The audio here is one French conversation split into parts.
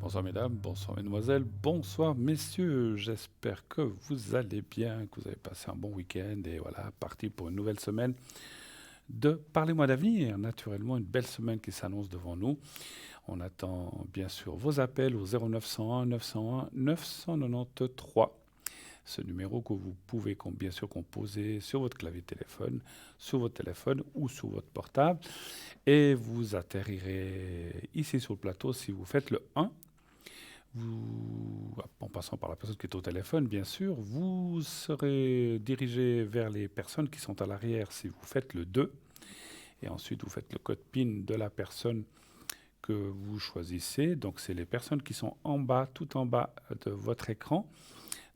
Bonsoir mesdames, bonsoir mesdemoiselles, bonsoir messieurs. J'espère que vous allez bien, que vous avez passé un bon week-end et voilà, parti pour une nouvelle semaine de Parlez-moi d'avenir. Naturellement, une belle semaine qui s'annonce devant nous. On attend bien sûr vos appels au 0901 901 993. Ce numéro que vous pouvez bien sûr composer sur votre clavier téléphone, sur votre téléphone ou sur votre portable. Et vous atterrirez ici sur le plateau si vous faites le 1. En passant par la personne qui est au téléphone, bien sûr, vous serez dirigé vers les personnes qui sont à l'arrière si vous faites le 2. Et ensuite, vous faites le code PIN de la personne que vous choisissez. Donc, c'est les personnes qui sont en bas, tout en bas de votre écran.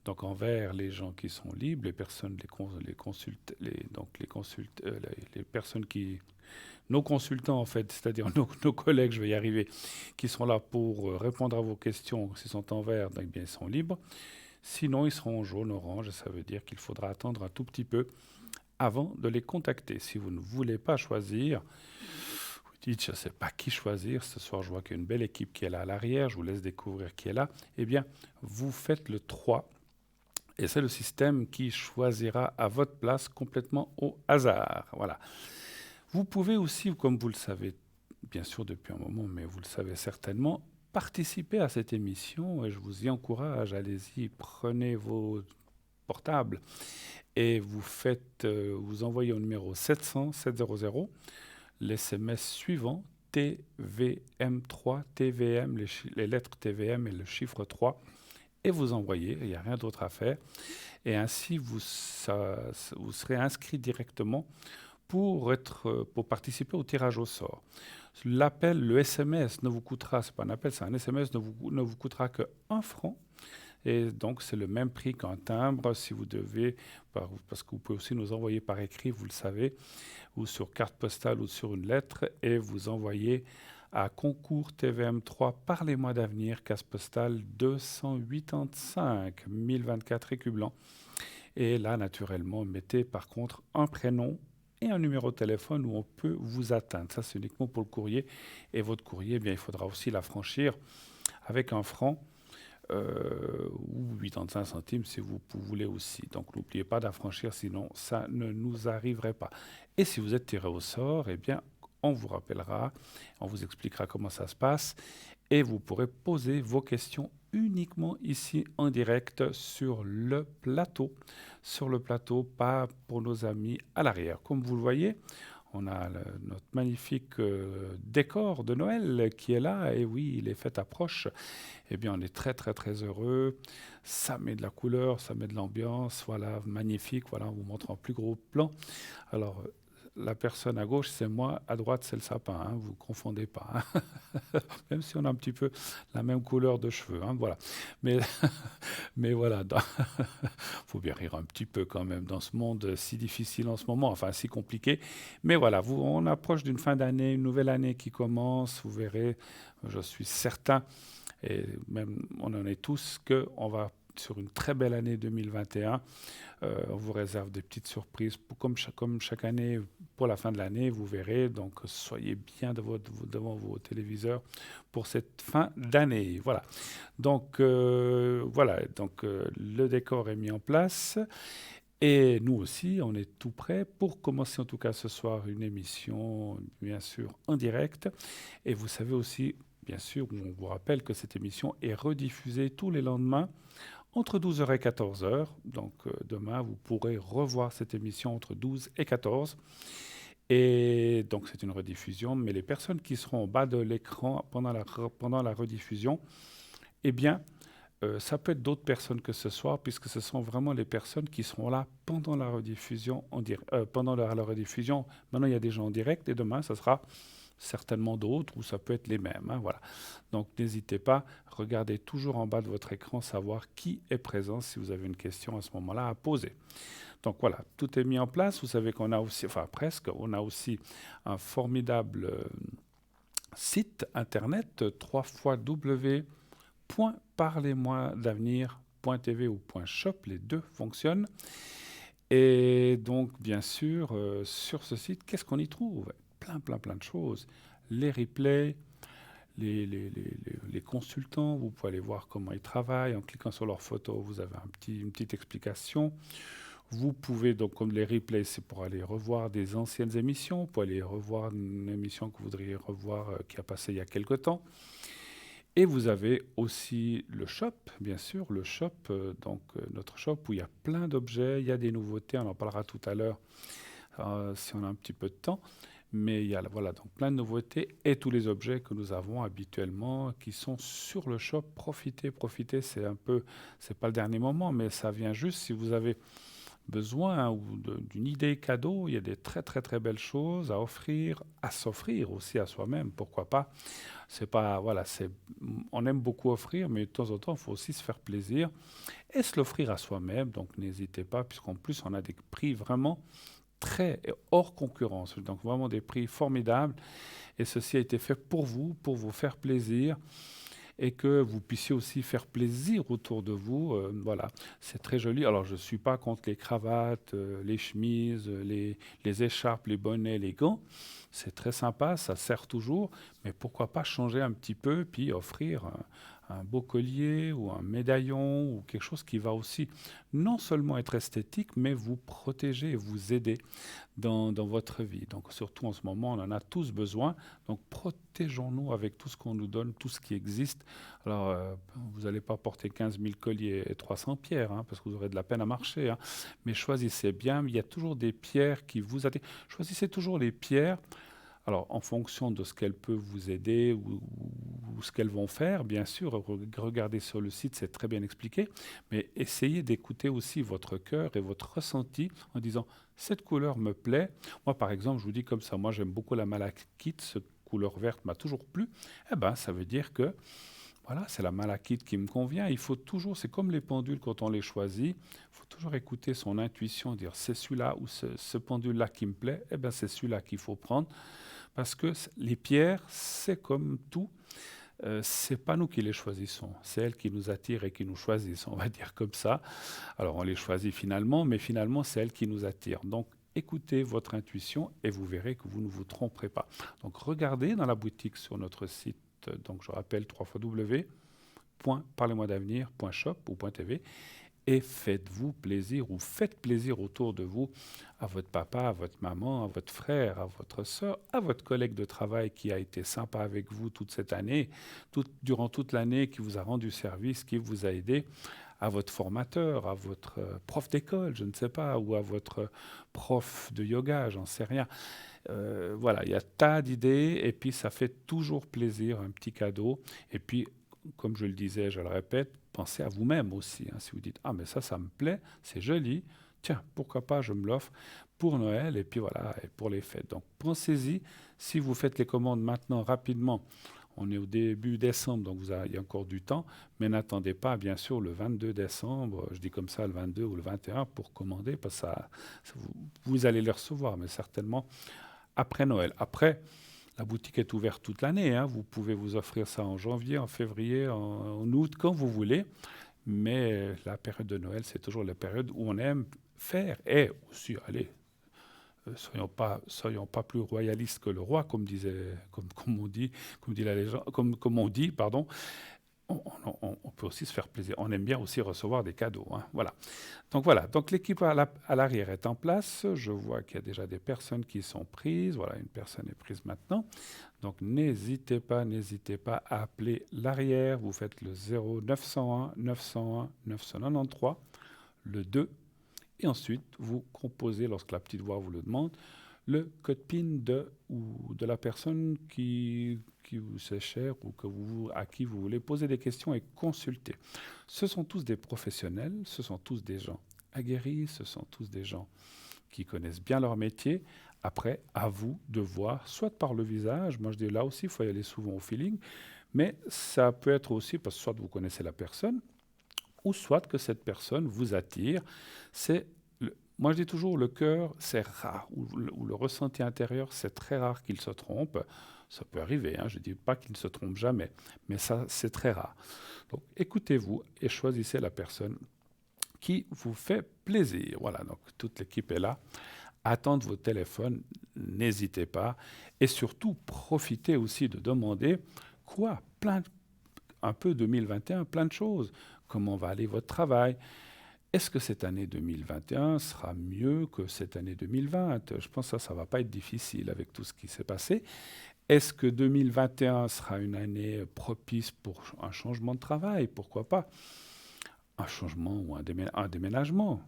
Donc, envers les gens qui sont libres, les personnes, les consultes, les personnes qui nos consultants, en fait, c'est-à-dire nos collègues, je vais y arriver, qui sont là pour répondre à vos questions, s'ils sont en vert, donc bien, ils sont libres. Sinon, ils seront en jaune, orange, et ça veut dire qu'il faudra attendre un tout petit peu avant de les contacter. Si vous ne voulez pas choisir, vous dites, je ne sais pas qui choisir, ce soir je vois qu'il y a une belle équipe qui est là à l'arrière, je vous laisse découvrir qui est là, eh bien, vous faites le 3. Et c'est le système qui choisira à votre place complètement au hasard. Voilà. Vous pouvez aussi, comme vous le savez, bien sûr depuis un moment, mais vous le savez certainement, participer à cette émission et je vous y encourage. Allez-y, prenez vos portables et vous envoyez au numéro 700 700 l'SMS suivant TVM3, TVM, les lettres TVM et le chiffre 3 et vous envoyez, il n'y a rien d'autre à faire. Et ainsi, vous serez inscrit directement pour participer au tirage au sort. L'appel, le SMS ne vous coûtera, c'est pas un appel, c'est un SMS, ne vous coûtera que 1 franc. Et donc, c'est le même prix qu'un timbre si vous devez, parce que vous pouvez aussi nous envoyer par écrit, vous le savez, ou sur carte postale ou sur une lettre, et vous envoyez à concours TVM3 Parlez-moi d'avenir, case postale 285 1024 écus blancs. Et là, naturellement, mettez par contre un prénom et un numéro de téléphone où on peut vous atteindre. Ça, c'est uniquement pour le courrier. Et votre courrier, eh bien, il faudra aussi l'affranchir avec 1 franc ou 85 centimes si vous voulez aussi. Donc, n'oubliez pas d'affranchir, sinon ça ne nous arriverait pas. Et si vous êtes tiré au sort, eh bien, on vous rappellera, on vous expliquera comment ça se passe et vous pourrez poser vos questions uniquement ici en direct sur le plateau. Sur le plateau, pas pour nos amis à l'arrière. Comme vous le voyez, on a notre magnifique décor de Noël qui est là. Et oui, les fêtes approchent. Eh bien, on est très, très, très heureux. Ça met de la couleur, ça met de l'ambiance. Voilà, magnifique. Voilà, on vous montre en plus gros plan. Alors, la personne à gauche, c'est moi. À droite, c'est le sapin. Hein, vous ne confondez pas. Hein. Même si on a un petit peu la même couleur de cheveux. Hein, voilà. Mais, mais voilà, il faut bien rire un petit peu quand même dans ce monde si difficile en ce moment, enfin si compliqué. Mais voilà, on approche d'une fin d'année, une nouvelle année qui commence. Vous verrez, je suis certain, et même on en est tous, qu'on va sur une très belle année 2021. On vous réserve des petites surprises, comme chaque année, pour la fin de l'année, vous verrez. Donc, soyez bien devant vos téléviseurs pour cette fin d'année. Voilà. Donc, le décor est mis en place. Et nous aussi, on est tout prêt pour commencer en tout cas ce soir une émission, bien sûr, en direct. Et vous savez aussi, bien sûr, on vous rappelle que cette émission est rediffusée tous les lendemains entre 12h et 14h. Donc demain, vous pourrez revoir cette émission entre 12 et 14. Et donc c'est une rediffusion, mais les personnes qui seront au bas de l'écran pendant la rediffusion, eh bien, ça peut être d'autres personnes que ce soir, puisque ce sont vraiment les personnes qui seront là pendant la rediffusion. Pendant la rediffusion, maintenant il y a des gens en direct, et demain, ça sera certainement d'autres, ou ça peut être les mêmes. Hein, voilà. Donc n'hésitez pas, regardez toujours en bas de votre écran, savoir qui est présent si vous avez une question à ce moment-là à poser. Donc voilà, tout est mis en place. Vous savez qu'on a aussi, enfin presque, on a aussi un formidable site internet, 3 fois w.parlez-moi-d'avenir.tv ou .shop, les deux fonctionnent. Et donc, bien sûr, sur ce site, qu'est-ce qu'on y trouve? Plein, plein, plein de choses. Les replays, les consultants, vous pouvez aller voir comment ils travaillent. En cliquant sur leurs photos, vous avez une petite explication. Vous pouvez donc, comme les replays, c'est pour aller revoir des anciennes émissions, pour aller revoir une émission que vous voudriez revoir qui a passé il y a quelque temps. Et vous avez aussi le shop, bien sûr, le shop, notre shop où il y a plein d'objets, il y a des nouveautés, on en parlera tout à l'heure si on a un petit peu de temps. Mais il y a voilà, donc plein de nouveautés et tous les objets que nous avons habituellement qui sont sur le shop. Profitez, profitez, c'est pas le dernier moment, mais ça vient juste si vous avez besoin d'une idée cadeau. Il y a des très très très belles choses à offrir, à s'offrir aussi à soi-même, pourquoi pas. C'est pas, voilà, on aime beaucoup offrir, mais de temps en temps, il faut aussi se faire plaisir et se l'offrir à soi-même. Donc n'hésitez pas, puisqu'en plus, on a des prix vraiment très hors concurrence, donc vraiment des prix formidables. Et ceci a été fait pour vous faire plaisir et que vous puissiez aussi faire plaisir autour de vous. Voilà, c'est très joli. Alors, je ne suis pas contre les cravates, les chemises, les écharpes, les bonnets, les gants. C'est très sympa, ça sert toujours, mais pourquoi pas changer un petit peu, puis offrir un beau collier ou un médaillon ou quelque chose qui va aussi non seulement être esthétique, mais vous protéger et vous aider dans votre vie. Donc surtout en ce moment, on en a tous besoin. Donc protégeons-nous avec tout ce qu'on nous donne, tout ce qui existe. Alors, vous n'allez pas porter 15 000 colliers et 300 pierres, hein, parce que vous aurez de la peine à marcher. Hein. Mais choisissez bien, il y a toujours des pierres qui vous attirent. Choisissez toujours les pierres. Alors, en fonction de ce qu'elles peuvent vous aider ou ce qu'elles vont faire, bien sûr, regardez sur le site, c'est très bien expliqué, mais essayez d'écouter aussi votre cœur et votre ressenti en disant, cette couleur me plaît. Moi, par exemple, je vous dis comme ça, moi j'aime beaucoup la malachite, cette couleur verte m'a toujours plu. Eh bien, ça veut dire que voilà, c'est la malachite qui me convient. Il faut toujours, c'est comme les pendules quand on les choisit, il faut toujours écouter son intuition, dire c'est celui-là ou ce pendule-là qui me plaît, eh bien c'est celui-là qu'il faut prendre. Parce que les pierres, c'est comme tout, c'est pas nous qui les choisissons, c'est elles qui nous attirent et qui nous choisissent, on va dire comme ça. Alors on les choisit finalement, mais finalement c'est elles qui nous attirent. Donc écoutez votre intuition et vous verrez que vous ne vous tromperez pas. Donc regardez dans la boutique sur notre site, donc je rappelle www.parlez-moi-d'avenir.shop ou .tv et faites-vous plaisir ou faites plaisir autour de vous à votre papa, à votre maman, à votre frère, à votre sœur, à votre collègue de travail qui a été sympa avec vous toute cette année, durant toute l'année, qui vous a rendu service, qui vous a aidé, à votre formateur, à votre prof d'école, je ne sais pas, ou à votre prof de yoga, j'en sais rien. Voilà, il y a tas d'idées et puis ça fait toujours plaisir, un petit cadeau. Et puis, comme je le disais, je le répète, pensez à vous-même aussi. Hein, si vous dites, ah mais ça me plaît, c'est joli, tiens, pourquoi pas, je me l'offre pour Noël et puis voilà, et pour les fêtes. Donc pensez-y, si vous faites les commandes maintenant rapidement, on est au début décembre, donc il y a encore du temps, mais n'attendez pas, bien sûr, le 22 décembre, je dis comme ça, le 22 ou le 21 pour commander, parce que vous allez les recevoir, mais certainement après Noël. Après, la boutique est ouverte toute l'année. Hein. Vous pouvez vous offrir ça en janvier, en février, en août, quand vous voulez. Mais la période de Noël, c'est toujours la période où on aime faire. Et aussi, allez, soyons pas plus royalistes que le roi, comme on dit, comme dit la légende, comme on dit, pardon. On peut aussi se faire plaisir. On aime bien aussi recevoir des cadeaux. Hein. Voilà. Donc l'équipe à l'arrière est en place. Je vois qu'il y a déjà des personnes qui sont prises. Voilà, une personne est prise maintenant. Donc n'hésitez pas à appeler l'arrière. Vous faites le 0 901 901 993, le 2. Et ensuite, vous composez, lorsque la petite voix vous le demande, le code PIN de la personne qui vous est chère ou à qui vous voulez poser des questions et consulter. Ce sont tous des professionnels, ce sont tous des gens aguerris, ce sont tous des gens qui connaissent bien leur métier. Après, à vous de voir, soit par le visage, moi je dis là aussi, il faut y aller souvent au feeling, mais ça peut être aussi parce que soit vous connaissez la personne, ou soit que cette personne vous attire. Moi, je dis toujours, le cœur, c'est rare, ou le ressenti intérieur, c'est très rare qu'il se trompe. Ça peut arriver, hein, je ne dis pas qu'il ne se trompe jamais, mais ça, c'est très rare. Donc, écoutez-vous et choisissez la personne qui vous fait plaisir. Voilà, donc toute l'équipe est là. Attendre vos téléphones, n'hésitez pas. Et surtout, profitez aussi de demander quoi? Un peu 2021, plein de choses. Comment va aller votre travail? Est-ce que cette année 2021 sera mieux que cette année 2020? Je pense que ça ne va pas être difficile avec tout ce qui s'est passé. Est-ce que 2021 sera une année propice pour un changement de travail? Pourquoi pas? Un changement ou un déménagement?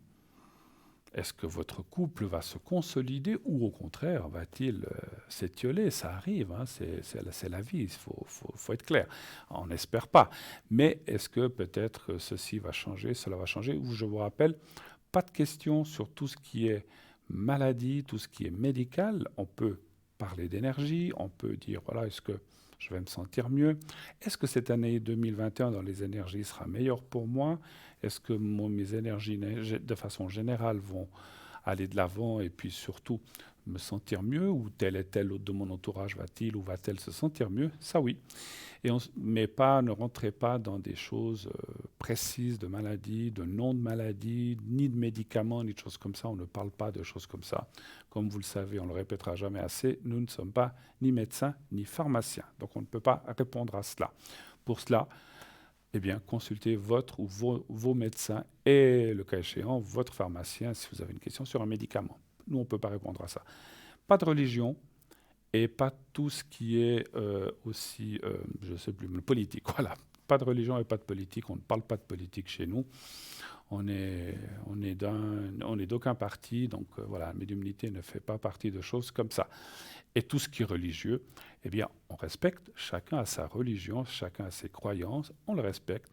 Est-ce que votre couple va se consolider ou au contraire va-t-il s'étioler? Ça arrive, hein, c'est la vie, il faut être clair. On n'espère pas. Mais est-ce que peut-être ceci va changer, cela va changer? Ou je vous rappelle, pas de questions sur tout ce qui est maladie, tout ce qui est médical. On peut parler d'énergie, on peut dire, voilà, est-ce que je vais me sentir mieux? Est-ce que cette année 2021 dans les énergies sera meilleure pour moi? Est-ce que mes énergies, de façon générale, vont aller de l'avant et puis surtout me sentir mieux? Ou tel et tel autre de mon entourage va-t-il ou va-t-elle se sentir mieux? Ça oui. Mais ne rentrez pas dans des choses précises de maladies, de noms de maladies, ni de médicaments, ni de choses comme ça. On ne parle pas de choses comme ça. Comme vous le savez, on ne le répétera jamais assez, nous ne sommes pas ni médecins ni pharmaciens. Donc on ne peut pas répondre à cela. Pour cela, eh bien, consultez votre ou vos médecins et, le cas échéant, votre pharmacien si vous avez une question sur un médicament. Nous, on ne peut pas répondre à ça. Pas de religion, et pas tout ce qui est aussi, je ne sais plus, politique. Voilà, pas de religion et pas de politique. On ne parle pas de politique chez nous. On est d'aucun parti, donc voilà, la médiumnité ne fait pas partie de choses comme ça. Et tout ce qui est religieux, eh bien, on respecte. Chacun a sa religion, chacun a ses croyances. On le respecte,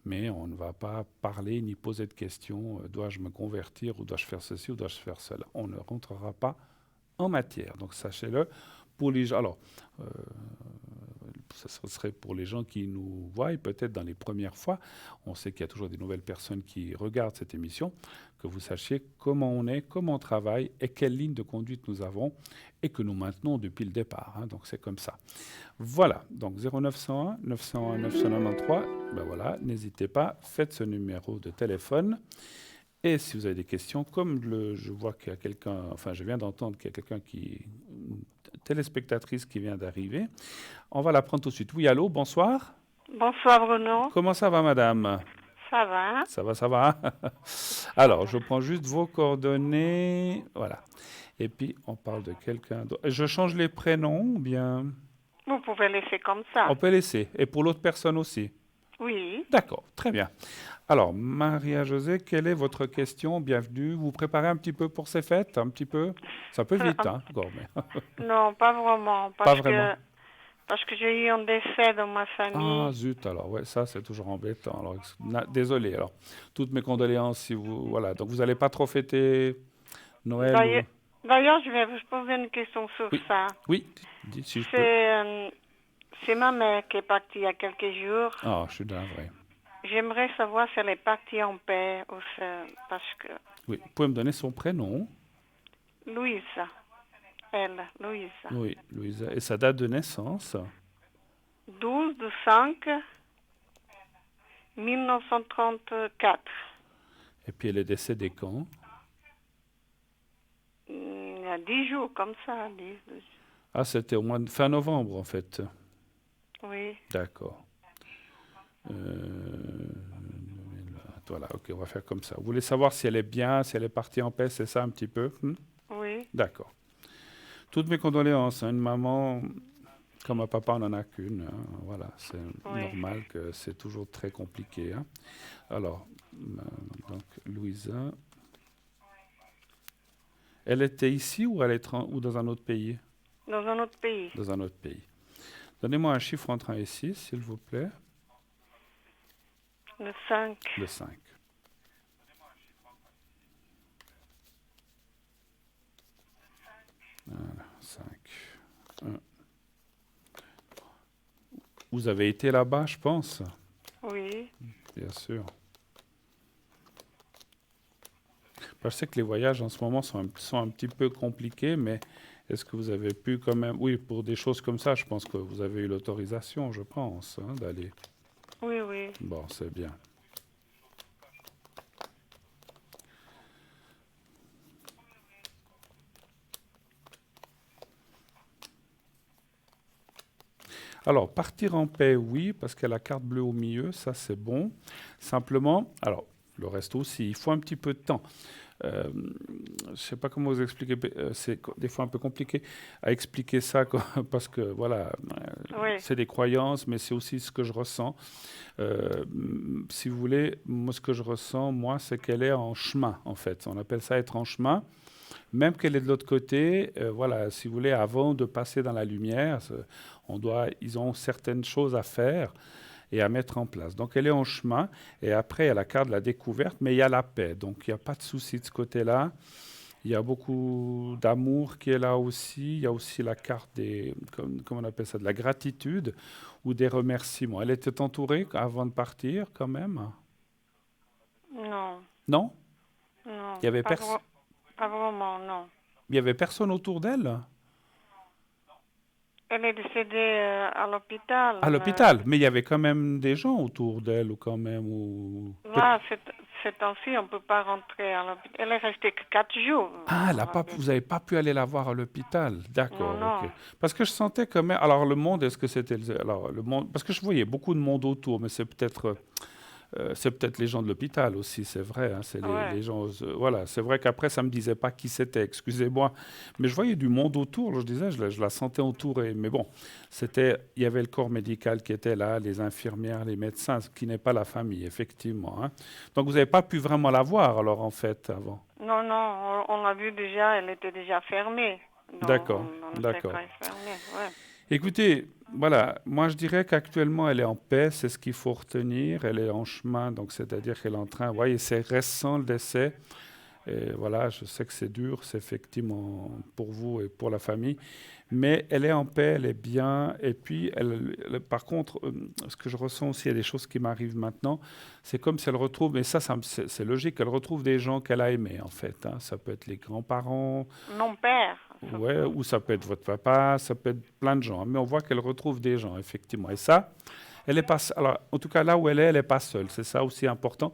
mais on ne va pas parler ni poser de questions. Dois-je me convertir ou dois-je faire ceci ou dois-je faire cela? On ne rentrera pas en matière. Donc sachez-le. Pour les gens, alors, ce serait pour les gens qui nous voient peut-être dans les premières fois. On sait qu'il y a toujours des nouvelles personnes qui regardent cette émission, que vous sachiez comment on est, comment on travaille et quelle ligne de conduite nous avons et que nous maintenons depuis le départ. Hein, donc c'est comme ça. Voilà, donc 0901 901 993, ben voilà, n'hésitez pas, faites ce numéro de téléphone. Et si vous avez des questions, comme je vois qu'il y a quelqu'un, enfin je viens d'entendre qu'il y a quelqu'un une téléspectatrice qui vient d'arriver, on va la prendre tout de suite. Oui, allô, bonsoir. Bonsoir Bruno. Comment ça va, madame? Ça va? Ça va, ça va. Alors, je prends juste vos coordonnées, voilà. Et puis, on parle de quelqu'un d'autre. Je change les prénoms ou bien? Vous pouvez laisser comme ça. On peut laisser. Et pour l'autre personne aussi? Oui. D'accord, très bien. Alors, Maria-Josée, quelle est votre question? Bienvenue. Vous préparez un petit peu pour ces fêtes? Un petit peu? Ça peut vite, hein, Gourmet. Non, pas vraiment. Pas vraiment. Parce que j'ai eu un décès dans ma famille. Ah, zut, alors, ouais, ça, c'est toujours embêtant. Alors, désolé, alors. Toutes mes condoléances si vous... Voilà, donc vous n'allez pas trop fêter Noël ou... D'ailleurs, je vais vous poser une question sur Oui, ça. oui, dites si je peux. C'est ma mère qui est partie il y a quelques jours. Ah, je suis navré. J'aimerais savoir si elle est partie en paix ou parce que... Oui, vous pouvez me donner son prénom? Louise. Elle, Louise. Oui, Louisa. Et sa date de naissance? 12/5/1934. Et puis elle est décédée quand? Il y a 10 jours, comme ça. 10. Ah, c'était au mois de fin novembre, en fait. Oui. D'accord. Voilà, ok, on va faire comme ça. Vous voulez savoir si elle est bien, si elle est partie en paix, c'est ça un petit peu? Oui. D'accord. Toutes mes condoléances. Hein. Une maman, comme un papa, on n'en a qu'une. Hein. Voilà, c'est normal que c'est toujours très compliqué. Hein. Alors, donc, Louisa. Elle était ici ou ou dans un autre pays? Dans un autre pays. Dans un autre pays. Donnez-moi un chiffre entre 1 et 6, s'il vous plaît. Le 5. Le 5. Voilà, 5. 1. Vous avez été là-bas, je pense? Oui. Bien sûr. Je sais que les voyages en ce moment sont un petit peu compliqués, mais est-ce que vous avez pu quand même... Oui, pour des choses comme ça, je pense que vous avez eu l'autorisation, je pense, hein, d'aller. Oui, oui. Bon, c'est bien. Alors, partir en paix, oui, parce qu'il y a la carte bleue au milieu, ça c'est bon. Simplement, alors, le reste aussi, il faut un petit peu de temps. Euh, je ne sais pas comment vous expliquer, des fois un peu compliqué à expliquer ça, parce que voilà, Oui. c'est des croyances, mais c'est aussi ce que je ressens. Si vous voulez, moi, ce que je ressens, moi, c'est qu'elle est en chemin, en fait. On appelle ça être en chemin. Même qu'elle est de l'autre côté, voilà, si vous voulez, avant de passer dans la lumière, ils ont certaines choses à faire et à mettre en place. Donc elle est en chemin, et après il y a la carte de la découverte, mais il y a la paix. Donc il n'y a pas de souci de ce côté-là. Il y a beaucoup d'amour qui est là aussi. Il y a aussi la carte comment on appelle ça, de la gratitude ou des remerciements. Elle était entourée avant de partir quand même? Non, Non? non, Il y avait pas, personne. pas vraiment, non. Il y avait personne autour d'elle? Elle est décédée à l'hôpital. À l'hôpital, mais il y avait quand même des gens autour d'elle, ou quand même, ou Là, ces temps-ci, on ne peut pas rentrer à l'hôpital. Elle est restée que 4 jours. ah, On a vu. vous n'avez pas pu aller la voir à l'hôpital. Non, D'accord, ok. non. Parce que je sentais quand même. Alors le monde, est-ce que c'était alors le monde? Parce que je voyais beaucoup de monde autour, mais c'est peut-être les gens de l'hôpital aussi, c'est vrai, hein, c'est Ouais. les gens. Voilà, c'est vrai qu'après, ça me disait pas qui c'était, excusez-moi. Mais je voyais du monde autour, je disais, je la sentais entourée. Mais bon, il y avait le corps médical qui était là, les infirmières, les médecins, ce qui n'est pas la famille, effectivement, hein. Donc vous n'avez pas pu vraiment la voir, alors, en fait, avant. Non, non, on l'a vu déjà, elle était déjà fermée D'accord, dans le d'accord. cercueil fermé. Ouais. Écoutez, voilà, moi je dirais qu'actuellement elle est en paix, c'est ce qu'il faut retenir. Elle est en chemin, donc c'est-à-dire qu'elle est en train. Vous voyez, c'est récent le décès. Et voilà, je sais que c'est dur, c'est effectivement pour vous et pour la famille, mais elle est en paix, elle est bien. Et puis, par contre, ce que je ressens aussi, il y a des choses qui m'arrivent maintenant, c'est comme si elle retrouve, mais ça, c'est logique, elle retrouve des gens qu'elle a aimés, en fait, hein. Ça peut être les grands-parents, Mon père, ouais, surtout. ou ça peut être votre papa, ça peut être plein de gens, hein. Mais on voit qu'elle retrouve des gens, effectivement. Et ça, elle est pas, alors, en tout cas, là où elle est pas seule. C'est ça aussi important.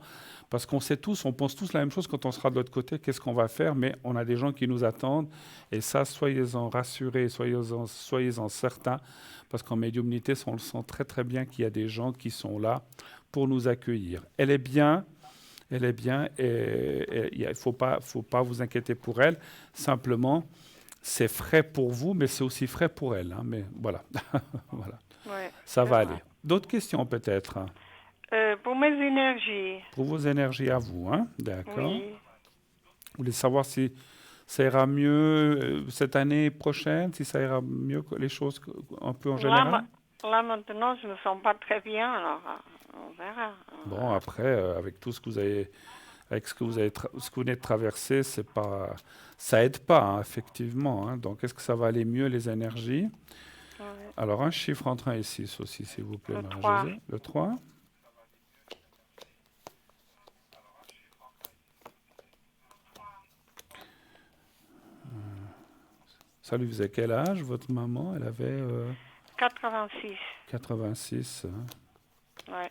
Parce qu'on sait tous, on pense tous la même chose quand on sera de l'autre côté, qu'est-ce qu'on va faire, mais on a des gens qui nous attendent. Et ça, soyez-en rassurés, soyez-en certains, parce qu'en médiumnité, on le sent très très bien qu'il y a des gens qui sont là pour nous accueillir. Elle est bien, et il ne faut pas vous inquiéter pour elle. Simplement, c'est frais pour vous, mais c'est aussi frais pour elle, hein. Mais voilà, voilà, Oui, ça c'est va vrai. aller. D'autres questions peut-être, hein, Pour mes énergies, pour vos énergies à vous, hein? D'accord. oui. Vous voulez savoir si ça ira mieux cette année prochaine, si ça ira mieux que les choses un peu en Là, général? là maintenant, je ne me sens pas très bien, alors on verra. On Bon, verra. après, avec tout ce que vous avez, avec ce que vous venez de traverser, ça aide pas, hein, effectivement, hein. Donc, est-ce que ça va aller mieux les énergies? Oui. Alors, un chiffre entre 1 et 6 aussi, s'il vous plaît, Le Marie-Josée. 3. Le 3. Ça lui faisait quel âge, votre maman? Elle avait 86. 86, hein. Ouais.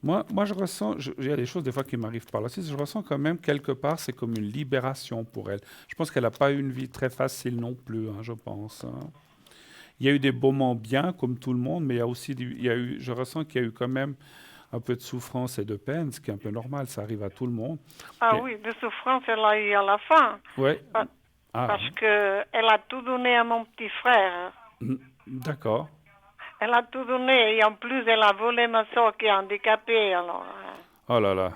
Moi, je ressens, il y a des choses des fois qui m'arrivent par la suite, je ressens quand même quelque part, c'est comme une libération pour elle. Je pense qu'elle n'a pas eu une vie très facile non plus, hein, je pense, hein. Il y a eu des moments bien, comme tout le monde, mais il y a aussi, je ressens qu'il y a eu quand même un peu de souffrance et de peine, ce qui est un peu normal, ça arrive à tout le monde. Ah Mais, oui, de souffrance, elle a eu à la fin. ouais, Pa- ah, Parce que elle a tout donné à mon petit frère. d'accord. Elle a tout donné et en plus, elle a volé ma soeur qui est handicapée. Alors, Oh là là,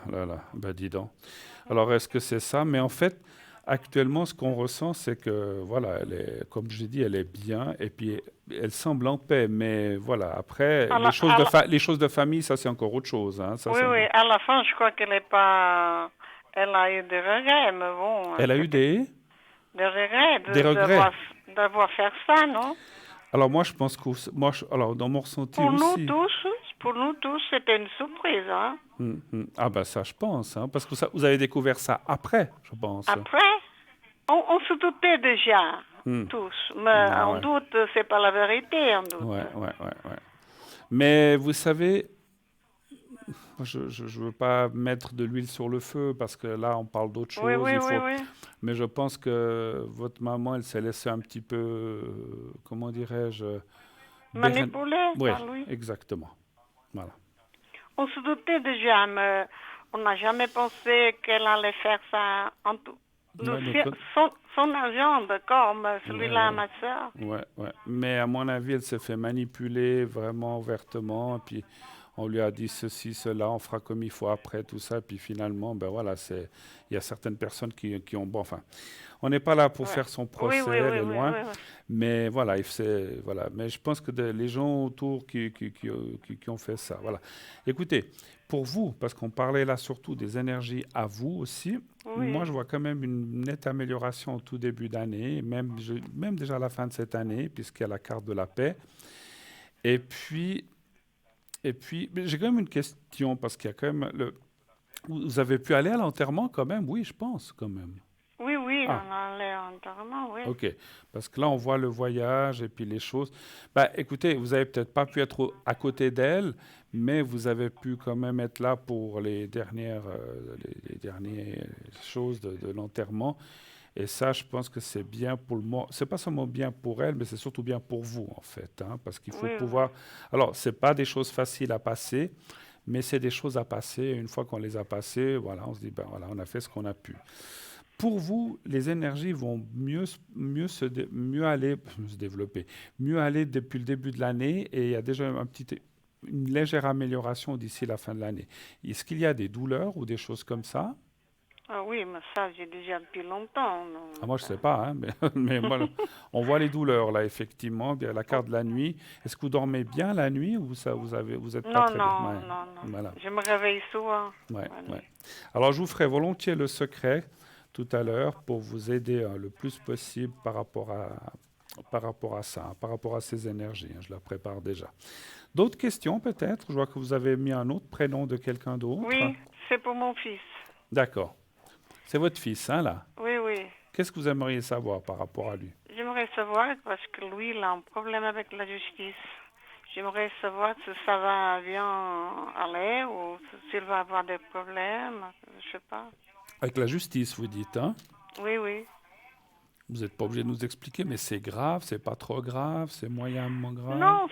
ben dis donc. Alors, est-ce que c'est ça? Mais en fait, actuellement, ce qu'on ressent, c'est que, voilà, comme je l'ai dit, elle est bien, et puis elle semble en paix. Mais voilà, après, à la- à la- les choses de famille, ça, c'est encore autre chose, hein. Ça, oui, c'est oui, encore. à la fin, je crois qu'elle n'est pas. Elle a eu des regrets, mais bon, Elle a eu des regrets des regrets. d'avoir fait ça, non? Alors, moi, je pense que, alors, dans mon ressenti aussi. Pour nous tous, c'était une surprise, hein? Ah, ben ça, je pense, hein, parce que vous avez découvert ça après, je pense. Après, on se doutait déjà, Hmm. tous, mais Ah on ouais, doute, c'est pas la vérité, on doute. ouais, ouais, ouais, ouais. Mais vous savez, moi, je ne veux pas mettre de l'huile sur le feu parce que là, on parle d'autre Oui, chose. oui, Il oui, faut... oui. Mais je pense que votre maman, elle s'est laissée un petit peu, comment dirais-je, berne- Manipulé Oui, par lui. exactement. Voilà. On se doutait déjà, mais on n'a jamais pensé qu'elle allait faire ça en tout. Ouais, Son argent, comme ouais, celui-là à ouais. ma soeur. Ouais, ouais. Mais à mon avis, elle s'est fait manipuler vraiment ouvertement. Et puis, on lui a dit ceci, cela, on fera comme il faut après, tout ça. Puis finalement, ben voilà, il y a certaines personnes qui ont. Bon, enfin, on n'est pas là pour Ouais. faire son Oui, procès, oui, elle oui, est oui, loin. oui, oui. Mais voilà, voilà. Mais je pense que les gens autour qui ont fait ça. Voilà. Écoutez, pour vous, parce qu'on parlait là surtout des énergies à vous aussi, moi Oui. je vois quand même une nette amélioration au tout début d'année, même déjà à la fin de cette année, puisqu'il y a la carte de la paix. Et puis, mais j'ai quand même une question, parce qu'il y a quand même Vous avez pu aller à l'enterrement quand même? Oui, je pense quand même. Oui, oui, Ah, on allait entièrement, oui. ok, parce que là, on voit le voyage et puis les choses. Bah, écoutez, vous avez peut-être pas pu être à côté d'elle, mais vous avez pu quand même être là pour les dernières choses de l'enterrement. Et ça, je pense que c'est bien pour le moment. C'est pas seulement bien pour elle, mais c'est surtout bien pour vous, en fait, hein, parce qu'il faut Oui, oui. pouvoir. Alors, c'est pas des choses faciles à passer, mais c'est des choses à passer. Et une fois qu'on les a passées, voilà, on se dit, ben voilà, on a fait ce qu'on a pu. Pour vous, les énergies vont mieux aller, se développer, mieux aller depuis le début de l'année et il y a déjà une légère amélioration d'ici la fin de l'année. Est-ce qu'il y a des douleurs ou des choses comme ça? Ah oui, mais ça, j'ai déjà depuis longtemps. Ah, Donc, moi, je sais pas, hein, mais, mais moi, on voit les douleurs là, effectivement. Bien, la carte de la nuit. Est-ce que vous dormez bien la nuit ou ça, vous êtes pas Non, très bien? non, Ouais, non, non. voilà. Je me réveille souvent Ouais, la ouais. nuit. Alors, je vous ferai volontiers le secret tout à l'heure pour vous aider le plus possible par rapport à ça, hein, par rapport à ces énergies, hein. Je la prépare déjà. D'autres questions peut-être? Je vois que vous avez mis un autre prénom de quelqu'un d'autre. Oui, c'est pour mon fils. D'accord. C'est votre fils, hein, là. Oui, oui. Qu'est-ce que vous aimeriez savoir par rapport à lui? J'aimerais savoir, parce que lui, il a un problème avec la justice. J'aimerais savoir si ça va bien aller ou s'il va avoir des problèmes. Je sais pas. Avec la justice, vous dites, hein? Oui, oui. Vous n'êtes pas obligé de nous expliquer, mais c'est grave, c'est pas trop grave, c'est moyennement grave. Non,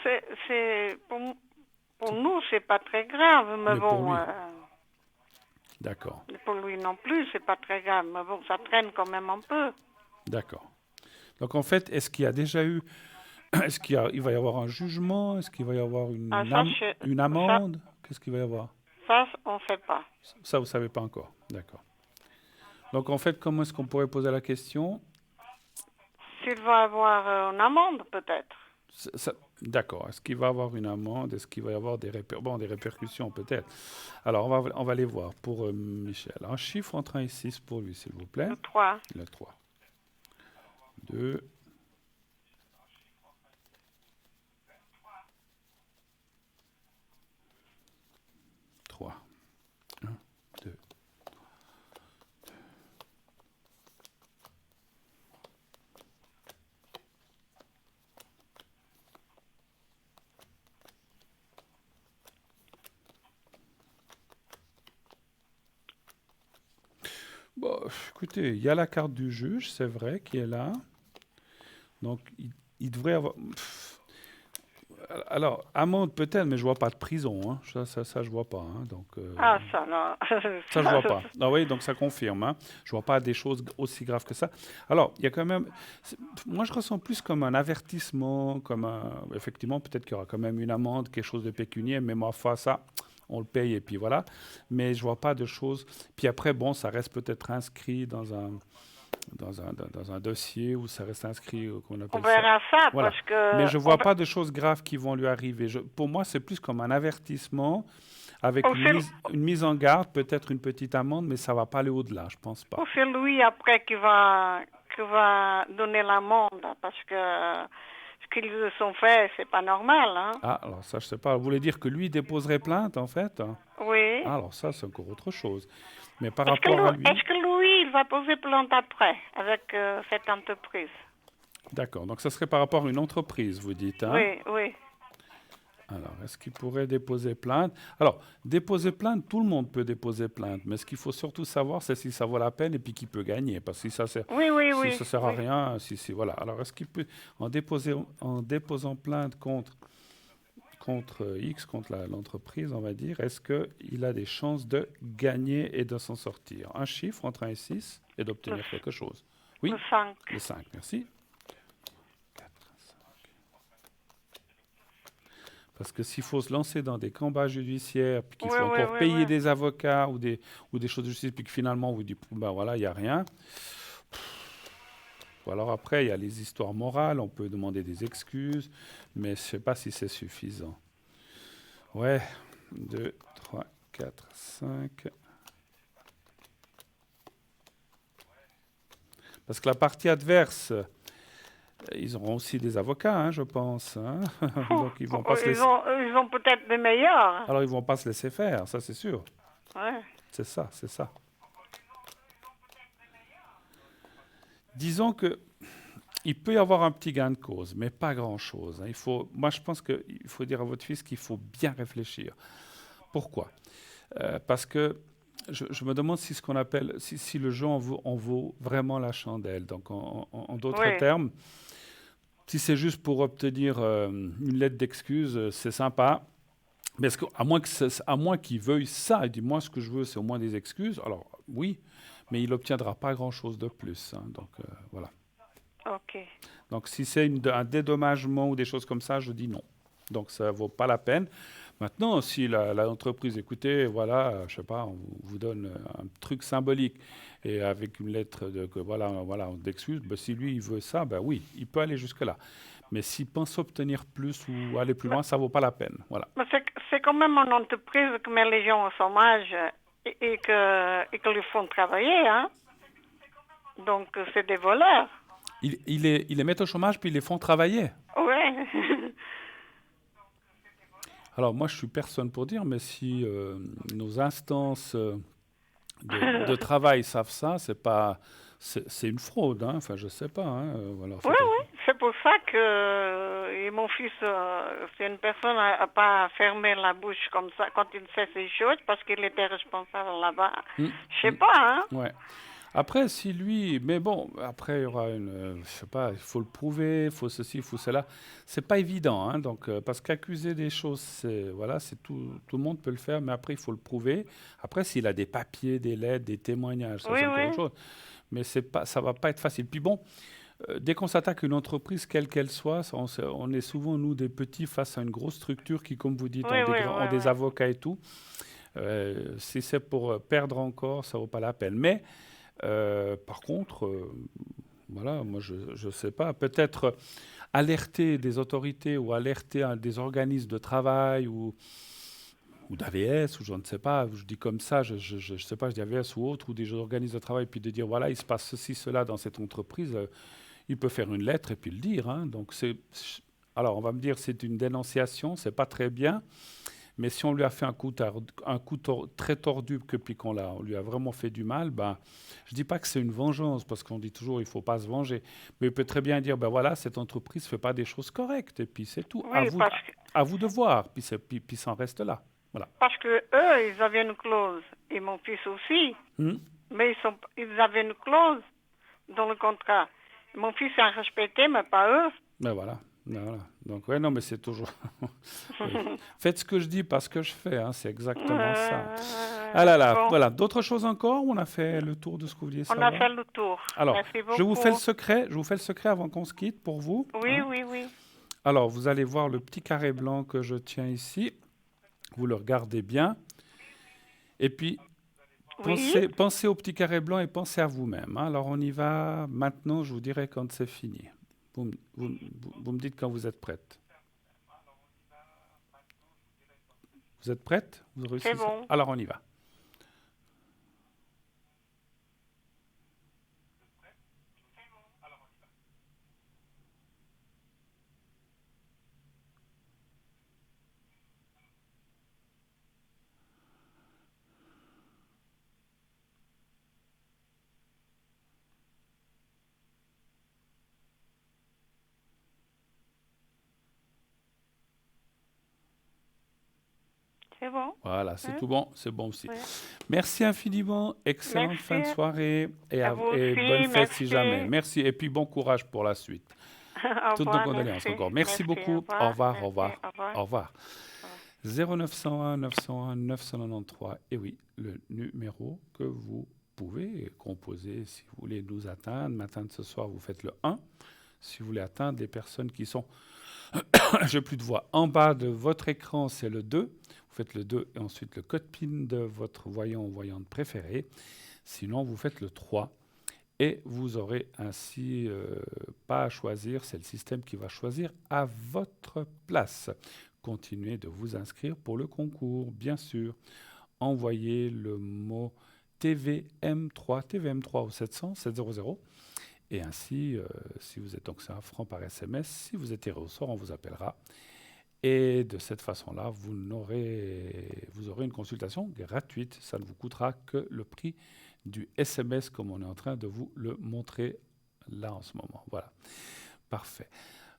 pour nous, c'est pas très grave, mais Mais pour bon, lui, d'accord, pour lui non plus, c'est pas très grave. Mais bon, ça traîne quand même un peu. d'accord. Donc en fait, est-ce qu'il y a déjà eu, il va y avoir un jugement? Est-ce qu'il va y avoir Ah, une ça, amende? Qu'est-ce qu'il va y avoir? ça, on sait pas. Ça, vous savez pas encore. D'accord. Donc en fait, comment est-ce qu'on pourrait poser la question? S'il va avoir une amende, peut-être. D'accord. Est-ce qu'il va y avoir une amende? Est-ce qu'il va y avoir des répercussions peut-être? Alors on va les voir pour Michel. Un chiffre entre 1 et 6 pour lui, s'il vous plaît. Le 3. Le 3. 2. 3. 1, 2. Bon, écoutez, il y a la carte du juge, c'est vrai, qui est là. Donc, il devrait avoir. Alors, amende peut-être, mais je vois pas de prison, hein. Ça, je vois pas, hein. Donc, Ah, ça, non. ça, je vois pas. Ah oui, donc ça confirme, hein. Je vois pas des choses aussi graves que ça. Alors, il y a quand même. Moi, je ressens plus comme un avertissement, effectivement, peut-être qu'il y aura quand même une amende, quelque chose de pécuniaire, mais ma foi, ça, on le paye et puis voilà. Mais je vois pas de choses. Puis après, bon, ça reste peut-être inscrit dans un dossier où ça reste inscrit, qu'on On appelle ça. verra ça, Voilà. parce Mais que je vois pas de choses graves qui vont lui arriver. Pour moi, c'est plus comme un avertissement avec ou une mise en garde, peut-être une petite amende, mais ça va pas aller au-delà, je pense pas. c'est lui après qui va donner l'amende, parce que ce qu'ils se sont fait, c'est pas normal, hein. Ah, alors ça, je sais pas. Vous voulez dire que lui déposerait plainte, en fait? Oui. Ah, alors ça, c'est encore autre chose. Mais par Est-ce que rapport lui, à lui, est-ce que lui, il va poser plainte après avec cette entreprise? d'accord. Donc ça serait par rapport à une entreprise, vous dites, hein? Oui, oui. Alors, est-ce qu'il pourrait déposer plainte? Alors, déposer plainte, tout le monde peut déposer plainte, mais ce qu'il faut surtout savoir, c'est si ça vaut la peine et puis qui peut gagner. Parce que Oui, oui, si oui, ça sert à oui. rien, voilà. Alors, est-ce qu'il peut, en déposant plainte contre X, contre l'entreprise, on va dire, est-ce qu'il a des chances de gagner et de s'en sortir? Un chiffre entre 1 et 6 et Le, d'obtenir quelque chose. le Oui, 5. le 5, merci. Parce que s'il faut se lancer dans des combats judiciaires, puis qu'il Oui, faut oui, encore oui, oui. payer des avocats ou des choses de justice, puis que finalement vous dites, ben voilà, il n'y a rien. Ou alors après, il y a les histoires morales, on peut demander des excuses, mais je ne sais pas si c'est suffisant. Ouais, 2, 3, 4, 5. Parce que la partie adverse, ils auront aussi des avocats, hein, je pense, hein. Ouf, Donc ils vont pas se laisser. ils ont peut-être des meilleurs. Alors ils vont pas se laisser faire, ça c'est sûr. Ouais. C'est ça, c'est ça. Disons que il peut y avoir un petit gain de cause, mais pas grand-chose, hein. Moi, je pense qu'il faut dire à votre fils qu'il faut bien réfléchir. Pourquoi? Parce que je me demande si ce qu'on appelle, si le jeu en vaut vraiment la chandelle. Donc, en d'autres Oui. termes, si c'est juste pour obtenir une lettre d'excuse, c'est sympa. Mais à moins qu'il veuille ça, il dit moi ce que je veux c'est au moins des excuses. Alors oui, mais il n'obtiendra pas grand-chose de plus, hein. Donc voilà. Ok. Donc si c'est un dédommagement ou des choses comme ça, je dis non. Donc ça vaut pas la peine. Maintenant, si l'entreprise, écoutez, voilà, je sais pas, on vous donne un truc symbolique et avec une lettre voilà, d'excuse, ben, si lui il veut ça, ben oui, il peut aller jusque là. Mais s'il pense obtenir plus ou aller plus Mais, loin, ça vaut pas la peine. Voilà. mais c'est quand même une entreprise qui met les gens au chômage et que les font travailler, hein. Donc, c'est des voleurs. Ils les mettent au chômage puis ils les font travailler. Ouais. Alors moi, je suis personne pour dire, mais si nos instances de travail savent ça, c'est une fraude, hein. Enfin, je sais pas, hein. Voilà, Oui, oui, c'est pour ça que et mon fils, c'est une personne à pas fermer la bouche comme ça quand il sait ces choses parce qu'il était responsable là-bas. Hum, Je sais hum, pas, hein. ouais. Après, si lui, mais bon, après il y aura je sais pas, il faut le prouver, il faut ceci, il faut cela. C'est pas évident, hein. Donc, parce qu'accuser des choses, voilà, c'est tout le monde peut le faire, mais après il faut le prouver. Après, s'il a des papiers, des lettres, des témoignages, ça Oui, c'est encore autre oui. chose. Mais ça va pas être facile. Puis bon, dès qu'on s'attaque à une entreprise, quelle qu'elle soit, on est souvent, nous, des petits face à une grosse structure qui, comme vous dites, Oui, oui, ont oui, des oui. avocats et tout. Si c'est pour perdre encore, ça vaut pas la peine. Mais, par contre, voilà, moi, je ne sais pas, peut-être alerter des autorités ou alerter des organismes de travail ou d'AVS, ou je ne sais pas, je dis comme ça, je ne sais pas, je dis AVS ou autre, ou des organismes de travail, puis de dire, voilà, il se passe ceci, cela dans cette entreprise. Il peut faire une lettre et puis le dire, hein. Donc alors on va me dire c'est une dénonciation, c'est pas très bien, mais si on lui a fait très tordu que puis on lui a vraiment fait du mal, ben je dis pas que c'est une vengeance parce qu'on dit toujours il faut pas se venger, mais il peut très bien dire ben voilà cette entreprise fait pas des choses correctes et puis c'est tout. Oui, À vous de voir, puis ça en reste là. Voilà. parce que eux, ils avaient une clause et mon fils aussi, Hmm. mais ils avaient une clause dans le contrat. Mon fils a respecté, mais pas eux. Ben voilà. Ben voilà. Donc, ouais, non, mais c'est toujours. Oui. Faites ce que je dis, pas ce que je fais, hein, c'est exactement ça. Ah là là, Bon, voilà. D'autres choses encore ou on a fait le tour de ce que vous vouliez on a savoir? fait le tour. Alors, Merci beaucoup. je vous fais le secret avant qu'on se quitte pour vous, Oui, hein. oui, oui. Alors, vous allez voir le petit carré blanc que je tiens ici. Vous le regardez bien. Et puis, Oui, pensez au petit carré blanc et pensez à vous-même, hein. Alors, on y va maintenant, je vous dirai quand c'est fini. Vous me dites quand vous êtes prête. Vous êtes prête? Vous c'est réussissez? bon. Alors, on y va. C'est bon. Voilà, c'est Hein? tout bon, c'est bon aussi. Oui. Merci infiniment, excellente fin de Merci. soirée À vous et bonne aussi. fête si jamais. Merci. Merci et puis bon courage pour la suite. Au Toutes nos revoir. condoléances Merci. encore. Merci Merci. Au beaucoup. Au revoir. revoir, au Merci. revoir, Au revoir. au revoir. Au revoir. 0901 901 993. Et oui, le numéro que vous pouvez composer si vous voulez nous atteindre. Matin ce soir, vous faites le 1. Si vous voulez atteindre les personnes qui sont, j'ai plus de voix, en bas de votre écran, c'est le 2. Vous faites le 2 et ensuite le code PIN de votre voyant ou voyante préféré. Sinon, vous faites le 3. Et vous aurez ainsi pas à choisir, c'est le système qui va choisir à votre place. Continuez de vous inscrire pour le concours, bien sûr. Envoyez le mot TVM3 au 700 700. Et ainsi, si vous êtes donc c'est un franc par SMS, si vous êtes tiré au sort, on vous appellera. Et de cette façon-là, vous aurez une consultation gratuite. Ça ne vous coûtera que le prix du SMS, comme on est en train de vous le montrer là en ce moment. Voilà, parfait.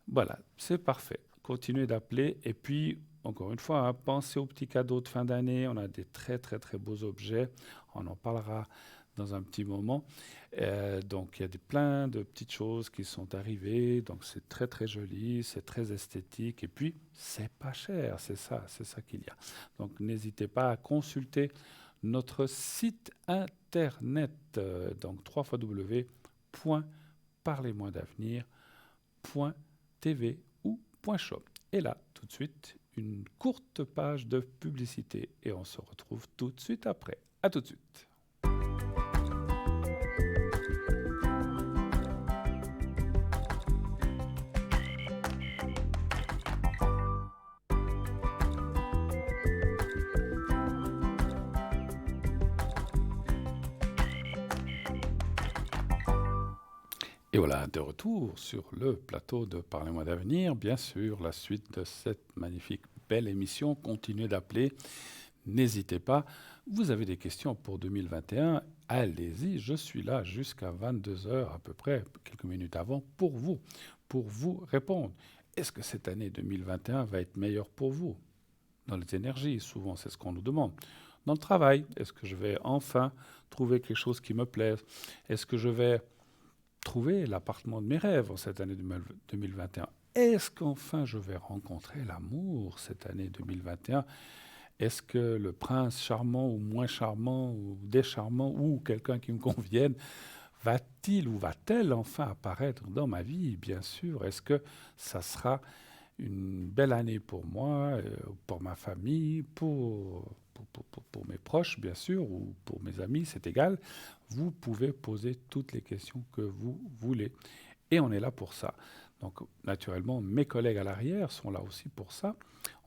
Voilà, c'est parfait. Continuez d'appeler. Et puis, encore une fois, hein, pensez aux petits cadeaux de fin d'année. On a des très, très, très beaux objets. On en parlera dans un petit moment. Donc, il y a plein de petites choses qui sont arrivées. Donc, c'est très, très joli, c'est très esthétique. Et puis, c'est pas cher, c'est ça qu'il y a. Donc, n'hésitez pas à consulter notre site internet, donc www.parlez-moi-d'avenir.tv ou .shop. Et là, tout de suite, une courte page de publicité. Et on se retrouve tout de suite après. À tout de suite. Et voilà, de retour sur le plateau de Parlez-moi d'avenir. Bien sûr, la suite de cette magnifique, belle émission. Continuez d'appeler. N'hésitez pas. Vous avez des questions pour 2021. Allez-y, je suis là jusqu'à 22h à peu près, quelques minutes avant, pour vous répondre. Est-ce que cette année 2021 va être meilleure pour vous? Dans les énergies, souvent, c'est ce qu'on nous demande. Dans le travail, est-ce que je vais enfin trouver quelque chose qui me plaise? Est-ce que je vais trouver l'appartement de mes rêves en cette année 2021? Est-ce qu'enfin je vais rencontrer l'amour cette année 2021? Est-ce que le prince charmant ou moins charmant ou des charmants ou quelqu'un qui me convienne va-t-il ou va-t-elle enfin apparaître dans ma vie? Bien sûr. Est-ce que ça sera une belle année pour moi, pour ma famille, pour mes proches, bien sûr, ou pour mes amis, c'est égal. Vous pouvez poser toutes les questions que vous voulez. Et on est là pour ça. Donc, naturellement, mes collègues à l'arrière sont là aussi pour ça.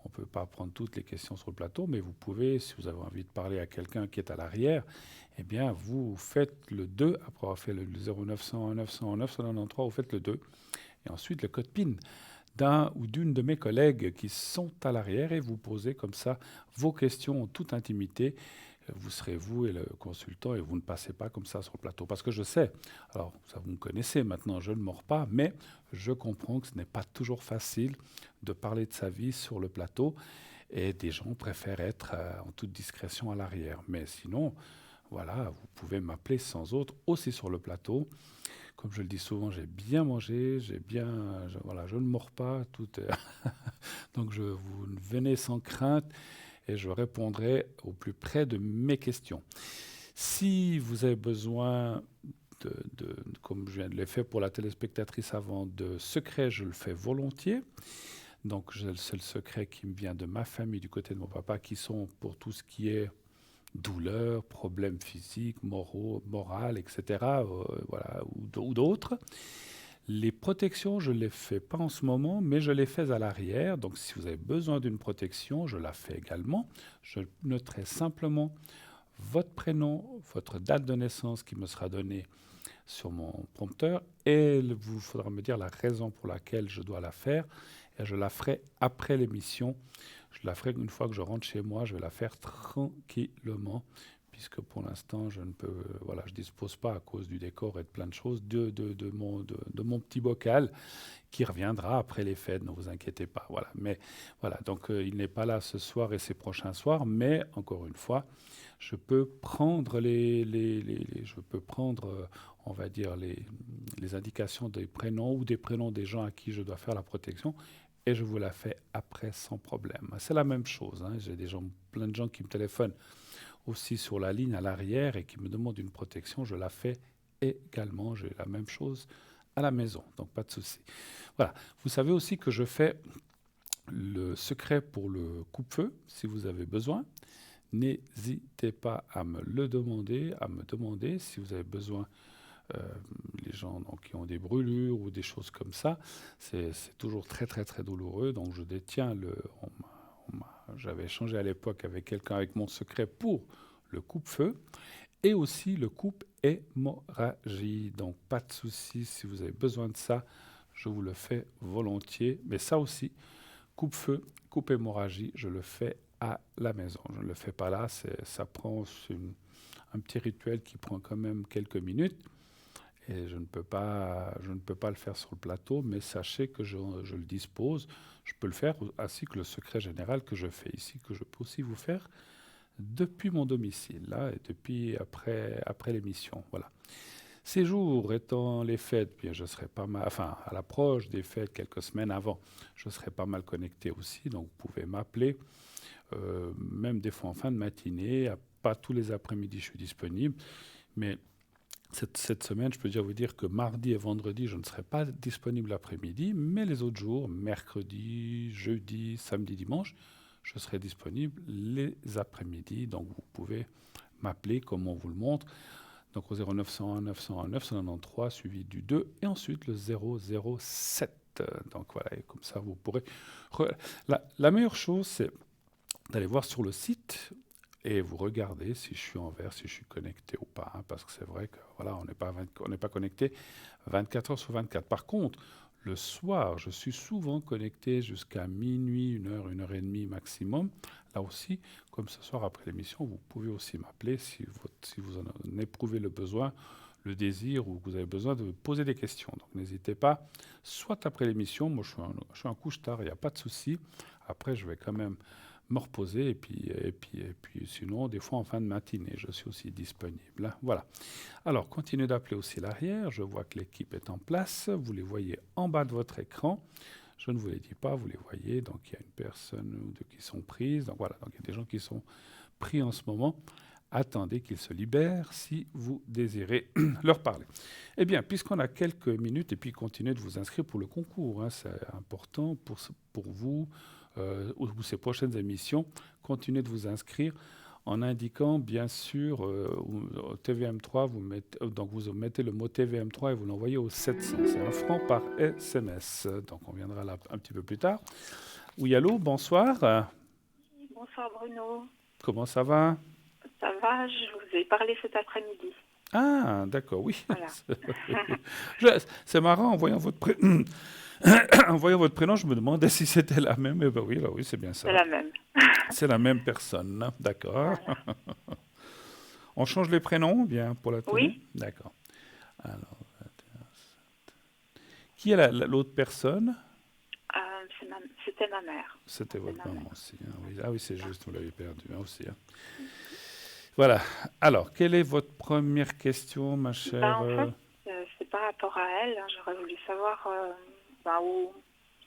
On ne peut pas prendre toutes les questions sur le plateau, mais vous pouvez, si vous avez envie de parler à quelqu'un qui est à l'arrière, eh bien, vous faites le 2, après avoir fait le 0901 900 993, vous faites le 2. Et ensuite, le code PIN d'un ou d'une de mes collègues qui sont à l'arrière et vous posez comme ça vos questions en toute intimité. Vous serez vous et le consultant et vous ne passez pas comme ça sur le plateau. Parce que je sais, alors ça vous me connaissez maintenant, je ne mords pas, mais je comprends que ce n'est pas toujours facile de parler de sa vie sur le plateau et des gens préfèrent être en toute discrétion à l'arrière. Mais sinon, voilà, vous pouvez m'appeler sans autre aussi sur le plateau. Comme je le dis souvent, j'ai bien mangé, voilà, je ne mords pas. Donc vous venez sans crainte et je répondrai au plus près de mes questions. Si vous avez besoin, comme je viens de le faire pour la téléspectatrice avant, de secrets, je le fais volontiers. Donc c'est le secret qui me vient de ma famille, du côté de mon papa, qui sont pour tout ce qui est douleurs, problèmes physiques, moraux, etc., voilà, ou d'autres. Les protections, je ne les fais pas en ce moment, mais je les fais à l'arrière. Donc, si vous avez besoin d'une protection, je la fais également. Je noterai simplement votre prénom, votre date de naissance qui me sera donnée sur mon prompteur et il vous faudra me dire la raison pour laquelle je dois la faire. Et je la ferai après l'émission. Je la ferai une fois que je rentre chez moi. Je vais la faire tranquillement puisque pour l'instant, je ne peux, voilà, je dispose pas à cause du décor et de plein de choses de mon petit bocal qui reviendra après les fêtes, ne vous inquiétez pas. Voilà. Mais voilà, donc il n'est pas là ce soir et ces prochains soirs, mais encore une fois, je peux prendre je peux prendre, on va dire, les indications des prénoms ou des prénoms des gens à qui je dois faire la protection. Et je vous la fais après sans problème. C'est la même chose, hein. J'ai plein de gens qui me téléphonent aussi sur la ligne à l'arrière et qui me demandent une protection. Je la fais également. J'ai la même chose à la maison, donc pas de souci. Voilà. Vous savez aussi que je fais le secret pour le coupe-feu, si vous avez besoin. N'hésitez pas à me le demander, si vous avez besoin. euh, les gens donc, qui ont des brûlures ou des choses comme ça, c'est toujours très très très douloureux. Donc je détiens j'avais échangé à l'époque avec quelqu'un avec mon secret pour le coupe-feu et aussi le coupe-hémorragie. Donc pas de souci, si vous avez besoin de ça, je vous le fais volontiers. Mais ça aussi, coupe-feu, coupe-hémorragie, je le fais à la maison. Je ne le fais pas là, ça prend un petit rituel qui prend quand même quelques minutes. Et je ne peux pas le faire sur le plateau, mais sachez que je le dispose. Je peux le faire ainsi que le secret général que je fais ici, que je peux aussi vous faire depuis mon domicile, là, et depuis après l'émission. Voilà. Ces jours étant les fêtes, bien, je serai pas mal, enfin, à l'approche des fêtes, quelques semaines avant, je serai pas mal connecté aussi, donc vous pouvez m'appeler, même des fois en fin de matinée, pas tous les après-midi je suis disponible, mais cette semaine, je peux déjà vous dire que mardi et vendredi, je ne serai pas disponible l'après-midi, mais les autres jours, mercredi, jeudi, samedi, dimanche, je serai disponible les après-midi. Donc vous pouvez m'appeler comme on vous le montre. Donc au 0901 901 993 suivi du 2 et ensuite le 007. Donc voilà, et comme ça vous pourrez... La meilleure chose, c'est d'aller voir sur le site et vous regardez si je suis en vert, si je suis connecté ou pas, hein, parce que c'est vrai que voilà, on n'est pas connecté 24 heures sur 24. Par contre, le soir, je suis souvent connecté jusqu'à minuit, 1 heure et demie maximum. Là aussi, comme ce soir après l'émission, vous pouvez aussi m'appeler si vous en éprouvez le besoin, le désir ou que vous avez besoin de me poser des questions. Donc n'hésitez pas, soit après l'émission, moi je suis un couche-tard, il n'y a pas de souci. Après, je vais quand même me reposer et puis sinon, des fois en fin de matinée, je suis aussi disponible, hein. Voilà. Alors, continuez d'appeler aussi l'arrière. Je vois que l'équipe est en place. Vous les voyez en bas de votre écran. Je ne vous les dis pas, vous les voyez. Donc, il y a une personne ou deux qui sont prises. Donc, voilà. Donc, il y a des gens qui sont pris en ce moment. Attendez qu'ils se libèrent si vous désirez leur parler. Eh bien, puisqu'on a quelques minutes, et puis continuez de vous inscrire pour le concours, hein, c'est important pour vous, ou ces prochaines émissions, continuez de vous inscrire en indiquant bien sûr TVM3, donc vous mettez le mot TVM3 et vous l'envoyez au 700. C'est 1 franc par SMS. Donc on viendra là un petit peu plus tard. Oui, allô, bonsoir. Bonsoir Bruno. Comment ça va? Ça va, je vous ai parlé cet après-midi. Ah, d'accord, oui. Voilà. C'est marrant, en voyant votre en voyant votre prénom, je me demandais si c'était la même. Eh ben oui, là, oui, c'est bien ça. C'est la même. C'est la même personne, hein. D'accord. Voilà. On change les prénoms, bien, pour la télé? Oui. D'accord. Alors, qui est l'autre personne? C'était ma mère. C'était votre ma maman mère. aussi, hein, oui. Ah oui, c'est juste, vous l'avez perdu, hein, aussi, hein. Voilà. Alors, quelle est votre première question, ma chère? En fait, c'est par rapport à elle. J'aurais voulu savoir où,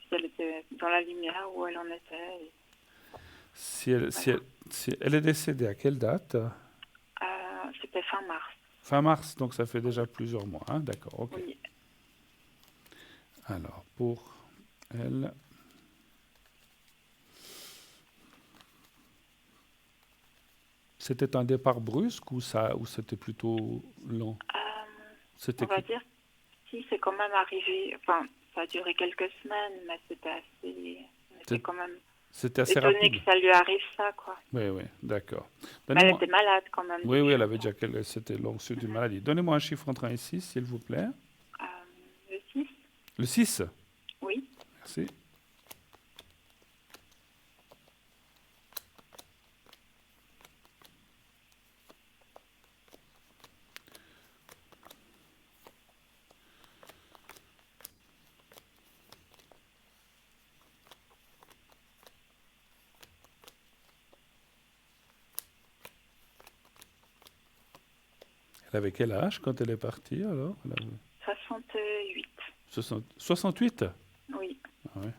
si elle était dans la lumière, où elle en était. Si elle est décédée, à quelle date? C'était fin mars. Fin mars, donc ça fait déjà plusieurs mois, hein. D'accord, ok. Oui. Alors, pour elle... C'était un départ brusque ou c'était plutôt lent? On va dire, si c'est quand même arrivé, enfin, ça a duré quelques semaines, mais c'était assez... C'était quand même... C'était assez étonné rapide. que ça lui arrive ça, quoi. Oui, oui, d'accord. Mais elle était malade quand même. Oui, oui, elle avait déjà c'était l'anxiété d'une maladie. Donnez-moi un chiffre entre 1 et 6, s'il vous plaît. Le 6. Le 6? Oui. Merci. Elle avait quel âge quand elle est partie alors? 68. 68? Oui. Ah ouais.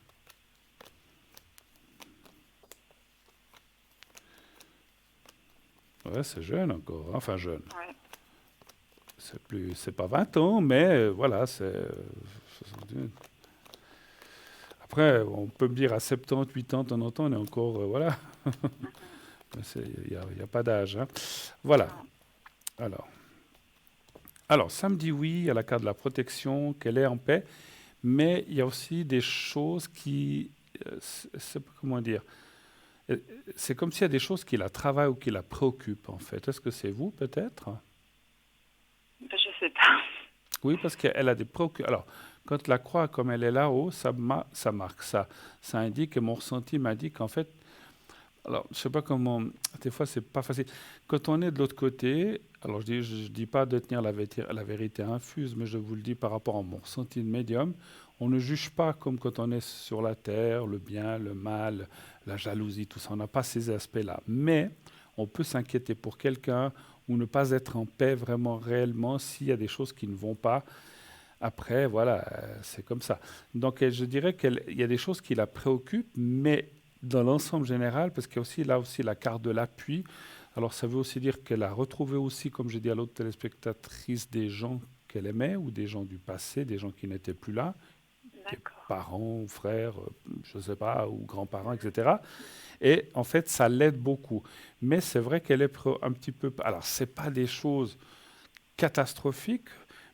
Ouais, c'est jeune encore, hein. Enfin jeune. Ouais. C'est pas 20 ans, mais voilà, c'est 68. Après, on peut me dire à 70, 80, 90 ans, on est encore, voilà. Il n'y a pas d'âge, hein. Voilà. Non. Alors, ça me dit oui à la carte de la protection, qu'elle est en paix, mais il y a aussi des choses qui, comment dire, euh, c'est comme s'il y a des choses qui la travaillent ou qui la préoccupent en fait. Est-ce que c'est vous peut-être? Je sais pas. Oui, parce qu'elle a des préoccupations. Alors, quand la croix, comme elle est là-haut, ça marque ça. Ça indique, et mon ressenti m'a dit qu'en fait, alors, je sais pas comment, des fois, c'est pas facile. Quand on est de l'autre côté, alors je dis pas de tenir la vérité infuse, mais je vous le dis par rapport à mon ressenti de médium, on ne juge pas comme quand on est sur la terre, le bien, le mal, la jalousie, tout ça. On n'a pas ces aspects-là. Mais on peut s'inquiéter pour quelqu'un ou ne pas être en paix vraiment réellement s'il y a des choses qui ne vont pas. Après, voilà, c'est comme ça. Donc, je dirais qu'il y a des choses qui la préoccupent, mais dans l'ensemble général, parce qu'il y a aussi là aussi la carte de l'appui. Alors, ça veut aussi dire qu'elle a retrouvé aussi, comme j'ai dit à l'autre téléspectatrice, des gens qu'elle aimait ou des gens du passé, des gens qui n'étaient plus là, des D'accord. parents ou frères, je ne sais pas, ou grands-parents, etc. Et en fait, ça l'aide beaucoup. Mais c'est vrai qu'elle est un petit peu. Alors, ce n'est pas des choses catastrophique,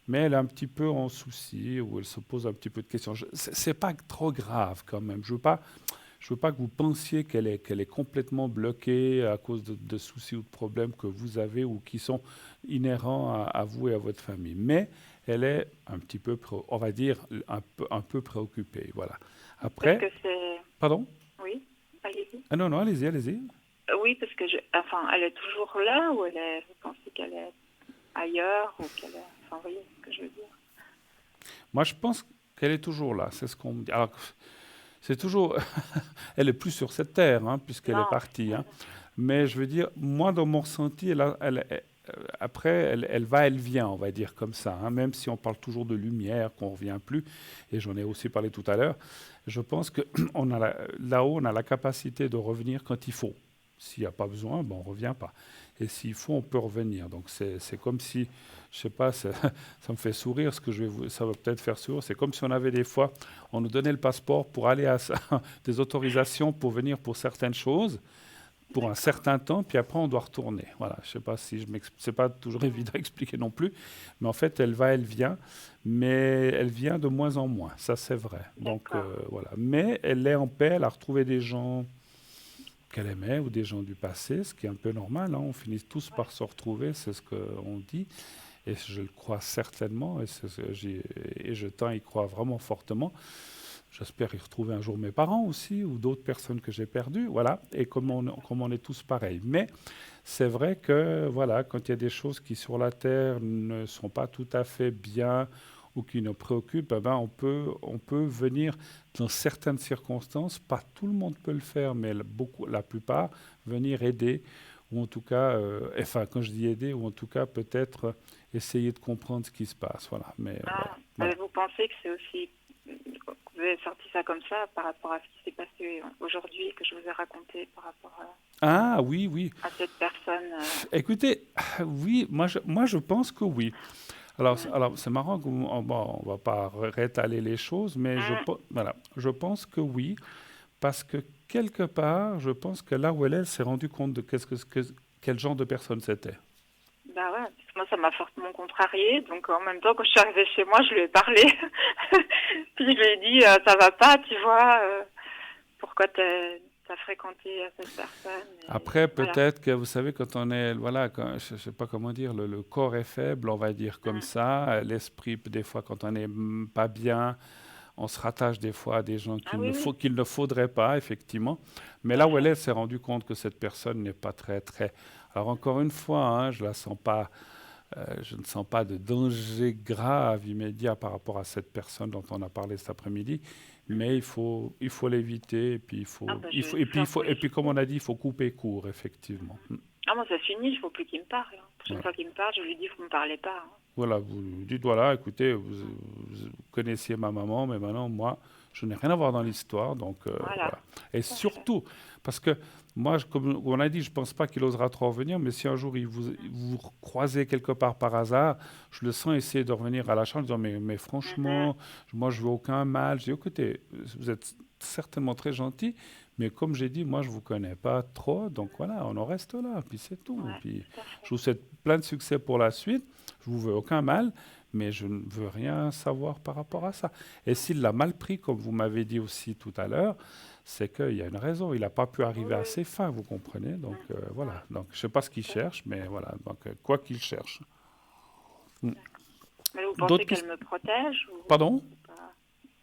mais elle est un petit peu en souci, ou elle se pose un petit peu de questions. C'est pas trop grave quand même. Je veux pas que vous pensiez qu'elle est complètement bloquée à cause de soucis ou de problèmes que vous avez ou qui sont inhérents à vous et à votre famille. Mais elle est un petit peu, on va dire, un peu préoccupée. Voilà. Parce Après, que c'est... pardon? Oui, allez-y. Ah non, non, allez-y, allez-y. Oui, parce que enfin, elle est toujours là ou vous pensez qu'elle est ailleurs ou qu'elle est... Enfin, vous voyez ce que je veux dire. Moi, je pense qu'elle est toujours là. C'est ce qu'on me dit. Alors, c'est toujours. Elle est plus sur cette terre, hein, puisqu'elle est Non. partie, hein. Mais je veux dire, moi, dans mon ressenti, après, elle va, elle vient, on va dire comme ça, hein, même si on parle toujours de lumière, qu'on ne revient plus, et j'en ai aussi parlé tout à l'heure, je pense que là-haut, on a la capacité de revenir quand il faut. S'il n'y a pas besoin, ben, on ne revient pas. Et s'il faut, on peut revenir. Donc c'est comme si, je sais pas, ça me fait sourire, ça va peut-être faire sourire, c'est comme si on avait des fois, on nous donnait le passeport pour aller à des autorisations pour venir pour certaines choses, pour un certain temps, puis après on doit retourner. Voilà, je sais pas si c'est pas toujours évident à expliquer non plus, mais en fait elle va, elle vient, mais elle vient de moins en moins, ça c'est vrai. Donc voilà, mais elle est en paix, elle a retrouvé des gens qu'elle aimait ou des gens du passé, ce qui est un peu normal, hein. On finit tous par se retrouver, c'est ce qu'on dit, et je le crois certainement, et je tends à y croire vraiment fortement. J'espère y retrouver un jour mes parents aussi, ou d'autres personnes que j'ai perdues, voilà, et comme on est tous pareils. Mais c'est vrai que, voilà, quand il y a des choses qui sur la Terre ne sont pas tout à fait bien ou qui nous préoccupent, eh ben on peut venir dans certaines circonstances, pas tout le monde peut le faire, mais la plupart, venir aider, ou en tout cas, enfin quand je dis aider, ou en tout cas peut-être essayer de comprendre ce qui se passe, voilà. Mais voilà. Vous pensez que c'est aussi... Vous avez sorti ça comme ça par rapport à ce qui s'est passé aujourd'hui, que je vous ai raconté par rapport Ah oui, oui. à cette personne. Écoutez, oui, moi je pense que oui. Alors c'est marrant qu'on bon, on va pas réétaler les choses, mais voilà, je pense que oui, parce que quelque part, je pense que là où elle s'est rendue compte de quel genre de personne c'était. Bah ouais, parce que moi ça m'a fortement contrariée, donc en même temps quand je suis arrivée chez moi, je lui ai parlé, puis je lui ai dit ça va pas, tu vois, pourquoi t'as fréquenté cette personne. Après, voilà. peut-être que vous savez, quand on est, voilà, je ne sais pas comment dire, le corps est faible, on va dire comme ça. L'esprit, des fois, quand on n'est pas bien, on se rattache des fois à des gens qu'il ne faudrait pas, effectivement. Mais là où elle s'est rendue compte que cette personne n'est pas très, très. Alors encore une fois, hein, je ne sens pas de danger grave immédiat par rapport à cette personne dont on a parlé cet après-midi, mais il faut l'éviter et puis et puis comme on a dit, il faut couper court effectivement. Ah, moi, c'est fini, il ne faut plus qu'il me parle. La prochaine Voilà. fois qu'il me parle, je lui dis, vous ne me parlez pas. Hein. Voilà, vous lui dites, voilà, écoutez, vous connaissiez ma maman, mais maintenant, moi, je n'ai rien à voir dans l'histoire, donc Voilà, voilà. Et tout à fait. surtout, parce que moi, comme on a dit, je ne pense pas qu'il osera trop revenir, mais si un jour vous croisez quelque part par hasard, je le sens essayer de revenir à la charge en disant, mais Mhm. franchement, moi, je veux aucun mal. Je dis, écoutez, vous êtes certainement très gentil, mais comme j'ai dit, moi, je ne vous connais pas trop, donc voilà, on en reste là, puis c'est tout. Ouais, Puis tout à je fait. vous souhaite plein de succès pour la suite. Je vous veux aucun mal, mais je ne veux rien savoir par rapport à ça. Et s'il l'a mal pris, comme vous m'avez dit aussi tout à l'heure, c'est qu'il y a une raison. Il n'a pas pu Oui, arriver à oui. ses fins, vous comprenez? Donc Mhm. voilà. Ouais, Donc je ne sais pas ce qu'il tout à fait. cherche, mais voilà. Donc quoi qu'il cherche. Mm. D'accord. Mais vous pensez D'autres qu'elle questions? me protège Pardon? ou pas?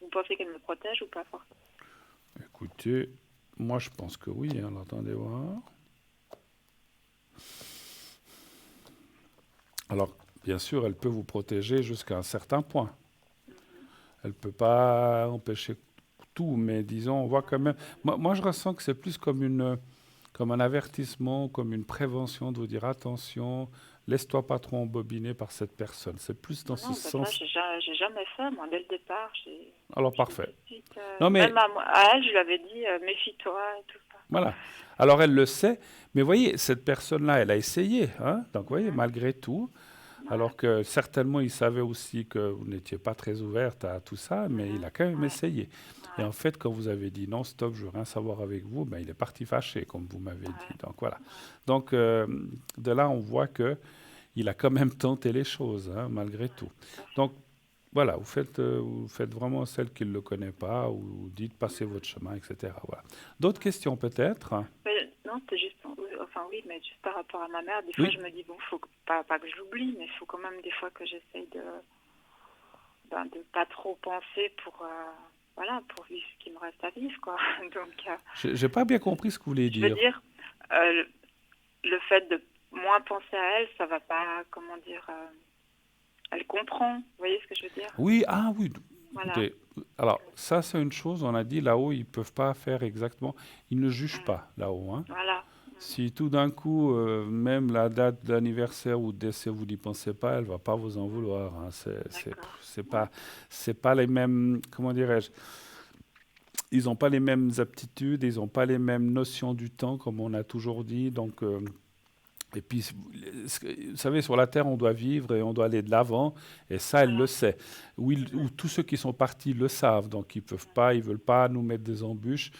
Vous pensez qu'elle me protège ou pas forcément? Écoutez, moi je pense que oui. Alors attendez voir. Alors bien sûr, elle peut vous protéger jusqu'à un certain point. Mhm. Elle ne peut pas empêcher tout, mais disons, on voit quand même. Moi, je ressens que c'est plus comme un avertissement, comme une prévention de vous dire attention, laisse-toi pas trop embobiner par cette personne. C'est plus dans Non, ce non, bah ça, sens. j'ai jamais fait, moi, dès le départ. Alors J'ai parfait. tout de suite, Non mais même à elle, je lui avais dit, méfie-toi et tout ça. voilà. Alors elle le sait, mais voyez, cette personne-là, elle a essayé, hein. Donc voyez, Mhm. malgré tout, Ouais. alors que certainement il savait aussi que vous n'étiez pas très ouverte à tout ça, mais il Mhm. a quand même Ouais. essayé. Et Ouais. en fait, quand vous avez dit non, stop, je veux rien savoir avec vous, ben, il est parti fâché, comme vous m'avez dit. Ouais. Donc voilà. Ouais. Donc de là, on voit que il a quand même tenté les choses, hein, malgré Ouais. tout. Tout à fait. Donc voilà, vous faites vraiment celle qui ne le connaît pas, ou dites passez Mhm. votre chemin, etc. Voilà. D'autres Ouais. questions peut-être? Mais non, c'était juste, enfin oui, mais juste par rapport à ma mère, des fois Oui. je me dis, bon, faut pas que je l'oublie, mais il faut quand même des fois que j'essaye de pas trop penser pour, voilà, pour vivre ce qui me reste à vivre, quoi. Donc, J'ai pas bien compris ce que vous voulez je veux dire. dire, euh, le fait de moins penser à elle, ça va pas, comment dire, elle comprend, vous voyez ce que je veux dire? Oui, ah oui, Voilà. écoutez, alors ça c'est une chose, on a dit là-haut, ils peuvent pas faire exactement, ils ne jugent Mm. pas là-haut, hein. Voilà. Mm. Si tout d'un coup, même la date d'anniversaire ou de décès, vous n'y pensez pas, elle va pas vous en vouloir, hein. D'accord. Ouais. C'est pas les mêmes, comment dirais-je, ils n'ont pas les mêmes aptitudes, ils n'ont pas les mêmes notions du temps, comme on a toujours dit. Donc, et puis, vous savez, sur la Terre, on doit vivre et on doit aller de l'avant. Et ça, elle le Voilà. sait. Oui, ou Mhm. tous ceux qui sont partis le savent. Donc, ils peuvent pas, ils veulent pas nous mettre des embûches,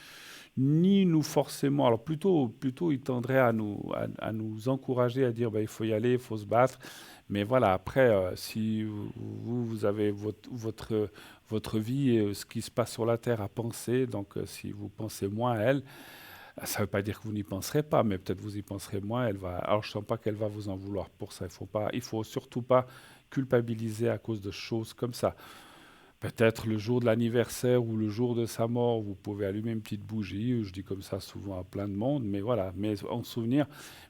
ni nous forcément. Alors, plutôt ils tendraient à nous encourager, à dire, ben, il faut y aller, il faut se battre. Mais voilà, après, si vous avez votre vie et ce qui se passe sur la Terre à penser, donc si vous pensez moins à elle, ça ne veut pas dire que vous n'y penserez pas, mais peut-être vous y penserez moins. Elle va, alors je ne sens pas qu'elle va vous en vouloir pour ça. Il faut surtout pas culpabiliser à cause de choses comme ça. Peut-être le jour de l'anniversaire ou le jour de sa mort, vous pouvez allumer une petite bougie. Je dis comme ça souvent à plein de monde, mais voilà. Mais en souvenir,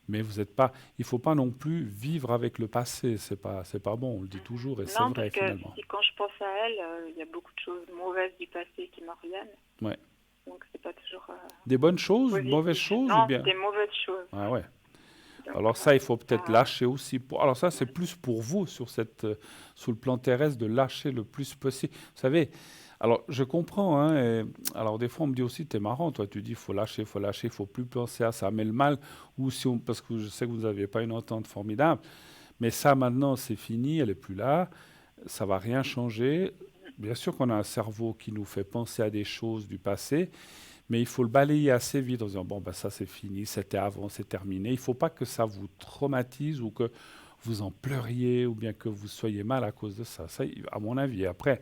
mais vous êtes pas. Il faut pas non plus vivre avec le passé. C'est pas bon. On le dit toujours et c'est Non, parce vrai que finalement. si quand je pense à elle, il y a beaucoup de choses mauvaises du passé qui me reviennent. Ouais. Donc c'est pas toujours Des bonnes choses, de mauvaises positif. choses ou Non, bien? des mauvaises choses. Ah ouais. Donc Alors ça, il faut peut-être ça, lâcher aussi. Alors ça, c'est ouais. plus pour vous sur le plan terrestre de lâcher le plus possible. Vous savez, alors je comprends. Hein, alors des fois, on me dit aussi, t'es marrant, toi, tu dis, faut lâcher, il faut plus penser à ça. Mais le mal, ou si on, parce que je sais que vous n'aviez pas une entente formidable, mais ça maintenant, c'est fini, elle est plus là, ça va rien changer. Bien sûr qu'on a un cerveau qui nous fait penser à des choses du passé, mais il faut le balayer assez vite en disant, bon, ben ça c'est fini, c'était avant, c'est terminé. Il ne faut pas que ça vous traumatise ou que vous en pleuriez ou bien que vous soyez mal à cause de ça. Ça, à mon avis. Après,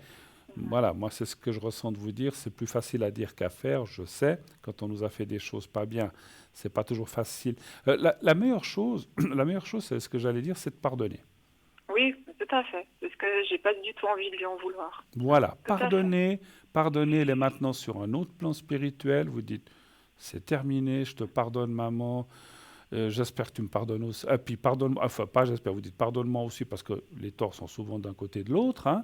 Mhm. voilà, moi c'est ce que je ressens de vous dire. C'est plus facile à dire qu'à faire, je sais. Quand on nous a fait des choses pas bien, c'est pas toujours facile. La meilleure chose, la meilleure chose, c'est ce que j'allais dire, c'est de pardonner. Oui, tout à fait. Parce que j'ai pas du tout envie de lui en vouloir. Voilà, Tout à fait. pardonnez, elle est maintenant sur un autre plan spirituel. Vous dites, c'est terminé, je te pardonne, maman. J'espère que tu me pardonnes aussi. Et puis pardonne, enfin pas j'espère, vous dites pardonne-moi aussi parce que les torts sont souvent d'un côté et de l'autre. Hein.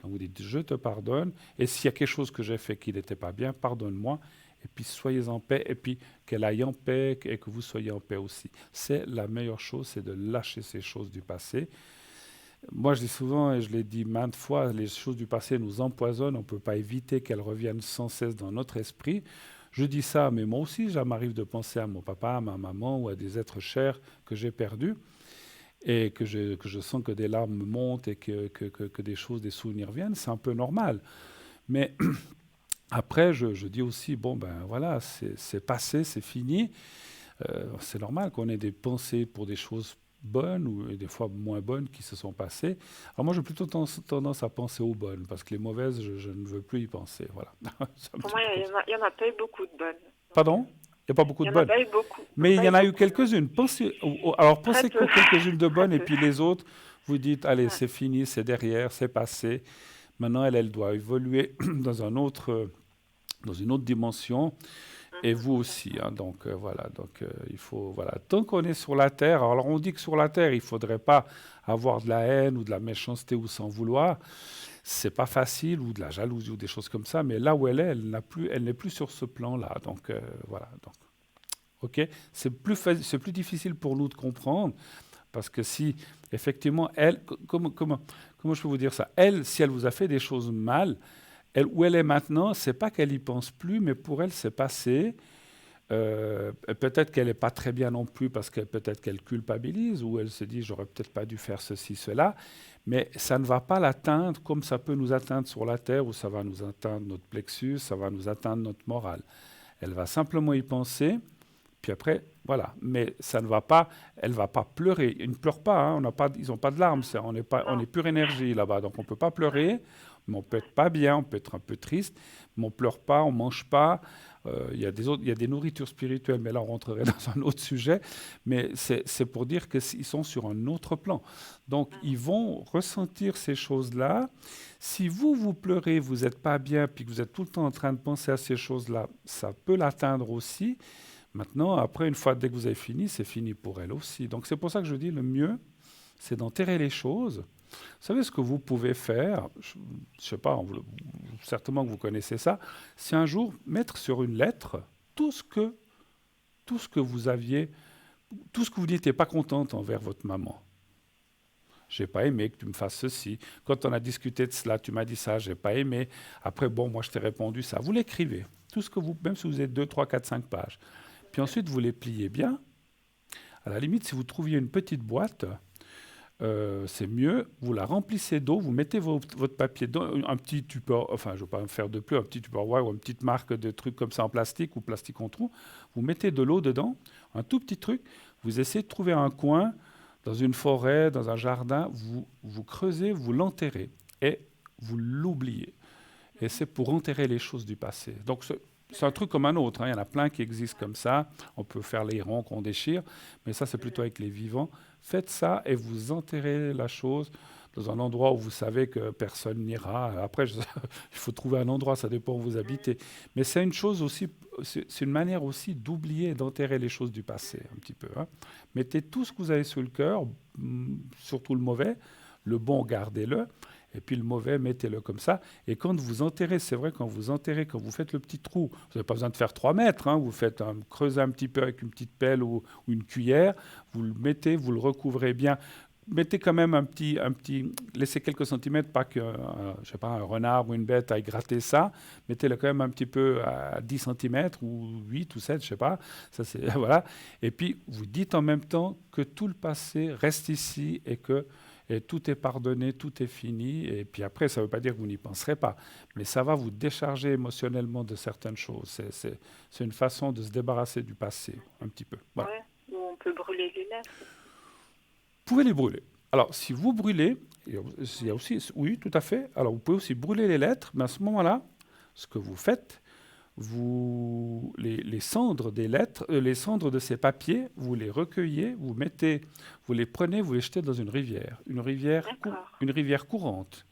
Donc vous dites je te pardonne. Et s'il y a quelque chose que j'ai fait qui n'était pas bien, pardonne-moi. et puis soyez en paix, et puis qu'elle aille en paix, et que vous soyez en paix aussi. C'est la meilleure chose, c'est de lâcher ces choses du passé. Moi, je dis souvent, et je l'ai dit maintes fois, les choses du passé nous empoisonnent, on ne peut pas éviter qu'elles reviennent sans cesse dans notre esprit. Je dis ça, mais moi aussi, ça m'arrive de penser à mon papa, à ma maman ou à des êtres chers que j'ai perdus et que je sens que des larmes me montent et que des choses, des souvenirs viennent. C'est un peu normal. Mais après, je dis aussi, bon, ben voilà, c'est passé, c'est fini. C'est normal qu'on ait des pensées pour des choses bonnes ou et des fois moins bonnes qui se sont passées. Alors moi, j'ai plutôt tendance à penser aux bonnes, parce que les mauvaises, je ne veux plus y penser. Voilà. C'est un Pour petit moi, peu comme ça. il y en a pas eu beaucoup de bonnes. Pardon? Il n'y a pas beaucoup Il y de en a bonnes. pas eu beaucoup. Mais il Pas y eu en a eu beaucoup. quelques-unes. Alors Très pensez peu. qu'aux quelques-unes de Très bonnes, et peu. puis les autres, vous dites, allez, Ouais. c'est fini, c'est derrière, c'est passé. Maintenant, elle doit évoluer dans une autre dimension. Et vous aussi, hein. Donc voilà, il faut, voilà, tant qu'on est sur la terre, alors on dit que sur la terre, il ne faudrait pas avoir de la haine ou de la méchanceté ou s'en vouloir, c'est pas facile, ou de la jalousie ou des choses comme ça, mais là où elle est, elle n'est plus sur ce plan-là, donc voilà, donc, ok, c'est plus difficile pour nous de comprendre, parce que si, effectivement, comment je peux vous dire ça, elle, si elle vous a fait des choses mal, où elle est maintenant, c'est pas qu'elle y pense plus, mais pour elle, c'est passé. Peut-être qu'elle n'est pas très bien non plus parce que peut-être qu'elle culpabilise ou elle se dit j'aurais peut-être pas dû faire ceci, cela, mais ça ne va pas l'atteindre comme ça peut nous atteindre sur la terre où ça va nous atteindre notre plexus, ça va nous atteindre notre morale. Elle va simplement y penser, puis après, voilà. Mais ça ne va pas, elle ne va pas pleurer. Ils ne pleurent pas, hein, ils n'ont pas de larmes, on est pure énergie là-bas, donc on ne peut pas pleurer, mais on peut être pas bien, on peut être un peu triste, mais on ne pleure pas, on ne mange pas. Il y a des nourritures spirituelles, mais là on rentrerait dans un autre sujet. Mais c'est pour dire qu'ils sont sur un autre plan. Donc ils vont ressentir ces choses-là. Si vous pleurez, vous n'êtes pas bien, puis que vous êtes tout le temps en train de penser à ces choses-là, ça peut l'atteindre aussi. Maintenant, après, une fois dès que vous avez fini, c'est fini pour elle aussi. Donc c'est pour ça que je dis le mieux, c'est d'enterrer les choses. Vous savez ce que vous pouvez faire, je ne sais pas, certainement que vous connaissez ça, c'est un jour mettre sur une lettre tout ce que vous aviez, tout ce que vous n'étiez pas contente envers votre maman. J'ai pas aimé que tu me fasses ceci. Quand on a discuté de cela, tu m'as dit ça, j'ai pas aimé. Après, bon, moi je t'ai répondu ça. Vous l'écrivez, tout ce que vous, même si vous êtes 2, 3, 4, 5 pages. Puis ensuite, vous les pliez bien. À la limite, si vous trouviez une petite boîte, c'est mieux, vous la remplissez d'eau, vous mettez votre papier dans un petit tupperware, enfin je ne vais pas en faire de plus, un petit tupperware ou une petite marque de trucs comme ça en plastique ou plastique en trou, vous mettez de l'eau dedans, un tout petit truc, vous essayez de trouver un coin dans une forêt, dans un jardin, vous creusez, vous l'enterrez et vous l'oubliez. Et c'est pour enterrer les choses du passé. Donc c'est un truc comme un autre, hein. Il y en a plein qui existent comme ça. On peut faire les ronds qu'on déchire, mais ça c'est plutôt avec les vivants. Faites ça et vous enterrez la chose dans un endroit où vous savez que personne n'ira. Après, il faut trouver un endroit, ça dépend où vous habitez. Mais c'est une chose aussi, c'est une manière aussi d'oublier et d'enterrer les choses du passé un petit peu, hein. Mettez tout ce que vous avez sur le cœur, surtout le mauvais, le bon gardez-le. Et puis le mauvais, mettez-le comme ça. Et quand vous enterrez, c'est vrai, quand vous faites le petit trou, vous n'avez pas besoin de faire 3 mètres, hein, vous creusez un petit peu avec une petite pelle ou une cuillère, vous le mettez, vous le recouvrez bien. Mettez quand même laissez quelques centimètres, pas que, je sais pas, un renard ou une bête aille gratter ça. Mettez-le quand même un petit peu à 10 centimètres ou 8 ou 7, je sais pas. Ça, voilà. Et puis, vous dites en même temps que tout le passé reste ici et tout est pardonné, tout est fini. Et puis après, ça ne veut pas dire que vous n'y penserez pas, mais ça va vous décharger émotionnellement de certaines choses. C'est une façon de se débarrasser du passé, un petit peu. Voilà. Ouais. Ou on peut brûler les lettres. Vous pouvez les brûler. Alors, si vous brûlez, il y a aussi, oui, tout à fait. Alors, vous pouvez aussi brûler les lettres, mais à ce moment-là, ce que vous faites, les cendres des lettres, les cendres de ces papiers, vous les recueillez, vous les prenez, vous les jetez dans une rivière une rivière courante,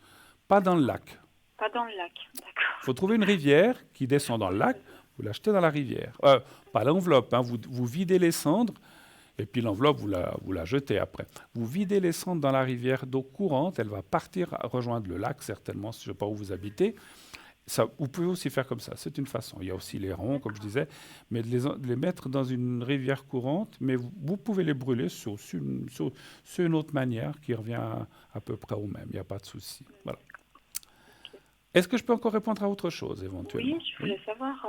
pas dans le lac. Pas dans le lac, d'accord. Il faut trouver une rivière qui descend dans le lac, vous la jetez dans la rivière. Pas l'enveloppe, hein, vous videz les cendres, et puis l'enveloppe, vous la jetez après. Vous videz les cendres dans la rivière d'eau courante, elle va partir rejoindre le lac, certainement, je ne sais pas où vous habitez. Ça, vous pouvez aussi faire comme ça, c'est une façon. Il y a aussi les ronds, comme je D'accord. disais, mais de les mettre dans une rivière courante, mais vous pouvez les brûler sur une autre manière qui revient à peu près au même, il n'y a pas de souci. Voilà. Ok. Est-ce que je peux encore répondre à autre chose Oui, éventuellement? je Oui? voulais savoir,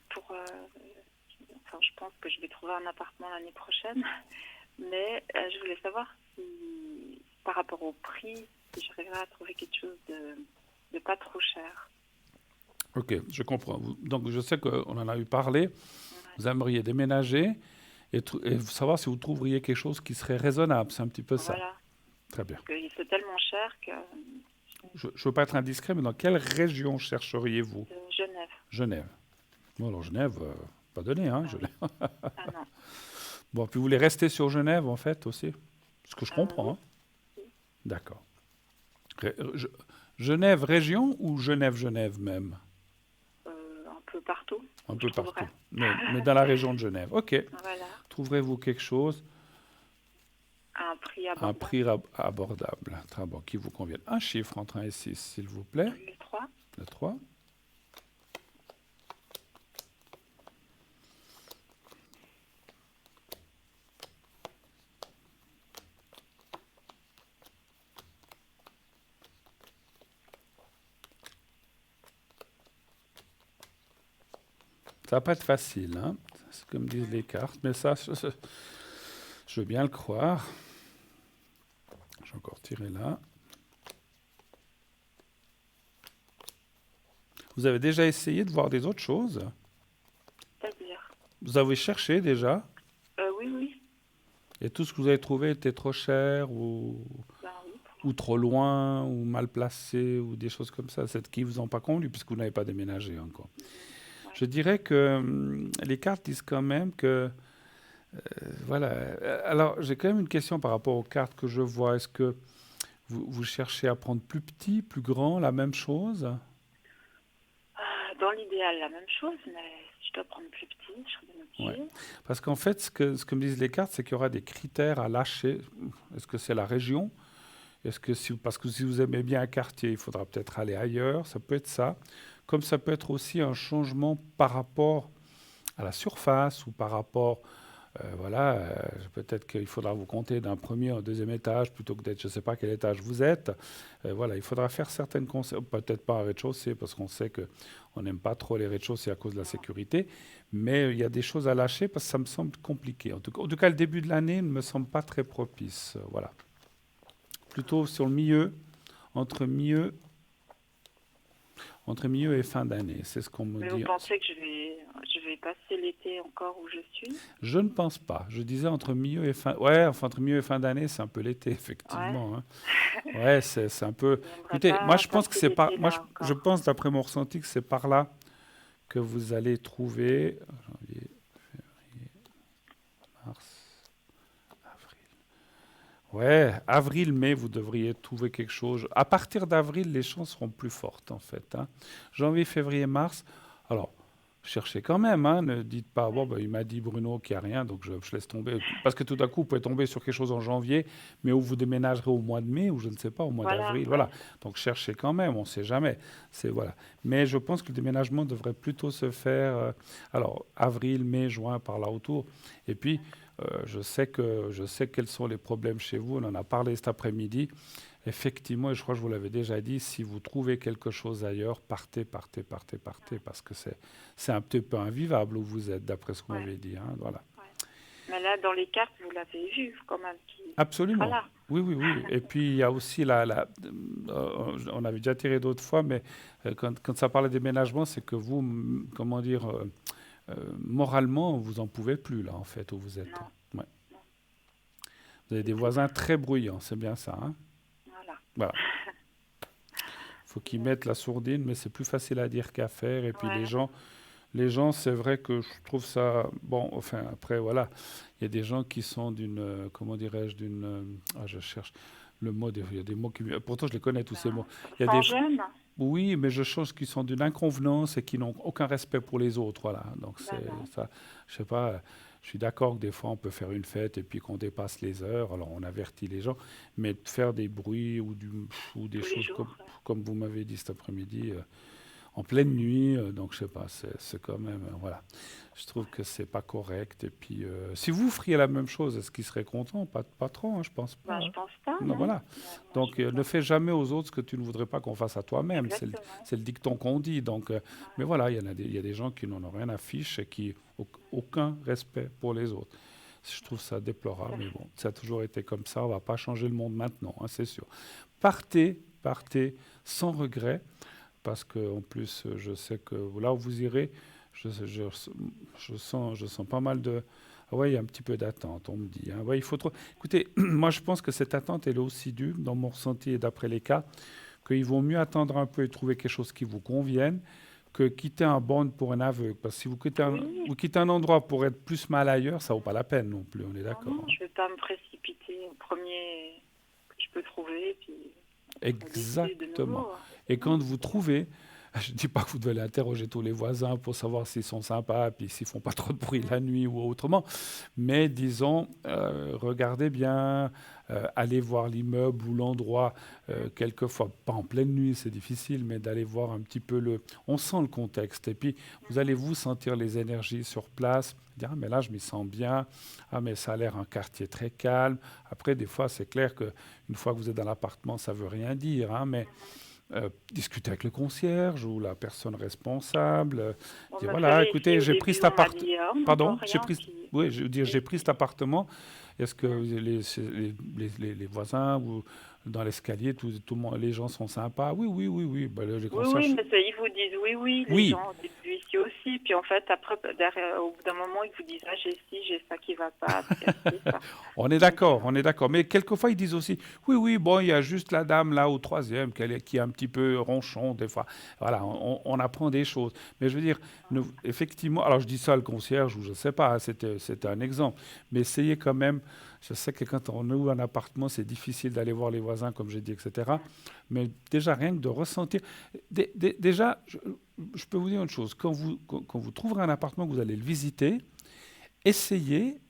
pour, enfin, je pense que je vais trouver un appartement l'année prochaine, mais je voulais savoir si, par rapport au prix, si j'arriverais à trouver quelque chose de pas trop cher. Ok, je comprends. Donc je sais qu'on en a eu parlé, Ouais. vous aimeriez déménager et savoir si vous trouveriez quelque chose qui serait raisonnable, c'est un petit peu ça. Voilà, Très bien. parce que c'est tellement cher que Je ne veux pas être indiscret, mais dans quelle région chercheriez-vous? Genève. Genève. Bon, alors Genève, pas donné, hein, Ah oui. Genève. Ah non. Bon, puis vous voulez rester sur Genève, en fait, aussi? Ce que je comprends, Oui. hein. D'accord. Ré- Je- Genève région ou Genève même? Un peu partout Un où je peu trouverais. partout. Mais dans la région de Genève. Ok. Voilà, Trouverez-vous quelque chose à un prix à un abordable. prix abordable, très bon, qui vous convienne. Un chiffre entre 1 et 6, s'il vous plaît. Le 3. Le 3. Ça va pas être facile, hein. C'est comme disent les cartes, mais ça, je veux bien le croire. Je vais encore tirer là. Vous avez déjà essayé de voir des autres choses? C'est-à-dire, Vous avez cherché déjà? oui, oui, Et tout ce que vous avez trouvé était trop cher ben oui, ou trop loin ou mal placé ou des choses comme ça. C'est qui vous ont pas convenu puisque vous n'avez pas déménagé encore. ouais. Je dirais que les cartes disent quand même que voilà. Alors j'ai quand même une question par rapport aux cartes que je vois. Est-ce que vous cherchez à prendre plus petit, plus grand, la même chose? Dans l'idéal, la même chose, mais si je dois prendre plus petit, je serais bien Ouais. obligée. Parce qu'en fait, ce que me disent les cartes, c'est qu'il y aura des critères à lâcher. Est-ce que c'est la région? Est-ce que parce que si vous aimez bien un quartier, il faudra peut-être aller ailleurs, ça peut être ça. Comme ça peut être aussi un changement par rapport à la surface ou par rapport, voilà, peut-être qu'il faudra vous compter d'un premier au deuxième étage plutôt que d'être, je ne sais pas quel étage vous êtes. Voilà, il faudra faire certaines concessions, peut-être pas un rez-de-chaussée parce qu'on sait que on n'aime pas trop les rez-de-chaussée à cause de la sécurité, mais il y a des choses à lâcher parce que ça me semble compliqué. En tout cas, le début de l'année ne me semble pas très propice. Voilà, plutôt sur le milieu, entre milieu Entre milieu et fin d'année, c'est ce qu'on me Mais vous dit. pensez que je vais passer l'été encore où je suis? Je ne pense pas. Je disais entre milieu et fin. Ouais, enfin entre milieu et fin d'année, c'est un peu l'été, Ouais. effectivement, hein. Ouais, c'est un peu. J'aimerais Écoutez, moi pas je pense que passer c'est pas. l'été Moi là je encore. pense, d'après mon ressenti, que c'est par là que vous allez trouver janvier, mars, avril. Ouais, avril, mai, vous devriez trouver quelque chose. À partir d'avril, les chances seront plus fortes, en fait, hein. Janvier, février, mars. Alors, cherchez quand même, hein. Ne dites pas, bon, Ouais. ben, il m'a dit Bruno qu'il n'y a rien, donc je laisse tomber. Parce que tout à coup, vous pouvez tomber sur quelque chose en janvier, mais où vous déménagerez au mois de mai, ou je ne sais pas, au mois Voilà, d'avril. ouais. Voilà. Donc, cherchez quand même, on ne sait jamais. Voilà. Mais je pense que le déménagement devrait plutôt se faire, alors, avril, mai, juin, par là autour. Et puis, je sais quels sont les problèmes chez vous. On en a parlé cet après-midi. Effectivement, et je crois que je vous l'avais déjà dit, si vous trouvez quelque chose ailleurs, partez, partez, partez, partez, parce que c'est un petit peu invivable où vous êtes, d'après ce qu'on Ouais, m'avait dit, hein, voilà. ouais. Mais là, dans les cartes, vous l'avez vu quand même, qui sera Absolument. là. Oui, oui, oui. Et puis il y a aussi on avait déjà tiré d'autres fois, mais quand ça parle de déménagement, c'est que vous, comment dire, moralement, vous en pouvez plus là, en fait, où vous êtes. Non, Ouais. non, Vous avez du des tout. voisins très bruyants, c'est bien ça, hein? Voilà. Voilà. Faut qu'ils Donc, mettent la sourdine, mais c'est plus facile à dire qu'à faire. Et puis les ouais, gens, les gens, c'est vrai que je trouve ça bon. Enfin, après, voilà, il y a des gens qui sont d'une, comment dirais-je, d'une. Je cherche le mot. Il y a des mots qui. Pourtant, je les connais tous ces mots. Il y a sans des. gêne. Oui, mais je pense qu'ils sont d'une inconvenance et qui n'ont aucun respect pour les autres. Voilà. Donc Ben c'est non. ça. Je sais pas. Je suis d'accord que des fois on peut faire une fête et puis qu'on dépasse les heures. Alors on avertit les gens, mais de faire des bruits ou des Tous les choses comme jours. comme vous m'avez dit cet après-midi. en pleine nuit. Donc, je sais pas, c'est quand même, voilà. Je trouve que c'est pas correct. Et puis, si vous feriez la même chose, est-ce qu'il serait content? Pas trop, hein, je pense pas. Je Hein. pense pas, Non, non. voilà. Moi, Donc, je ne pense. fais jamais aux autres ce que tu ne voudrais pas qu'on fasse à toi-même. Exactement. C'est le dicton qu'on dit. Donc, mais Ouais. voilà, il y a des gens qui n'en ont rien à fiche et qui n'ont aucun respect pour les autres. Je trouve ça déplorable, mais bon, ça a toujours été comme ça. On va pas changer le monde maintenant, hein, c'est sûr. Partez sans regret, parce que en plus, je sais que là où vous irez, je sens pas mal de. Ah ouais, il y a un petit peu d'attente, on me dit. Hein. Ouais, il faut trop. Écoutez, moi je pense que cette attente elle est aussi due, dans mon ressenti et d'après les cas, qu'il vaut mieux attendre un peu et trouver quelque chose qui vous convienne que quitter un bond pour un aveugle. Parce que si Oui, vous quittez un endroit pour être plus mal ailleurs, ça vaut pas la peine non plus, on est non, d'accord. non, Hein. je vais pas me précipiter au premier que je peux trouver, puis décider de Exactement. nouveau. Et Non, quand vous trouvez, je ne dis pas que vous devez aller interroger tous les voisins pour savoir s'ils sont sympas, puis s'ils font pas trop de bruit la nuit ou autrement, mais disons, regardez bien, allez voir l'immeuble ou l'endroit, quelquefois, pas en pleine nuit, c'est difficile, mais d'aller voir un petit peu On sent le contexte, et puis vous allez vous sentir les énergies sur place, dire, ah mais là je m'y sens bien, ah mais ça a l'air un quartier très calme. Après, des fois, c'est clair que une fois que vous êtes dans l'appartement, ça veut rien dire, hein, mais discuter avec le concierge ou la personne responsable, bon, dire vous voilà, savez, ici écoutez, au j'ai pris début, cet on m'a appart, dit, on n'entend pardon, rien, puis oui, je veux dire, j'ai et pris puis, cet appartement. Est-ce que les voisins ou dans l'escalier, tout le monde, les gens sont sympas? Oui, oui, oui, oui. Ben, les oui, oui, concierges, mais ils vous disent oui, oui, les oui. gens au début ici aussi, puis en fait, après, derrière, au bout d'un moment, ils vous disent, ah, j'ai ci, j'ai ça qui va pas, c'est ça. On est Donc, d'accord, on est d'accord. Mais quelquefois, ils disent aussi, oui, oui, bon, il y a juste la dame là au troisième qui est un petit peu ronchon des fois. Voilà, on apprend des choses. Mais je veux dire, effectivement, alors je dis ça le concierge ou je ne sais pas, hein, c'était un exemple. Mais essayez quand même, je sais que quand on ouvre un appartement, c'est difficile d'aller voir les voisins, comme j'ai dit, etc. Mais déjà, rien que de ressentir. Déjà, je peux vous dire une chose, quand vous trouverez un appartement, que vous allez le visiter, essayez,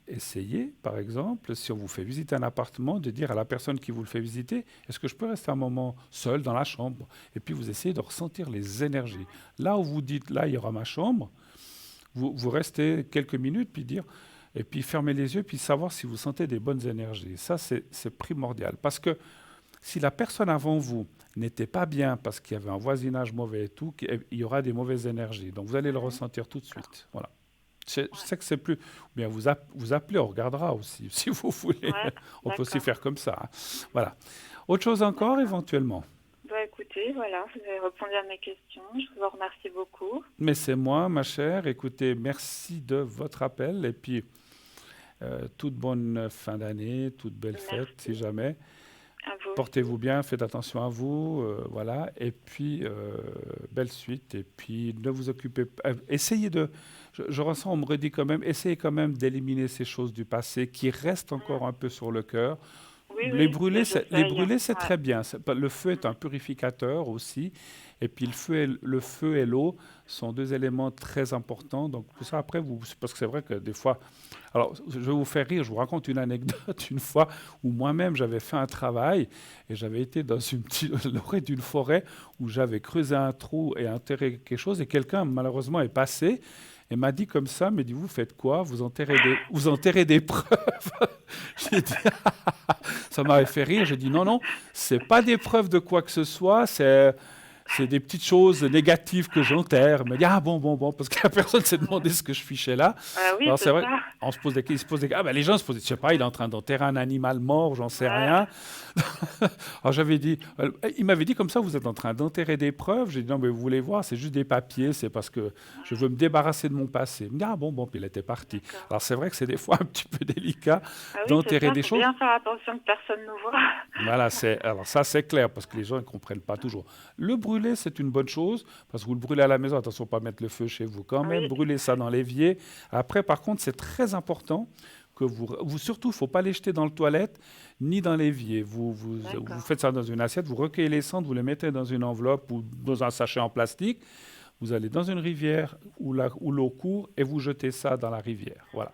par exemple, si on vous fait visiter un appartement, de dire à la personne qui vous le fait visiter, est-ce que je peux rester un moment seul dans la chambre? Et puis vous essayez de ressentir les énergies. Là où vous dites, là, il y aura ma chambre, vous restez quelques minutes, puis dire, et puis fermez les yeux, puis savoir si vous sentez des bonnes énergies. Ça, c'est primordial. Parce que si la personne avant vous n'était pas bien parce qu'il y avait un voisinage mauvais et tout, il y aura des mauvaises énergies. Donc vous allez le ressentir tout de suite. Voilà. Je sais que c'est plus. Ou bien vous appelez, on regardera aussi, si vous voulez. ouais, On peut aussi d'accord, faire comme ça. Hein. Voilà. Autre chose encore, d'accord. éventuellement. Bah écoutez, voilà, vous avez répondu à mes questions, je vous en remercie beaucoup. Mais c'est moi, ma chère. Écoutez, merci de votre appel. Et puis, toute bonne fin d'année, toute belle fête, si Merci, jamais. à vous aussi. Portez-vous bien, faites attention à vous, voilà. Et puis, belle suite. Et puis, ne vous occupez pas. Essayez de. Je ressens, on me redit quand même, essayez quand même d'éliminer ces choses du passé qui restent encore un peu sur le cœur. Oui, oui, mais Les j'essaye. brûler, c'est Ouais. très bien. Le feu est un purificateur aussi. Et puis le feu et l'eau sont deux éléments très importants. Donc tout ça, après, parce que c'est vrai que des fois... Alors, je vais vous faire rire. Je vous raconte une anecdote une fois où moi-même, j'avais fait un travail et j'avais été dans l'orée d'une forêt où j'avais creusé un trou et enterré quelque chose. Et quelqu'un, malheureusement, est passé et m'a dit comme ça, mais dit, vous faites quoi? Vous enterrez des preuves. J'ai dit, ça m'avait fait rire. J'ai dit non, non, c'est pas des preuves de quoi que ce soit, c'est des petites choses négatives que j'enterre. Mais ah bon, bon, bon, parce que la personne s'est demandé ce que je fichais là. Ah oui, Alors c'est c'est vrai, ça. on se pose des questions, ah ben les gens se posent, je sais pas, il est en train d'enterrer un animal mort, j'en sais Ouais, rien. Alors j'avais dit, il m'avait dit comme ça, vous êtes en train d'enterrer des preuves. J'ai dit non, mais vous voulez voir, c'est juste des papiers, c'est parce que je veux me débarrasser de mon passé. Il me dit ah bon, bon, puis il était parti. d'accord. Alors c'est vrai que c'est des fois un petit peu délicat Ah oui, c'est d'enterrer ça, des faut choses. bien faire attention que personne nous voit. Voilà, alors ça c'est clair parce que les gens ne comprennent pas toujours. Le brûler, c'est une bonne chose parce que vous le brûlez à la maison, attention pas mettre le feu chez vous quand même, Oui, brûlez ça dans l'évier. Après, par contre, c'est très important que surtout, il ne faut pas les jeter dans le toilette ni dans l'évier. Vous d'accord. faites ça dans une assiette, vous recueillez les cendres, vous les mettez dans une enveloppe ou dans un sachet en plastique. Vous allez dans une rivière où l'eau court et vous jetez ça dans la rivière. Voilà.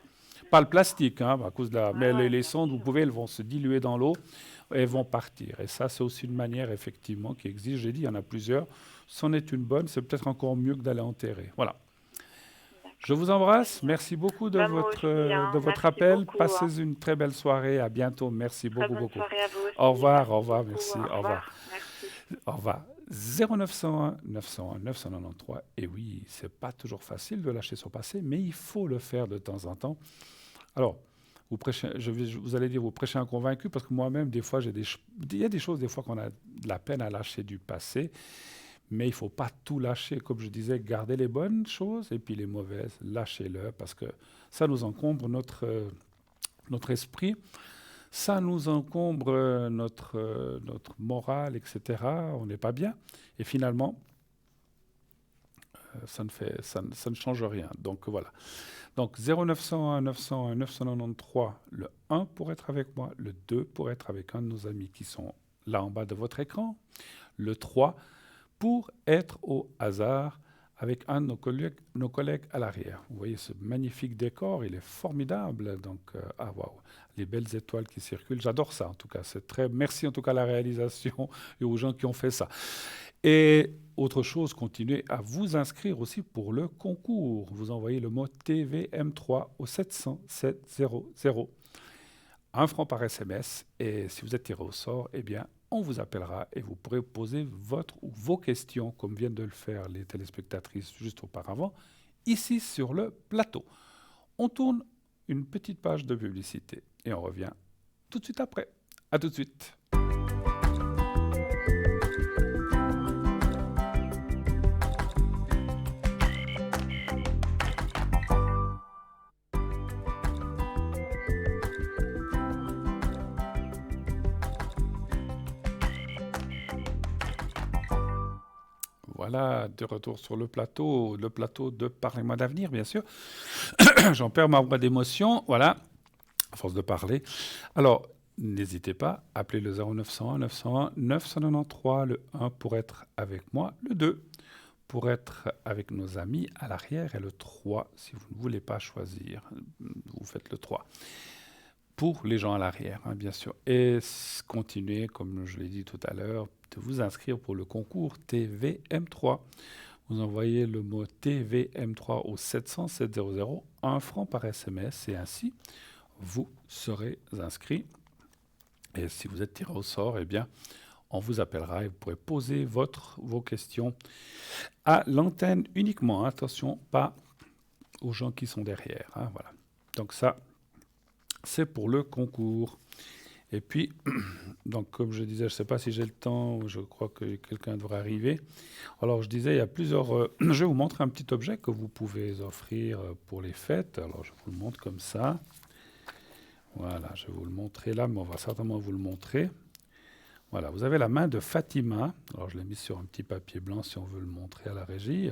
Pas le plastique, hein, à cause de la... Ouais, mais ouais, les bien cendres, vous sûr. pouvez, elles vont se diluer dans l'eau et elles vont partir. Et ça, c'est aussi une manière, effectivement, qui existe. J'ai dit, il y en a plusieurs. c'en est une bonne, c'est peut-être encore mieux que d'aller enterrer. Voilà. Je vous embrasse. Merci beaucoup de Moi votre, aussi, hein. de votre Merci appel. beaucoup, Passez hein. une très belle soirée. À bientôt. Merci Très beaucoup, bonne beaucoup. soirée à vous aussi. Au revoir, au revoir, beaucoup. merci, Au au revoir. revoir. Merci. Au revoir. 0901 901 993. Et oui, c'est pas toujours facile de lâcher son passé, mais il faut le faire de temps en temps. Alors, vous allez dire, vous prêchez un convaincu, parce que moi-même, des fois, il y a des choses, des fois, qu'on a de la peine à lâcher du passé, mais il ne faut pas tout lâcher. Comme je disais, gardez les bonnes choses, et puis les mauvaises, lâchez-le, parce que ça nous encombre notre esprit, ça nous encombre notre morale, etc. On n'est pas bien, et finalement, ça ne change rien. Donc voilà. Donc 0901 901 993, le 1 pour être avec moi, le 2 pour être avec un de nos amis qui sont là en bas de votre écran, le 3 pour être au hasard avec un de nos collègues à l'arrière. Vous voyez ce magnifique décor, il est formidable. Donc, waouh, les belles étoiles qui circulent, j'adore ça en tout cas. Merci en tout cas à la réalisation et aux gens qui ont fait ça. Et autre chose, continuez à vous inscrire aussi pour le concours. Vous envoyez le mot TVM3 au 700 700. 1 franc par SMS. Et si vous êtes tiré au sort, eh bien, on vous appellera et vous pourrez poser vos questions, comme viennent de le faire les téléspectatrices juste auparavant, ici sur le plateau. On tourne une petite page de publicité et on revient tout de suite après. À tout de suite. Voilà, de retour sur le plateau de Parlez-moi d'avenir, bien sûr. J'en perds ma voix d'émotion, voilà, à force de parler. Alors, n'hésitez pas, appelez le 0901 901 993, le 1 pour être avec moi, le 2 pour être avec nos amis à l'arrière, et le 3, si vous ne voulez pas choisir, vous faites le 3. Pour les gens à l'arrière, hein, bien sûr. Et continuez, comme je l'ai dit tout à l'heure, de vous inscrire pour le concours TVM3. Vous envoyez le mot TVM3 au 700 700, 1 franc par SMS, et ainsi, vous serez inscrit. Et si vous êtes tiré au sort, eh bien, on vous appellera et vous pourrez poser vos questions à l'antenne uniquement. Attention, pas aux gens qui sont derrière. Hein, voilà. Donc ça, c'est pour le concours. Et puis, donc comme je disais, je ne sais pas si j'ai le temps, je crois que quelqu'un devrait arriver. Alors je disais, il y a plusieurs... je vais vous montrer un petit objet que vous pouvez offrir pour les fêtes. Alors je vous le montre comme ça. Voilà, je vais vous le montrer là, mais on va certainement vous le montrer. Voilà, vous avez la main de Fatima. Alors je l'ai mis sur un petit papier blanc si on veut le montrer à la régie.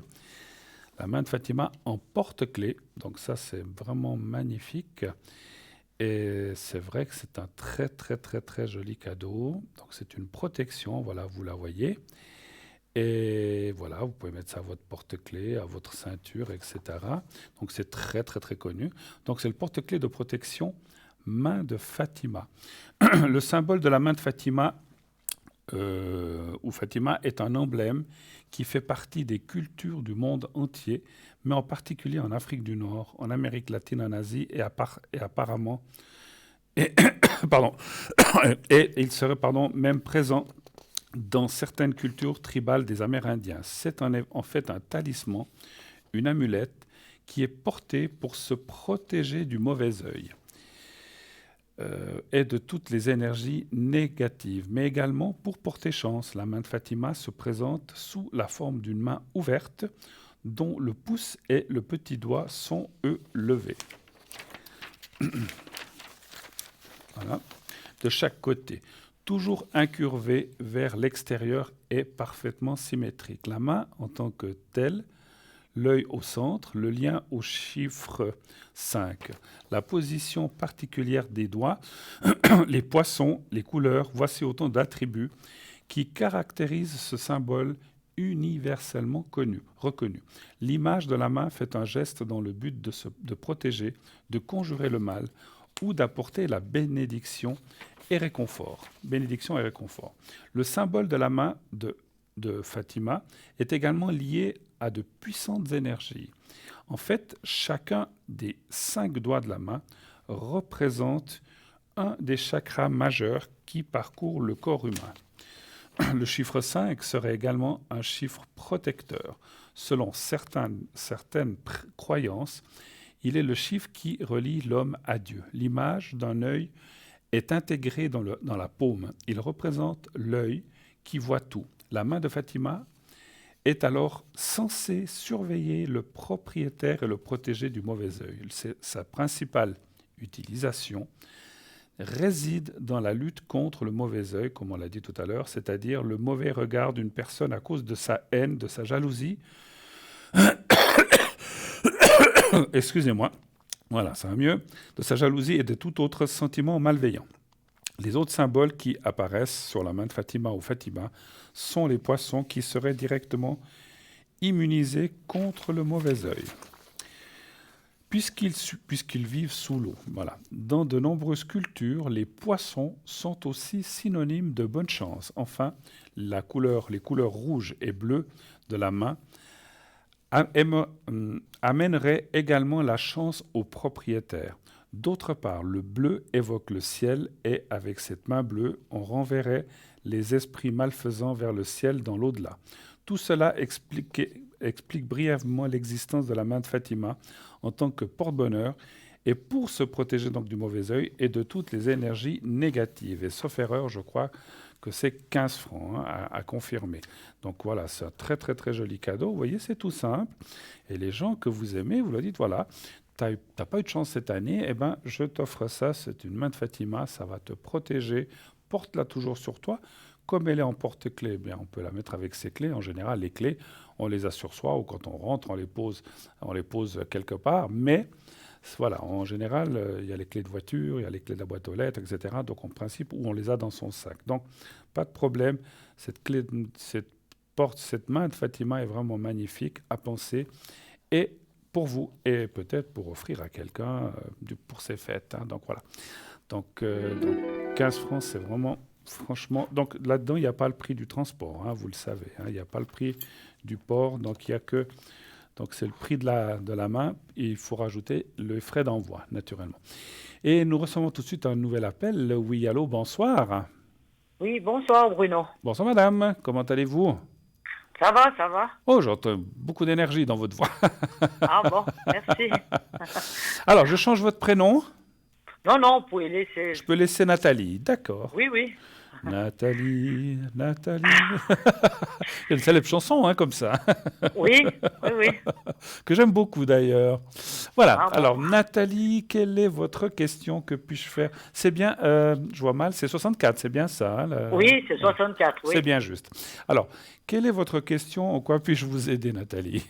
La main de Fatima en porte-clés. Donc ça, c'est vraiment magnifique. Et c'est vrai que c'est un très, très, très, très joli cadeau. Donc c'est une protection, voilà, vous la voyez. Et voilà, vous pouvez mettre ça à votre porte-clés, à votre ceinture, etc. Donc c'est très, très, très connu. Donc c'est le porte-clés de protection main de Fatima. Le symbole de la main de Fatima, où Fatima est un emblème qui fait partie des cultures du monde entier, mais en particulier en Afrique du Nord, en Amérique latine, en Asie, et apparemment, et il serait même présent dans certaines cultures tribales des Amérindiens. C'est en fait un talisman, une amulette, qui est portée pour se protéger du mauvais œil. Et de toutes les énergies négatives, mais également pour porter chance. La main de Fatima se présente sous la forme d'une main ouverte dont le pouce et le petit doigt sont, eux, levés. Voilà. De chaque côté, toujours incurvé vers l'extérieur et parfaitement symétrique. La main en tant que telle, l'œil au centre, le lien au chiffre 5. La position particulière des doigts, les poissons, les couleurs, voici autant d'attributs qui caractérisent ce symbole universellement reconnu. L'image de la main fait un geste dans le but de protéger, de conjurer le mal ou d'apporter la bénédiction et réconfort. Bénédiction et réconfort. Le symbole de la main de de Fatima est également lié à de puissantes énergies. En fait, chacun des 5 doigts de la main représente un des chakras majeurs qui parcourent le corps humain. Le chiffre 5 serait également un chiffre protecteur. Selon certaines croyances, il est le chiffre qui relie l'homme à Dieu. L'image d'un œil est intégrée dans la paume. Il représente l'œil qui voit tout. La main de Fatima est alors censée surveiller le propriétaire et le protéger du mauvais œil. Sa principale utilisation réside dans la lutte contre le mauvais œil, comme on l'a dit tout à l'heure, c'est-à-dire le mauvais regard d'une personne à cause de sa haine, de sa jalousie. Excusez-moi, voilà, ça va mieux, de sa jalousie et de tout autre sentiment malveillant. Les autres symboles qui apparaissent sur la main de Fatima ou Fatima sont les poissons qui seraient directement immunisés contre le mauvais œil, puisqu'ils vivent sous l'eau. Voilà. Dans de nombreuses cultures, les poissons sont aussi synonymes de bonne chance. Enfin, les couleurs rouges et bleues de la main amèneraient également la chance au propriétaire. D'autre part, le bleu évoque le ciel et avec cette main bleue, on renverrait les esprits malfaisants vers le ciel dans l'au-delà. Tout cela explique brièvement l'existence de la main de Fatima en tant que porte-bonheur et pour se protéger donc du mauvais œil et de toutes les énergies négatives. Et sauf erreur, je crois que c'est 15 francs à confirmer. Donc voilà, c'est un très très très joli cadeau. Vous voyez, c'est tout simple. Et les gens que vous aimez, vous leur dites, voilà, t'as pas eu de chance cette année, eh ben, je t'offre ça, c'est une main de Fatima, ça va te protéger, porte-la toujours sur toi. Comme elle est en porte-clés, eh bien, on peut la mettre avec ses clés. En général, les clés, on les a sur soi ou quand on rentre, on les pose quelque part. Mais voilà, en général, il y a les clés de voiture, il y a les clés de la boîte aux lettres, etc. Donc, en principe, où on les a dans son sac. Donc, pas de problème. Cette main de Fatima est vraiment magnifique à penser. Et pour vous, et peut-être pour offrir à quelqu'un pour ses fêtes. Hein. Donc, voilà. Donc, 15 francs, c'est vraiment... Franchement, donc là-dedans, il n'y a pas le prix du transport, hein, vous le savez. Hein, il n'y a pas le prix du port, donc il y a que... Donc c'est le prix de la main, et il faut rajouter le frais d'envoi, naturellement. Et nous recevons tout de suite un nouvel appel. Oui, allô, bonsoir. Oui, bonsoir Bruno. Bonsoir madame, comment allez-vous? Ça va, ça va. Oh, j'entends beaucoup d'énergie dans votre voix. Ah bon, merci. Alors, je change votre prénom. Non, vous pouvez laisser. Je peux laisser Nathalie, d'accord. Oui. Nathalie. Il y a une célèbre chanson, hein, comme ça. Oui. Que j'aime beaucoup, d'ailleurs. Voilà, Ah bon. alors, Nathalie, quelle est votre question? Que puis-je faire? C'est bien, je vois mal, c'est 64, c'est bien ça? Hein, Oui, c'est 64, oui. C'est bien juste. Alors, quelle est votre question? En quoi puis-je vous aider, Nathalie?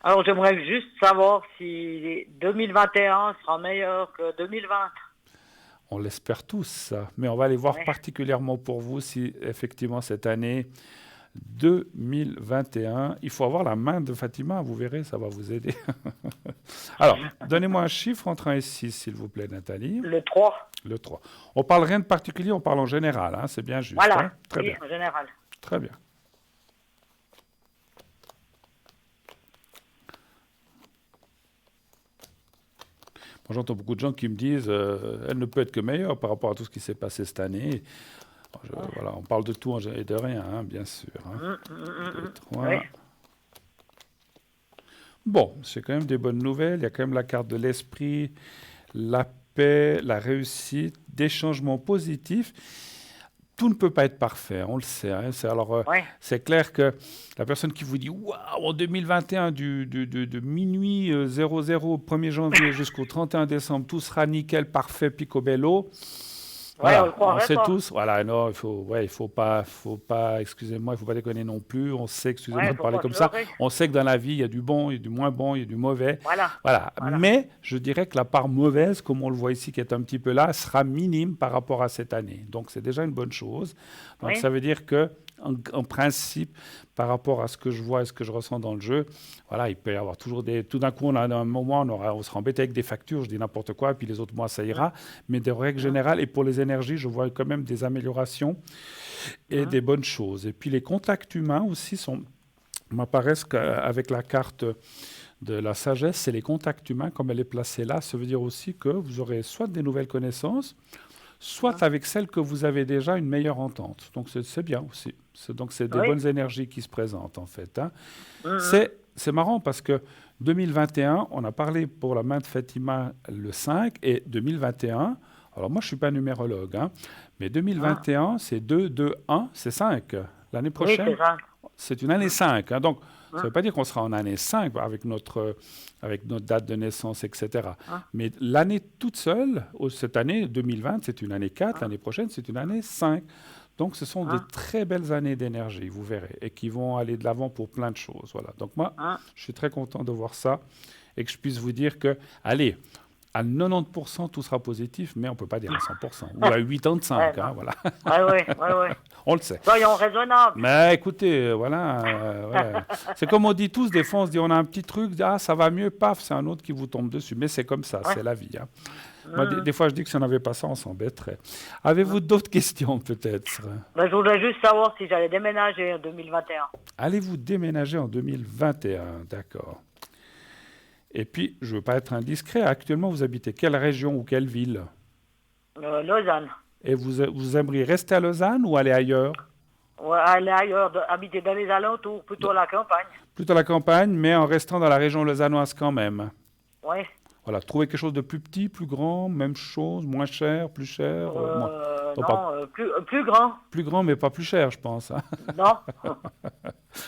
Alors, j'aimerais juste savoir si 2021 sera meilleur que 2020. On l'espère tous, ça. Mais on va aller voir Ouais. particulièrement pour vous si, effectivement, cette année 2021, il faut avoir la main de Fatima, vous verrez, ça va vous aider. Alors, donnez-moi un chiffre entre 1 et 6, s'il vous plaît, Nathalie. Le 3. Le 3. On parle rien de particulier, on parle en général, hein, c'est bien juste. Voilà, Hein. Très oui, bien. en général. Très bien. Moi, j'entends beaucoup de gens qui me disent elle ne peut être que meilleure par rapport à tout ce qui s'est passé cette année. Voilà, on parle de tout et de rien, hein, bien sûr. Hein. 2, 3. Oui. Bon, c'est quand même des bonnes nouvelles. Il y a quand même la carte de l'esprit, la paix, la réussite, des changements positifs. Tout ne peut pas être parfait, on le sait. Hein. C'est clair que la personne qui vous dit « Waouh, en 2021, de minuit 00 au 1er janvier jusqu'au 31 décembre, tout sera nickel, parfait, picobello », voilà, on le croirait sait pas. tous. Voilà, non, il faut pas, excusez-moi, il faut pas déconner non plus. On sait, excusez-moi Ouais, de faut parler pas comme se ça. leurrer. On sait que dans la vie, il y a du bon, il y a du moins bon, il y a du mauvais. Voilà. Mais je dirais que la part mauvaise, comme on le voit ici, qui est un petit peu là, sera minime par rapport à cette année. Donc, c'est déjà une bonne chose. Donc, Oui. ça veut dire que, en principe, par rapport à ce que je vois et ce que je ressens dans le jeu, voilà, il peut y avoir toujours des... Tout d'un coup, on a un moment, on sera embêté avec des factures, je dis n'importe quoi, et puis les autres mois, ça ira. Mais de règle générale, et pour les énergies, je vois quand même des améliorations. et des bonnes choses. Et puis les contacts humains aussi m'apparaissent avec la carte de la sagesse, c'est les contacts humains, comme elle est placée là. Ça veut dire aussi que vous aurez soit des nouvelles connaissances, soit avec celles que vous avez déjà une meilleure entente. Donc c'est bien aussi. Donc c'est des bonnes énergies qui se présentent en fait. Hein. C'est marrant parce que 2021, on a parlé pour la main de Fatima le 5, et 2021, alors moi je ne suis pas numérologue, hein, mais 2021 c'est 2, 2, 1, c'est 5. L'année prochaine, c'est une année 5. Hein, donc ça ne veut pas dire qu'on sera en année 5 avec notre date de naissance, etc. Mais l'année toute seule, cette année 2020, c'est une année 4, l'année prochaine, c'est une année 5. Donc ce sont des très belles années d'énergie, vous verrez, et qui vont aller de l'avant pour plein de choses. Voilà. Donc moi, je suis très content de voir ça et que je puisse vous dire que, allez, à 90%, tout sera positif, mais on ne peut pas dire à 100%, ou à 85%, hein, voilà. Oui. On le sait. Soyons raisonnables. Mais écoutez, voilà. C'est comme on dit tous, des fois on se dit on a un petit truc, ça va mieux, paf, c'est un autre qui vous tombe dessus. Mais c'est comme ça, c'est la vie. Hein. Moi, des fois je dis que si on n'avait pas ça, on s'embêterait. Avez-vous d'autres questions peut-être? Je voudrais juste savoir si j'allais déménager en 2021. Allez-vous déménager en 2021? D'accord. Et puis, je ne veux pas être indiscret, actuellement vous habitez quelle région ou quelle ville? Lausanne. Et vous aimeriez rester à Lausanne ou aller ailleurs? Aller ailleurs, habiter dans les alentours, plutôt à la campagne. Plutôt à la campagne, mais en restant dans la région lausannoise quand même. Oui. Voilà, trouver quelque chose de plus petit, plus grand, même chose, moins cher, plus cher. Plus grand. Plus grand, mais pas plus cher, je pense. Hein. Non.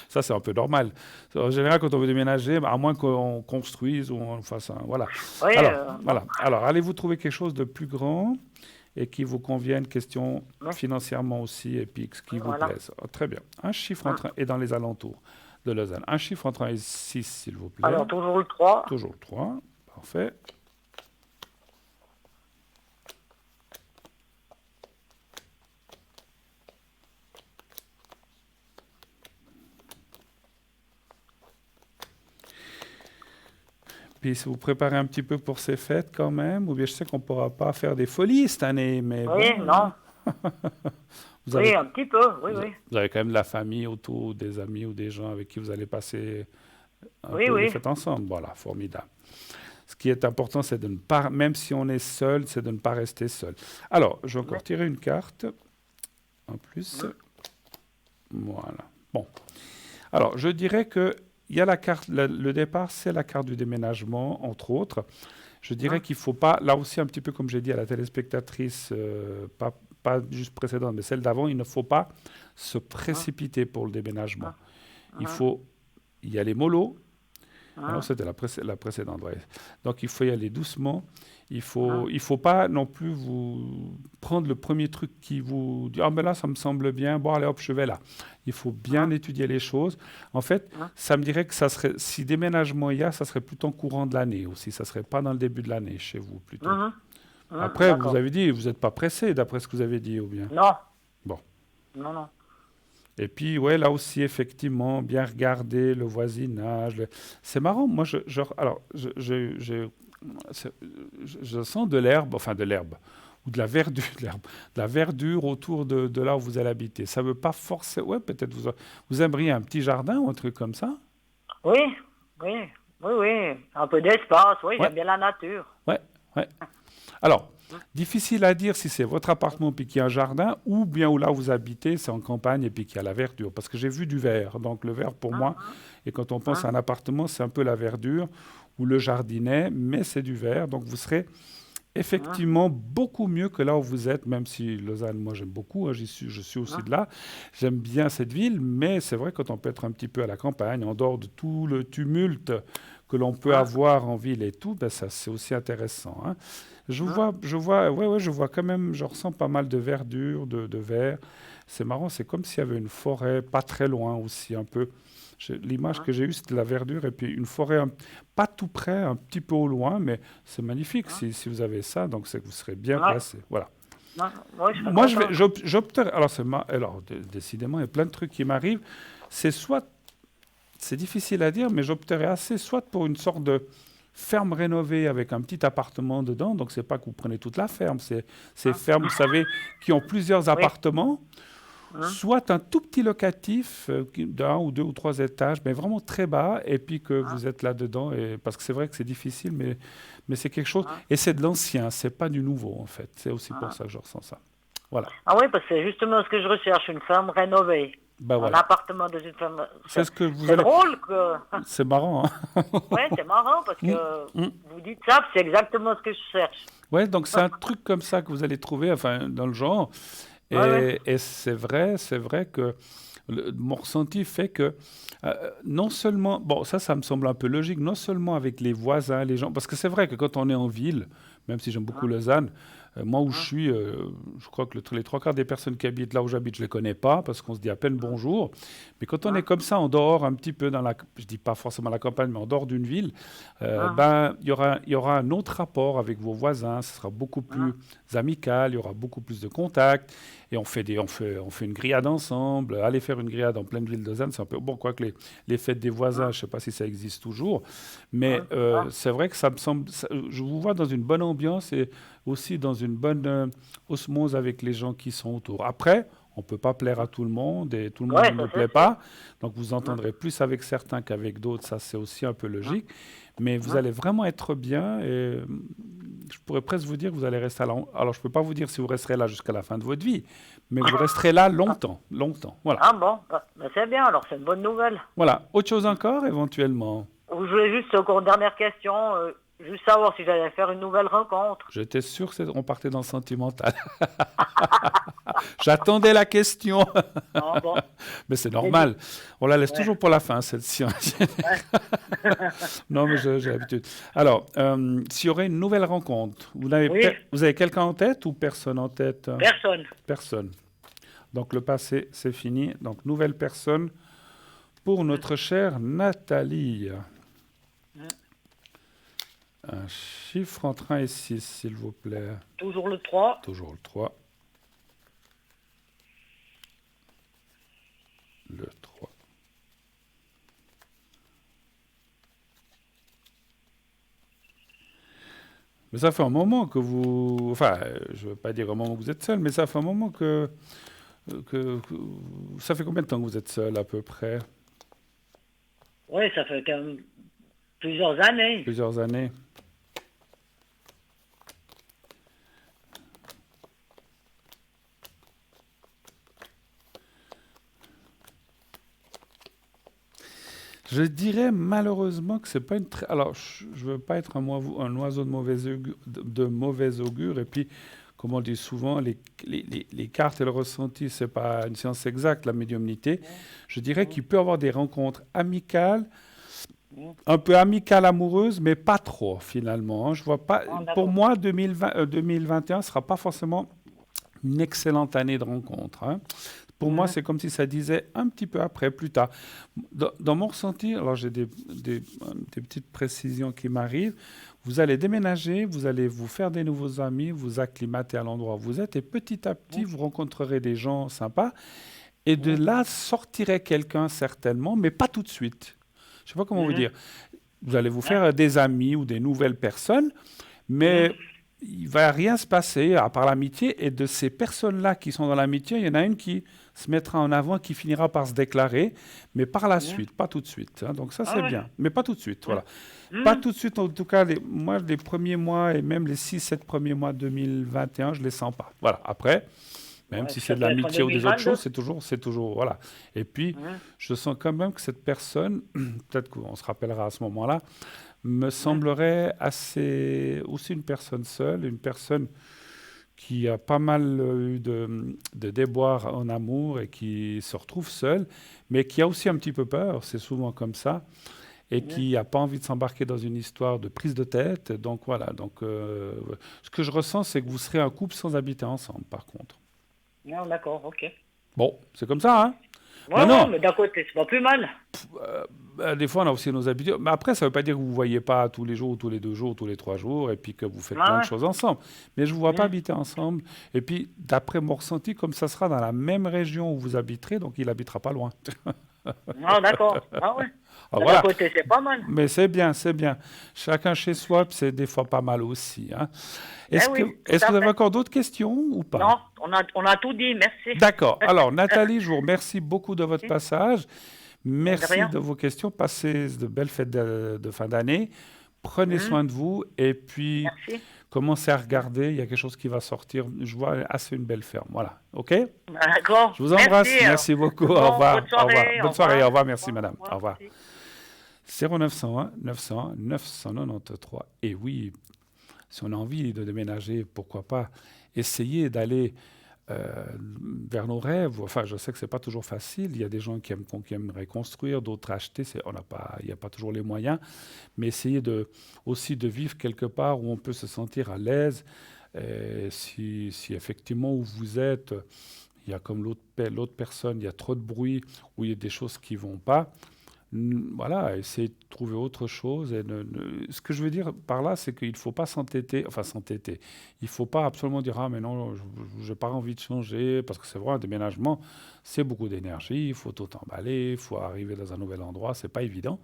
Ça, c'est un peu normal. En général, quand on veut déménager, à moins qu'on construise ou on fasse un... Voilà. Oui, voilà. Alors, allez-vous trouver quelque chose de plus grand et qui vous convienne, question financièrement aussi, et puis ce qui vous plaise. Oh, très bien. Un chiffre entre 1 et dans les alentours de Lausanne. Un chiffre entre 1 et 6, s'il vous plaît. Alors, toujours le 3. Toujours le 3. Parfait. Puis, si vous préparez un petit peu pour ces fêtes quand même, ou bien je sais qu'on ne pourra pas faire des folies cette année, mais oui, bon, non. Oui, un petit peu, oui. Vous avez quand même de la famille autour, des amis ou des gens avec qui vous allez passer un peu les fêtes ensemble. Voilà, formidable. Ce qui est important, c'est de ne pas, même si on est seul, c'est de ne pas rester seul. Alors, je vais encore tirer une carte en plus. Voilà. Bon. Alors, je dirais que il y a la carte, le départ, c'est la carte du déménagement, entre autres. Je dirais qu'il ne faut pas, là aussi un petit peu comme j'ai dit à la téléspectatrice, pas juste précédente, mais celle d'avant, il ne faut pas se précipiter pour le déménagement. Il faut y aller mollo. Alors c'était la précédente, ouais. Donc il faut y aller doucement. Il faut pas non plus vous prendre le premier truc qui vous dit mais là ça me semble bien. Bon allez hop je vais là. Il faut bien étudier les choses. En fait, ça me dirait que ça serait, si déménagement il y a, ça serait plutôt en courant de l'année aussi. Ça serait pas dans le début de l'année chez vous plutôt. Après vous avez dit vous n'êtes pas pressé d'après ce que vous avez dit ou bien? Non. Bon. Non. Et puis, ouais, là aussi, effectivement, bien regarder le voisinage. C'est marrant, moi, je sens de l'herbe, ou de la verdure, de la verdure autour de là où vous allez habiter. Ça ne veut pas forcément... Ouais, peut-être vous aimeriez un petit jardin ou un truc comme ça? Oui. Un peu d'espace, j'aime bien la nature. Ouais. Alors, difficile à dire si c'est votre appartement puis qu'il y a un jardin ou bien où là où vous habitez, c'est en campagne et puis qu'il y a la verdure. Parce que j'ai vu du vert. Donc le vert pour moi, et quand on pense à un appartement, c'est un peu la verdure ou le jardinet, mais c'est du vert. Donc vous serez effectivement beaucoup mieux que là où vous êtes, même si Lausanne, moi j'aime beaucoup, hein, je suis aussi de là. J'aime bien cette ville, mais c'est vrai que quand on peut être un petit peu à la campagne, en dehors de tout le tumulte que l'on peut avoir en ville et tout, ben ça c'est aussi intéressant. Hein. Je vois quand même, je ressens pas mal de verdure, de vert. C'est marrant, c'est comme s'il y avait une forêt pas très loin aussi, un peu. L'image que j'ai eue, c'était la verdure et puis une forêt pas tout près, un petit peu au loin, mais c'est magnifique si vous avez ça, donc c'est que vous serez bien placé. Voilà. Moi, j'opterais. Alors, décidément, il y a plein de trucs qui m'arrivent. C'est difficile à dire, mais j'opterais assez soit pour une sorte de ferme rénovée avec un petit appartement dedans, donc c'est pas que vous prenez toute la ferme, c'est fermes, vous savez, qui ont plusieurs appartements, soit un tout petit locatif d'un ou deux ou trois étages, mais vraiment très bas, et puis que vous êtes là-dedans, parce que c'est vrai que c'est difficile, mais c'est quelque chose, et c'est de l'ancien, c'est pas du nouveau en fait, c'est aussi pour ça que je ressens ça. Voilà. Ah oui, parce que c'est justement ce que je recherche, une ferme rénovée. Bah Un voilà. appartement dans une ferme. C'est ce que vous C'est allez... drôle que. C'est marrant, hein. Ouais, c'est marrant parce que vous dites ça, c'est exactement ce que je cherche. Ouais, donc c'est un truc comme ça que vous allez trouver, enfin, dans le genre. Et c'est vrai que mon ressenti fait que non seulement, bon, ça me semble un peu logique, non seulement avec les voisins, les gens, parce que c'est vrai que quand on est en ville, même si j'aime beaucoup Lausanne, moi où je suis, je crois que les trois quarts des personnes qui habitent là où j'habite, je les connais pas, parce qu'on se dit à peine bonjour. Mais quand on est comme ça, en dehors, un petit peu je dis pas forcément la campagne, mais en dehors d'une ville, ben, il y aura un autre rapport avec vos voisins, ce sera beaucoup plus amical, il y aura beaucoup plus de contacts, et on fait une grillade ensemble. Aller faire une grillade en pleine ville de Lausanne, c'est un peu bon, quoique les fêtes des voisins, je sais pas si ça existe toujours, mais c'est vrai que ça me semble, je vous vois dans une bonne ambiance et aussi dans une bonne osmose avec les gens qui sont autour. Après, on ne peut pas plaire à tout le monde et tout le monde ne plaît pas. Donc, vous entendrez plus avec certains qu'avec d'autres. Ça, c'est aussi un peu logique. Mais vous allez vraiment être bien et je pourrais presque vous dire que vous allez rester là. Alors, je ne peux pas vous dire si vous resterez là jusqu'à la fin de votre vie, mais vous resterez là longtemps, longtemps. Voilà. Ah bon, c'est bien, alors c'est une bonne nouvelle. Voilà. Autre chose encore, éventuellement? Je voulais juste, encore une dernière question, juste savoir si j'allais faire une nouvelle rencontre. J'étais sûr qu'on partait dans le sentimental. J'attendais la question. Ah bon. Mais c'est normal. On la laisse toujours pour la fin, celle-ci. Non, mais j'ai l'habitude. Alors, s'il y aurait une nouvelle rencontre, vous avez quelqu'un en tête ou personne en tête? Personne. Personne. Donc, le passé, c'est fini. Donc, nouvelle personne pour notre chère Nathalie. Un chiffre entre 1 et 6, s'il vous plaît. Toujours le 3. Toujours le 3. Le 3. Mais ça fait un moment que vous... Enfin, je ne veux pas dire un moment que vous êtes seul, mais ça fait un moment que ça fait combien de temps que vous êtes seul, à peu près? Oui, ça fait quand même plusieurs années. Plusieurs années. Je dirais malheureusement que c'est pas une très... Alors, je veux pas être un oiseau de mauvais augure. Et puis, comme on dit souvent, les cartes et le ressenti, c'est pas une science exacte, la médiumnité. Je dirais qu'il peut y avoir des rencontres amicales, un peu amicales, amoureuses, mais pas trop, finalement. Hein. Je vois pas... Pour moi, 2021 ne sera pas forcément une excellente année de rencontres. Hein. Pour moi, c'est comme si ça disait un petit peu après, plus tard. Dans mon ressenti, alors j'ai des petites précisions qui m'arrivent. Vous allez déménager, vous allez vous faire des nouveaux amis, vous acclimater à l'endroit où vous êtes, et petit à petit, vous rencontrerez des gens sympas. Et de là, sortirait quelqu'un certainement, mais pas tout de suite. Je ne sais pas comment vous dire. Vous allez vous faire des amis ou des nouvelles personnes, mais... il ne va rien se passer à part l'amitié. Et de ces personnes-là qui sont dans l'amitié, il y en a une qui se mettra en avant, qui finira par se déclarer, mais par la suite, pas tout de suite. Hein. Donc ça, c'est bien. Mais pas tout de suite, voilà. Pas tout de suite, en tout cas, moi, les premiers mois et même les 6-7 premiers mois 2021, je ne les sens pas. Voilà. Après, même si c'est de l'amitié ou des autres choses, c'est toujours, voilà. Et puis, je sens quand même que cette personne, peut-être qu'on se rappellera à ce moment-là, me semblerait aussi une personne seule, une personne qui a pas mal eu de déboires en amour et qui se retrouve seule, mais qui a aussi un petit peu peur, c'est souvent comme ça, et qui n'a pas envie de s'embarquer dans une histoire de prise de tête. Donc voilà, ce que je ressens, c'est que vous serez un couple sans habiter ensemble, par contre. Non, d'accord, ok. Bon, c'est comme ça, hein? Non, mais d'un côté, c'est pas plus mal. Des fois, on a aussi nos habitudes. Mais après, ça ne veut pas dire que vous ne vous voyez pas tous les jours, tous les 2 jours, tous les 3 jours, et puis que vous faites plein de choses ensemble. Mais je ne vous vois pas habiter ensemble. Et puis, d'après mon ressenti, comme ça sera dans la même région où vous habiterez, donc il n'habitera pas loin. Ah, d'accord. Ah ouais. Ah, D'un voilà. côté, c'est pas mal. Mais c'est bien, c'est bien. Chacun chez soi, puis c'est des fois pas mal aussi, hein. Eh Est-ce que, oui, tout est-ce que à vous avez fait. encore d'autres questions ou pas? Non, on a tout dit, merci. D'accord. Alors, Nathalie, je vous remercie beaucoup de votre passage. De Merci rien. de vos questions. Passez de belles fêtes de fin d'année. Prenez Hum, soin de vous et puis merci. commencez à regarder. Il y a quelque chose qui va sortir. Je vois assez une belle ferme. Voilà. OK? D'accord. Je vous embrasse. Merci. Merci beaucoup. Au Bon, revoir. bonne Au revoir. soirée. Au Bonne soirée. Au revoir. revoir. Au Merci, revoir. madame. Au Au revoir. revoir. Merci. 0901 901 993. Et oui, si on a envie de déménager, pourquoi pas essayer d'aller vers nos rêves. Enfin, je sais que c'est pas toujours facile. Il y a des gens qui aimeraient construire, d'autres acheter. On n'a pas, il n'y a pas toujours les moyens. Mais essayer aussi de vivre quelque part où on peut se sentir à l'aise. Si effectivement où vous êtes, il y a comme l'autre personne, il y a trop de bruit, ou il y a des choses qui vont pas. Voilà, essayer de trouver autre chose. Ce que je veux dire par là, c'est qu'il ne faut pas s'entêter, enfin s'entêter. Il ne faut pas absolument dire, ah mais non, je n'ai pas envie de changer, parce que c'est vrai, un déménagement, c'est beaucoup d'énergie, il faut tout emballer, il faut arriver dans un nouvel endroit, c'est pas évident.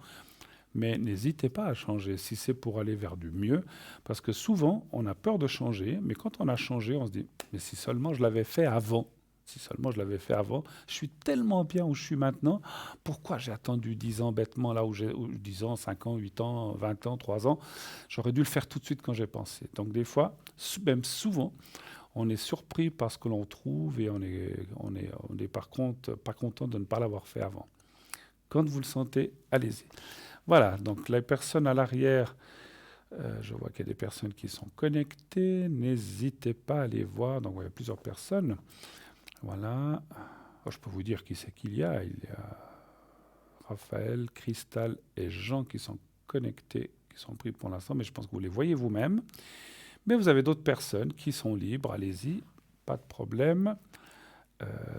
Mais n'hésitez pas à changer si c'est pour aller vers du mieux, parce que souvent, on a peur de changer, mais quand on a changé, on se dit, mais si seulement je l'avais fait avant. Si seulement je l'avais fait avant, je suis tellement bien où je suis maintenant. Pourquoi j'ai attendu 10 ans bêtement là où 10 ans, 5 ans, 8 ans, 20 ans, 3 ans? J'aurais dû le faire tout de suite quand j'ai pensé. Donc des fois, même souvent, on est surpris par ce que l'on trouve et on est par contre pas content de ne pas l'avoir fait avant. Quand vous le sentez, allez-y. Voilà, donc les personnes à l'arrière, je vois qu'il y a des personnes qui sont connectées. N'hésitez pas à les voir. Donc il y a plusieurs personnes. Voilà. Oh, je peux vous dire qui c'est qu'il y a. Il y a Raphaël, Cristal et Jean qui sont connectés, qui sont pris pour l'instant, mais je pense que vous les voyez vous-même. Mais vous avez d'autres personnes qui sont libres, allez-y, pas de problème.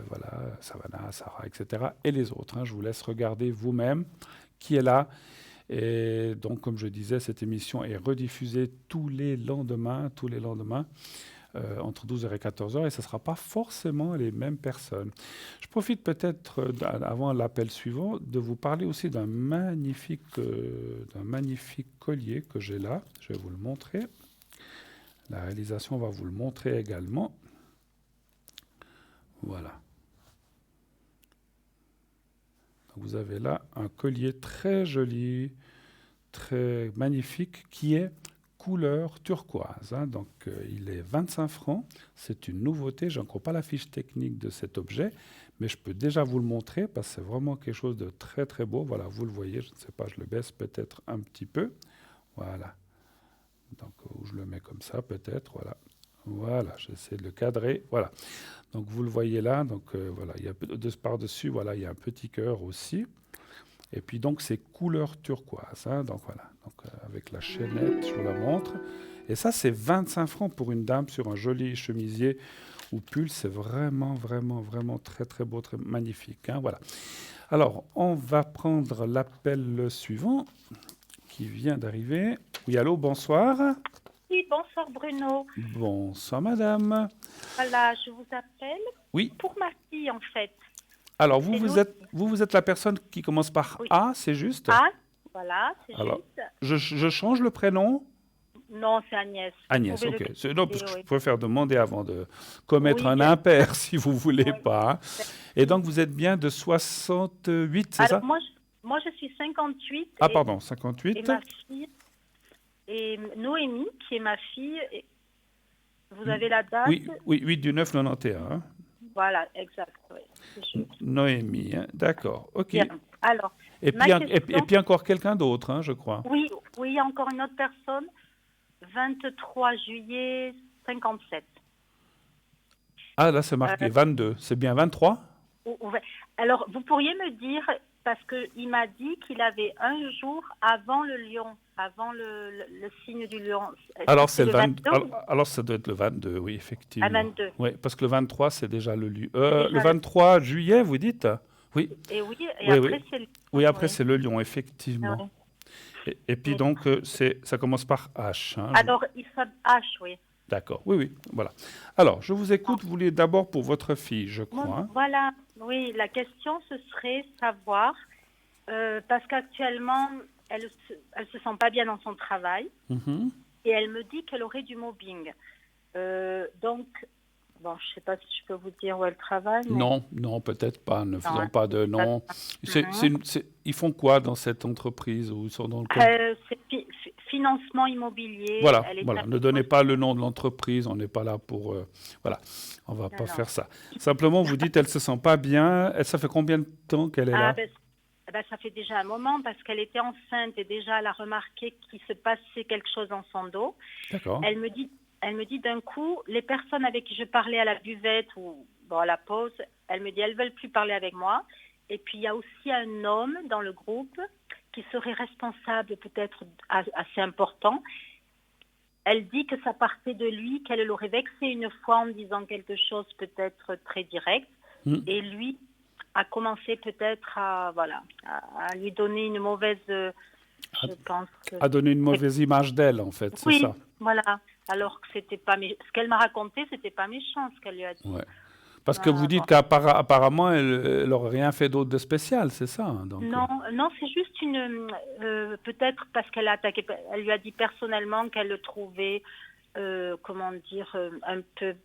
Voilà, Savannah, Sarah, etc. Et les autres, hein, je vous laisse regarder vous-même qui est là. Et donc, comme je disais, cette émission est rediffusée tous les lendemains, entre 12h et 14h, et ce ne sera pas forcément les mêmes personnes. Je profite peut-être, avant l'appel suivant, de vous parler aussi d'un magnifique collier que j'ai là. Je vais vous le montrer. La réalisation va vous le montrer également. Voilà. Donc vous avez là un collier très joli, très magnifique, qui est couleur turquoise. Hein. Donc il est 25 francs. C'est une nouveauté. Je n'ai encore pas la fiche technique de cet objet, mais je peux déjà vous le montrer parce que c'est vraiment quelque chose de très très beau. Voilà, vous le voyez. Je ne sais pas, je le baisse peut-être un petit peu. Voilà. Donc je le mets comme ça peut-être. Voilà. Voilà, j'essaie de le cadrer. Voilà. Donc vous le voyez là. Donc voilà, il y a par-dessus, voilà, il y a un petit cœur aussi. Et puis donc c'est couleur turquoise. Hein, donc voilà, donc, avec la chaînette, je vous la montre. Et ça c'est 25 francs pour une dame sur un joli chemisier ou pull. C'est vraiment, vraiment, vraiment très, très beau, très magnifique. Hein, voilà. Alors on va prendre l'appel suivant qui vient d'arriver. Oui, allô, bonsoir. Oui, bonsoir Bruno. Bonsoir madame. Voilà, je vous appelle Oui. pour ma fille en fait. Alors vous êtes la personne qui commence par Oui. A, c'est juste? Ah, voilà, c'est Alors, juste. je change le prénom? Non, c'est Agnès. Vous Agnès, pouvez ok. le Non, parce que oui. je préfère demander avant de commettre Oui, un bien impair, si vous voulez Oui. pas. Hein. Et donc, vous êtes bien de 68, c'est Alors ça? moi je suis 58 Ah, et, pardon, et 58. ma fille et Noémie qui est ma fille. Vous avez la date? Oui, 8 du 9 91. Hein. Voilà, exact. Oui, c'est juste. Noémie, hein. D'accord, ok. Bien. Alors, Et ma puis, question- et puis encore quelqu'un d'autre, hein, je crois. oui, il y a encore une autre personne. 23 juillet 57. Ah, là, c'est marqué 22. C'est bien 23? Alors, vous pourriez me dire, parce qu'il m'a dit qu'il avait un jour avant le lion, avant le signe du lion. Alors, c'est le 22 alors, ça doit être le 22, oui, effectivement. Ah, 22. Oui, parce que le 23, c'est déjà le lion. déjà Le 23 juillet, vous dites? Oui. Et oui, et Oui, après, oui. c'est le Oui, après, oui. c'est le lion, effectivement. Ah, Et puis, Oui. donc, ça commence par H. Hein, Alors, il sera H, oui. D'accord. Oui, oui, voilà. Alors, je vous écoute. Vous voulez d'abord pour votre fille, je crois. Hein. Voilà, oui, la question, ce serait savoir, parce qu'actuellement, elle se sent pas bien dans son travail Mhm. et elle me dit qu'elle aurait du mobbing. Donc, bon, je sais pas si je peux vous dire où elle travaille, mais... Non, non, peut-être pas. Ne Non, faisons hein, pas de nom. Mhm. Ils font quoi dans cette entreprise ou ils sont dans le C'est financement immobilier, Voilà, elle est voilà. à Ne donnez pas le nom de l'entreprise. On n'est pas là pour. Voilà, on va pas non. faire ça. Simplement, vous dites, elle se sent pas bien. Ça fait combien de temps qu'elle est Ah, là? ben, ça fait déjà un moment parce qu'elle était enceinte et déjà elle a remarqué qu'il se passait quelque chose dans son dos. D'accord. Elle me dit d'un coup, les personnes avec qui je parlais à la buvette ou bon, à la pause, elle me dit, elles veulent plus parler avec moi. Et puis il y a aussi un homme dans le groupe qui serait responsable peut-être assez important. Elle dit que ça partait de lui, qu'elle l'aurait vexé une fois en disant quelque chose peut-être très direct. Hmm. Et lui a commencé peut-être à lui donner une mauvaise, je pense. A donné une mauvaise image d'elle, en fait, c'est Oui, ça. voilà. Alors que c'était pas ce qu'elle m'a raconté, c'était pas méchant ce qu'elle lui a dit. Ouais. Parce que vous dites Bon. qu'apparemment, elle n'aurait rien fait d'autre de spécial, c'est ça? Hein, donc, Non, non, c'est juste une peut-être parce qu'elle a attaqué, elle lui a dit personnellement qu'elle le trouvait, comment dire, un peu.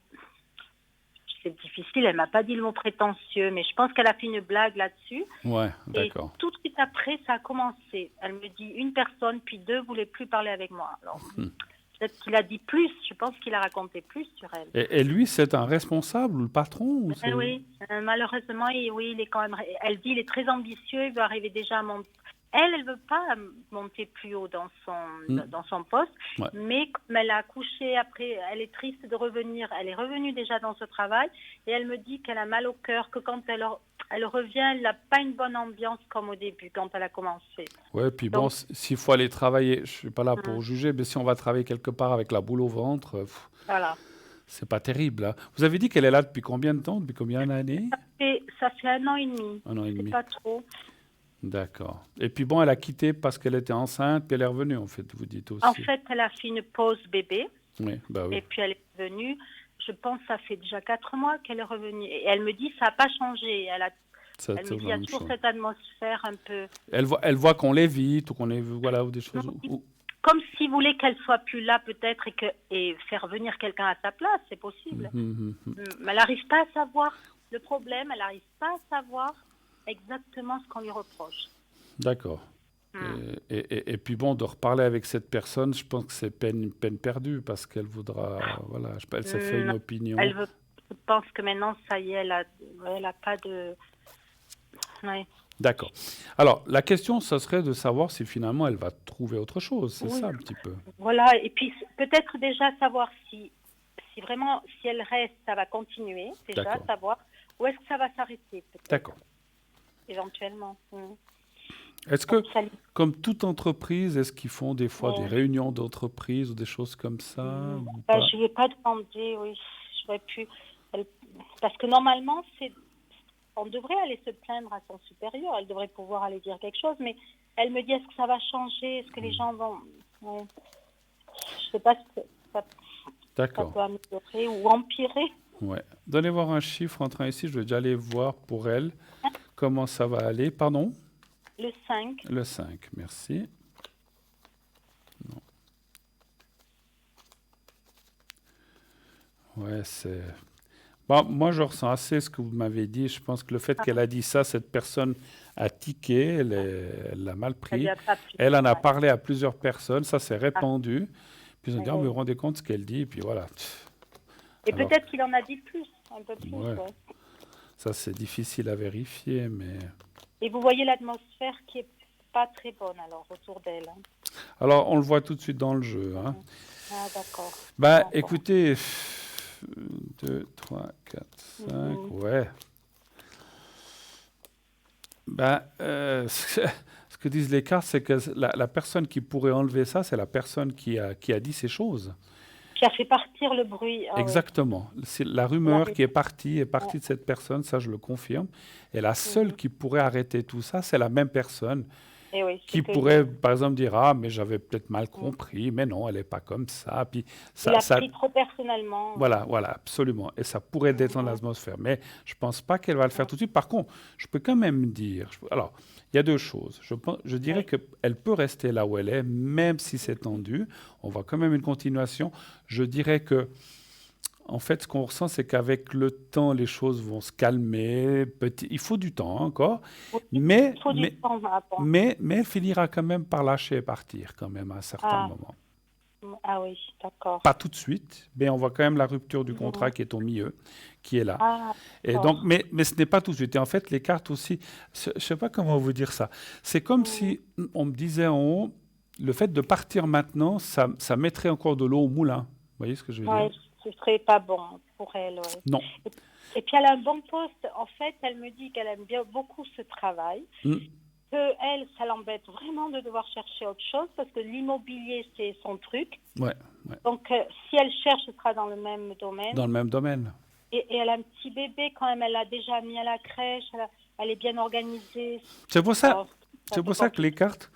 C'est difficile, elle m'a pas dit le mot prétentieux, mais je pense qu'elle a fait une blague là-dessus. Ouais, Et d'accord. tout de suite après, ça a commencé. Elle me dit une personne, puis deux voulaient plus parler avec moi. Alors, peut-être qu'il a dit plus, je pense qu'il a raconté plus sur elle. Et lui, c'est un responsable ou le patron ou c'est... Oui, malheureusement, oui, il est quand même. Elle dit il est très ambitieux, il veut arriver déjà à monter. Elle veut pas monter plus haut dans son poste, Ouais. mais comme elle a accouché après, elle est triste de revenir. Elle est revenue déjà dans ce travail et elle me dit qu'elle a mal au cœur, que quand elle revient, elle n'a pas une bonne ambiance comme au début, quand elle a commencé. Ouais, puis Donc, bon, s'il faut aller travailler, je suis pas là pour juger, mais si on va travailler quelque part avec la boule au ventre, voilà. c'est pas terrible. Hein. Vous avez dit qu'elle est là depuis combien de temps? Depuis combien d'années? Ça fait 1 an et demi. Un an et demi. C'est pas trop. D'accord. Et puis bon, elle a quitté parce qu'elle était enceinte, puis elle est revenue, en fait, vous dites aussi. En fait, elle a fait une pause bébé. Oui, bah oui. Et puis elle est revenue. Je pense que ça fait déjà 4 mois qu'elle est revenue. Et elle me dit ça n'a pas changé. Elle me dit il y a toujours cette atmosphère un peu. Elle voit qu'on l'évite ou qu'on est voilà ou des choses. Comme s'il voulait qu'elle soit plus là peut-être et faire venir quelqu'un à sa place, c'est possible. Mais elle n'arrive pas à savoir le problème. Elle n'arrive pas à savoir exactement ce qu'on lui reproche. D'accord. Et puis bon, de reparler avec cette personne, je pense que c'est peine perdue parce qu'elle voudra, voilà, elle s'est fait une opinion. Je pense que maintenant, ça y est, elle a pas de... Ouais. D'accord. Alors, la question, ce serait de savoir si finalement elle va trouver autre chose, c'est ça un petit peu. Voilà, et puis peut-être déjà savoir si vraiment, si elle reste, ça va continuer, déjà, savoir où est-ce que ça va s'arrêter, peut-être. D'accord. Éventuellement. Est-ce que, comme toute entreprise, est-ce qu'ils font des fois des réunions d'entreprise ou des choses comme ça ou pas? Je ne vais pas demander, oui, j'aurais pu. Parce que normalement, on devrait aller se plaindre à son supérieur, elle devrait pouvoir aller dire quelque chose, mais elle me dit est-ce que ça va changer, est-ce que les gens vont. Ouais. Je ne sais pas si ça peut améliorer ou empirer. Ouais. Donnez voir un chiffre entrant ici, je vais déjà aller voir pour elle comment ça va aller. Pardon? Le 5. Le 5, merci. Non. Ouais, c'est... Bon, moi, je ressens assez ce que vous m'avez dit. Je pense que le fait qu'elle a dit ça, cette personne a tiqué, elle l'a mal pris. Elle en a parlé à plusieurs personnes, ça s'est répandu. Puis ils ont dit, vous vous rendez compte de ce qu'elle dit, et puis voilà. Et peut-être qu'il en a dit plus, un peu plus. Ouais. Ça, c'est difficile à vérifier, mais... Et vous voyez l'atmosphère qui est pas très bonne, alors, autour d'elle. Hein. Alors, on le voit tout de suite dans le jeu. Hein. Ah, d'accord. Bah, écoutez, 2, 3, 4, 5, ouais. Bah, ce que disent les cartes, c'est que la personne qui pourrait enlever ça, c'est la personne qui a dit ces choses. Qui a fait partir le bruit. Ah, exactement. Ouais. C'est la rumeur qui est partie de cette personne, ça je le confirme. Et la seule qui pourrait arrêter tout ça, c'est la même personne. Et oui, c'est qui que pourrait, par exemple, dire, ah, mais j'avais peut-être mal compris, mais non, elle n'est pas comme ça. Puis il a ça, pris trop personnellement. voilà, voilà, absolument. Et ça pourrait détendre Mhm. l'atmosphère. Mais je pense pas qu'elle va le faire tout de suite. Par contre, je peux quand même dire, alors, il y a deux choses. Je dirais Oui. qu'elle peut rester là où elle est, même si c'est tendu. On voit quand même une continuation. Je dirais que, en fait, ce qu'on ressent, c'est qu'avec le temps, les choses vont se calmer. Il faut du temps encore. Oui, Mais, il faut du mais, temps avant. mais elle finira quand même par lâcher et partir, quand même, à un certain Ah, moment. ah oui, d'accord. Pas tout de suite, mais on voit quand même la rupture du Mhm. contrat qui est au milieu, qui est là. Ah, Et donc, d'accord. mais ce n'est pas tout de suite. Et en fait, les cartes aussi, je ne sais pas comment vous dire ça. C'est comme Mhm. si on me disait en haut, le fait de partir maintenant, ça mettrait encore de l'eau au moulin. Vous voyez ce que je veux dire? Ouais, ce serait pas bon pour elle, ouais. Non. Et puis elle a un bon poste. En fait, elle me dit qu'elle aime bien beaucoup ce travail. Hmm. Que elle, ça l'embête vraiment de devoir chercher autre chose parce que l'immobilier, c'est son truc. Ouais, ouais. Donc, si elle cherche, ce sera dans le même domaine. Dans le même domaine. Et elle a un petit bébé quand même. Elle l'a déjà mis à la crèche. Elle est bien organisée. C'est pour ça, Alors, ça c'est fait pour ça que les compliqué. cartes,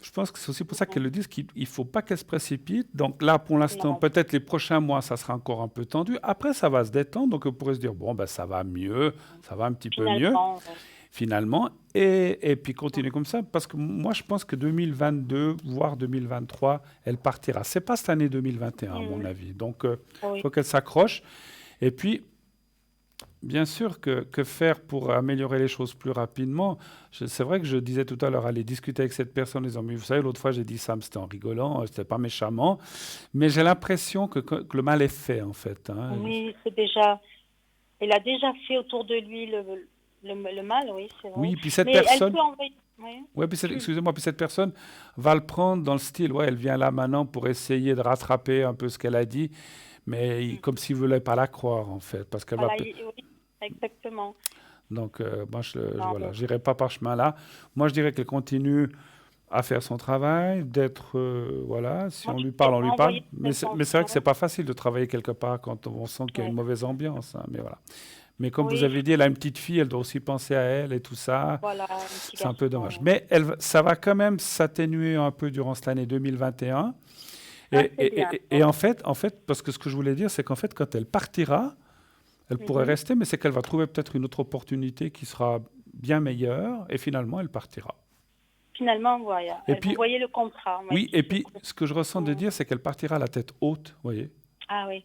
je pense que c'est aussi pour ça qu'elles le disent qu'il ne faut pas qu'elle se précipite. Donc là, pour l'instant, Non, peut-être les prochains mois, ça sera encore un peu tendu. Après, ça va se détendre. Donc, on pourrait se dire, bon, ben, ça va mieux, ça va un petit peu mieux, finalement, finalement. Et puis continuer comme ça. Parce que moi, je pense que 2022, voire 2023, elle partira. C'est pas cette année 2021, à mon avis. Donc, il oui. faut qu'elle s'accroche. Et puis, bien sûr, que faire pour améliorer les choses plus rapidement? C'est vrai que je disais tout à l'heure, aller discuter avec cette personne, en disant, mais vous savez, l'autre fois, j'ai dit ça, mais c'était en rigolant, c'était pas méchamment. Mais j'ai l'impression que le mal est fait, en fait, hein. Oui, c'est déjà. Elle a déjà fait autour de lui le mal, oui, c'est vrai. Oui, puis cette Mais elle personne, peut envoyer. Oui. ouais, puis excusez-moi, puis cette personne va le prendre dans le style, ouais, elle vient là maintenant pour essayer de rattraper un peu ce qu'elle a dit, mais comme s'il ne voulait pas la croire, en fait, parce qu'elle va... Voilà, oui, exactement. Donc, moi, Non, voilà, j'irai pas par chemin là. Moi, je dirais qu'elle continue à faire son travail, d'être, voilà, si moi, on je lui vais parle, on lui parle. envoyer Mais cette c'est vrai que c'est intention. pas facile de travailler quelque part quand on sent qu'il y a une Ouais. mauvaise ambiance, hein, mais voilà. Mais comme vous Oui, avez dit, elle a une petite fille, elle doit aussi penser à elle et tout ça. voilà, un petit C'est un peu dommage. garçon. Mais ça va quand même s'atténuer un peu durant cette année 2021. Ça, c'est bien. Et en fait, parce que ce que je voulais dire, c'est qu'en fait, quand elle partira, elle pourrait Mhm. rester, mais c'est qu'elle va trouver peut-être une autre opportunité qui sera bien meilleure, et finalement, elle partira. Finalement, voilà. Et Vous puis, voyez le contrat. Oui, oui, et c'est puis, ce que je ressens de Mhm. dire, c'est qu'elle partira la tête haute, vous voyez. Ah oui.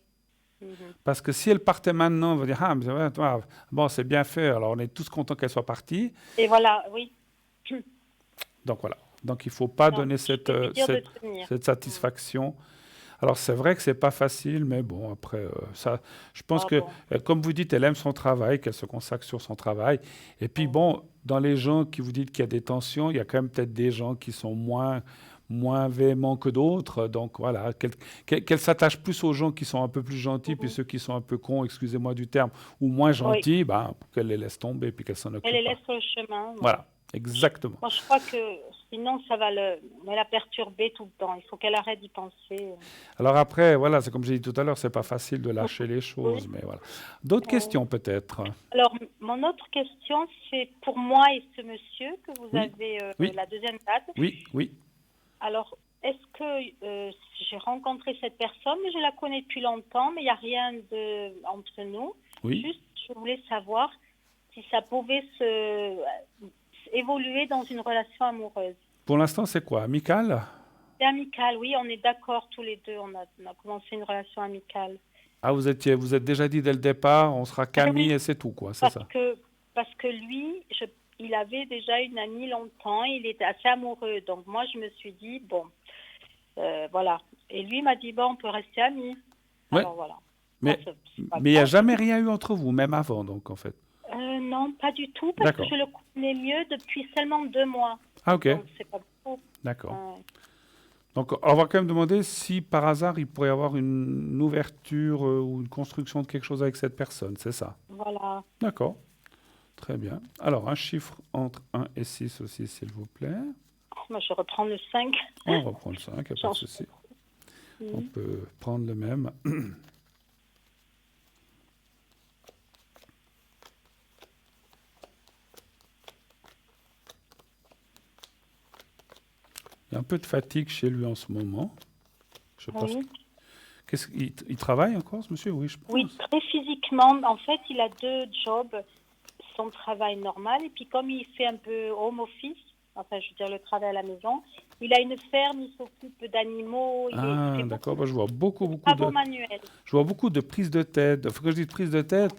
Mhm. Parce que si elle partait maintenant, on va dire, ah, mais ouais, bon, c'est bien fait, alors on est tous contents qu'elle soit partie. Et voilà, oui. Donc voilà. Donc il ne faut pas Non, donner je vais lui dire de tenir. cette Mhm. satisfaction. Alors c'est vrai que c'est pas facile, mais bon, après, ça, je pense Ah que, bon. comme vous dites, elle aime son travail, qu'elle se consacre sur son travail. Et puis Mhm. bon, dans les gens qui vous dites qu'il y a des tensions, il y a quand même peut-être des gens qui sont moins véhéments que d'autres. Donc voilà, qu'elle s'attache plus aux gens qui sont un peu plus gentils, puis Mhm. ceux qui sont un peu cons, excusez-moi du terme, ou moins Oui. gentils, ben, qu'elle les laisse tomber, puis qu'elle s'en Elle les occupe pas. laisse sur le chemin. Ouais. Voilà, exactement. Moi, je crois que sinon, ça va la perturber tout le temps. Il faut qu'elle arrête d'y penser. Alors après, voilà, c'est comme j'ai dit tout à l'heure, c'est pas facile de Mhm. lâcher les Oui. choses, mais voilà. D'autres Ouais. questions peut-être? Alors, mon autre question, c'est pour moi et ce monsieur que vous Oui, avez oui, la deuxième date. oui, oui, Alors, est-ce que j'ai rencontré cette personne, mais je la connais depuis longtemps, mais il n'y a rien entre nous. oui. Juste, je voulais savoir si ça pouvait évoluer dans une relation amoureuse. Pour l'instant, c'est quoi? Amical? C'est amical, oui, on est d'accord tous les deux. On a commencé une relation amicale. Ah, vous êtes déjà dit dès le départ, on sera Ah qu'amis oui, et c'est tout, quoi, c'est parce ça? que, parce que lui, il avait déjà une amie longtemps, il était assez amoureux. Donc moi, je me suis dit, bon, voilà. Et lui m'a dit, bon, on peut rester amis. Ouais, Alors voilà. Moi, mais c'est pas mais il n'y a grave. jamais rien eu entre vous, même avant, donc, en fait. Non, pas du tout, parce que D'accord. je le connais mieux depuis seulement 2 mois. Ah, ok, Donc c'est pas beaucoup. d'accord. Ouais. Donc, on va quand même demander si, par hasard, il pourrait y avoir une ouverture ou une construction de quelque chose avec cette personne, c'est ça? Voilà. D'accord, très bien. Alors, un chiffre entre 1 et 6 aussi, s'il vous plaît. Moi, je reprends le 5. On reprend le 5, il n'y a pas de Change. souci. On peut prendre le même. Il y a un peu de fatigue chez lui en ce moment. Je sais pas Oui. il travaille encore, ce monsieur? Oui, je pense. Oui, très physiquement. En fait, il a 2 jobs. Son travail normal. Et puis, comme il fait un peu home office, enfin, je veux dire, le travail à la maison, il a une ferme, il s'occupe d'animaux, il Ah, fait d'accord. beaucoup Bah, je vois beaucoup de de, travaux manuels. je vois beaucoup de prises de tête. Faut que je dise prise de tête,